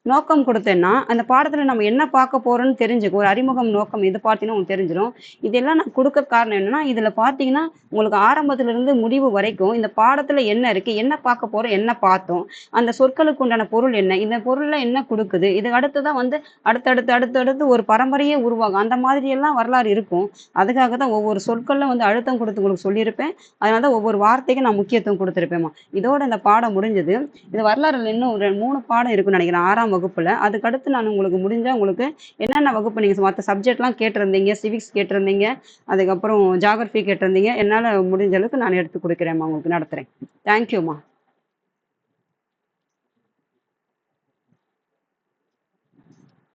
S1: நோக்கம் கொடுத்தேன்னா அந்த பாடத்தில் நம்ம என்ன பார்க்க போறோம்னு தெரிஞ்சுக்கும். ஒரு அறிமுகம் நோக்கம் இது பார்த்தீங்கன்னா உங்களுக்கு தெரிஞ்சிடும். இதெல்லாம் நான் கொடுக்க காரணம் என்னன்னா இதில் பார்த்தீங்கன்னா உங்களுக்கு ஆரம்பத்திலிருந்து முடிவு வரைக்கும் இந்த பாடத்தில் என்ன இருக்கு, என்ன பார்க்க போறோம், என்ன பார்த்தோம், அந்த சொற்களுக்கு உண்டான பொருள் என்ன, இந்த பொருள்ல என்ன கொடுக்குது, இது அடுத்துதான் வந்து அடுத்தடுத்து ஒரு பரம்பரையே உருவாகும். அந்த மாதிரி எல்லாம் வரலாறு இருக்கும். அதுக்காக தான் ஒவ்வொரு சொற்களில் வந்து அழுத்தம் கொடுத்து உங்களுக்கு சொல்லியிருப்பேன். அதனால தான் ஒவ்வொரு வார்த்தைக்கும் நான் முக்கியத்துவம் கொடுத்துருப்பேன்மா. இதோட இந்த பாடம் முடிஞ்சது. இது வரலாறுல இன்னும் ஒரு 3 பாடம் இருக்குன்னு நினைக்கிறேன் 6ஆம் வகுப்புல. அதுக்கடுத்து நான் உங்களுக்கு முடிஞ்சா உங்களுக்கு என்னென்ன வகுப்பு நீங்கள் மற்ற சப்ஜெக்ட்லாம் கேட்டிருந்தீங்க, சிவிக்ஸ் கேட்டிருந்தீங்க, அதுக்கப்புறம் ஜாகிரபி கேட்டிருந்தீங்க, என்னால் முடிஞ்ச அளவுக்கு நான் எடுத்து கொடுக்குறேன்மா, உங்களுக்கு நடத்துகிறேன். தேங்க்யூம்மா.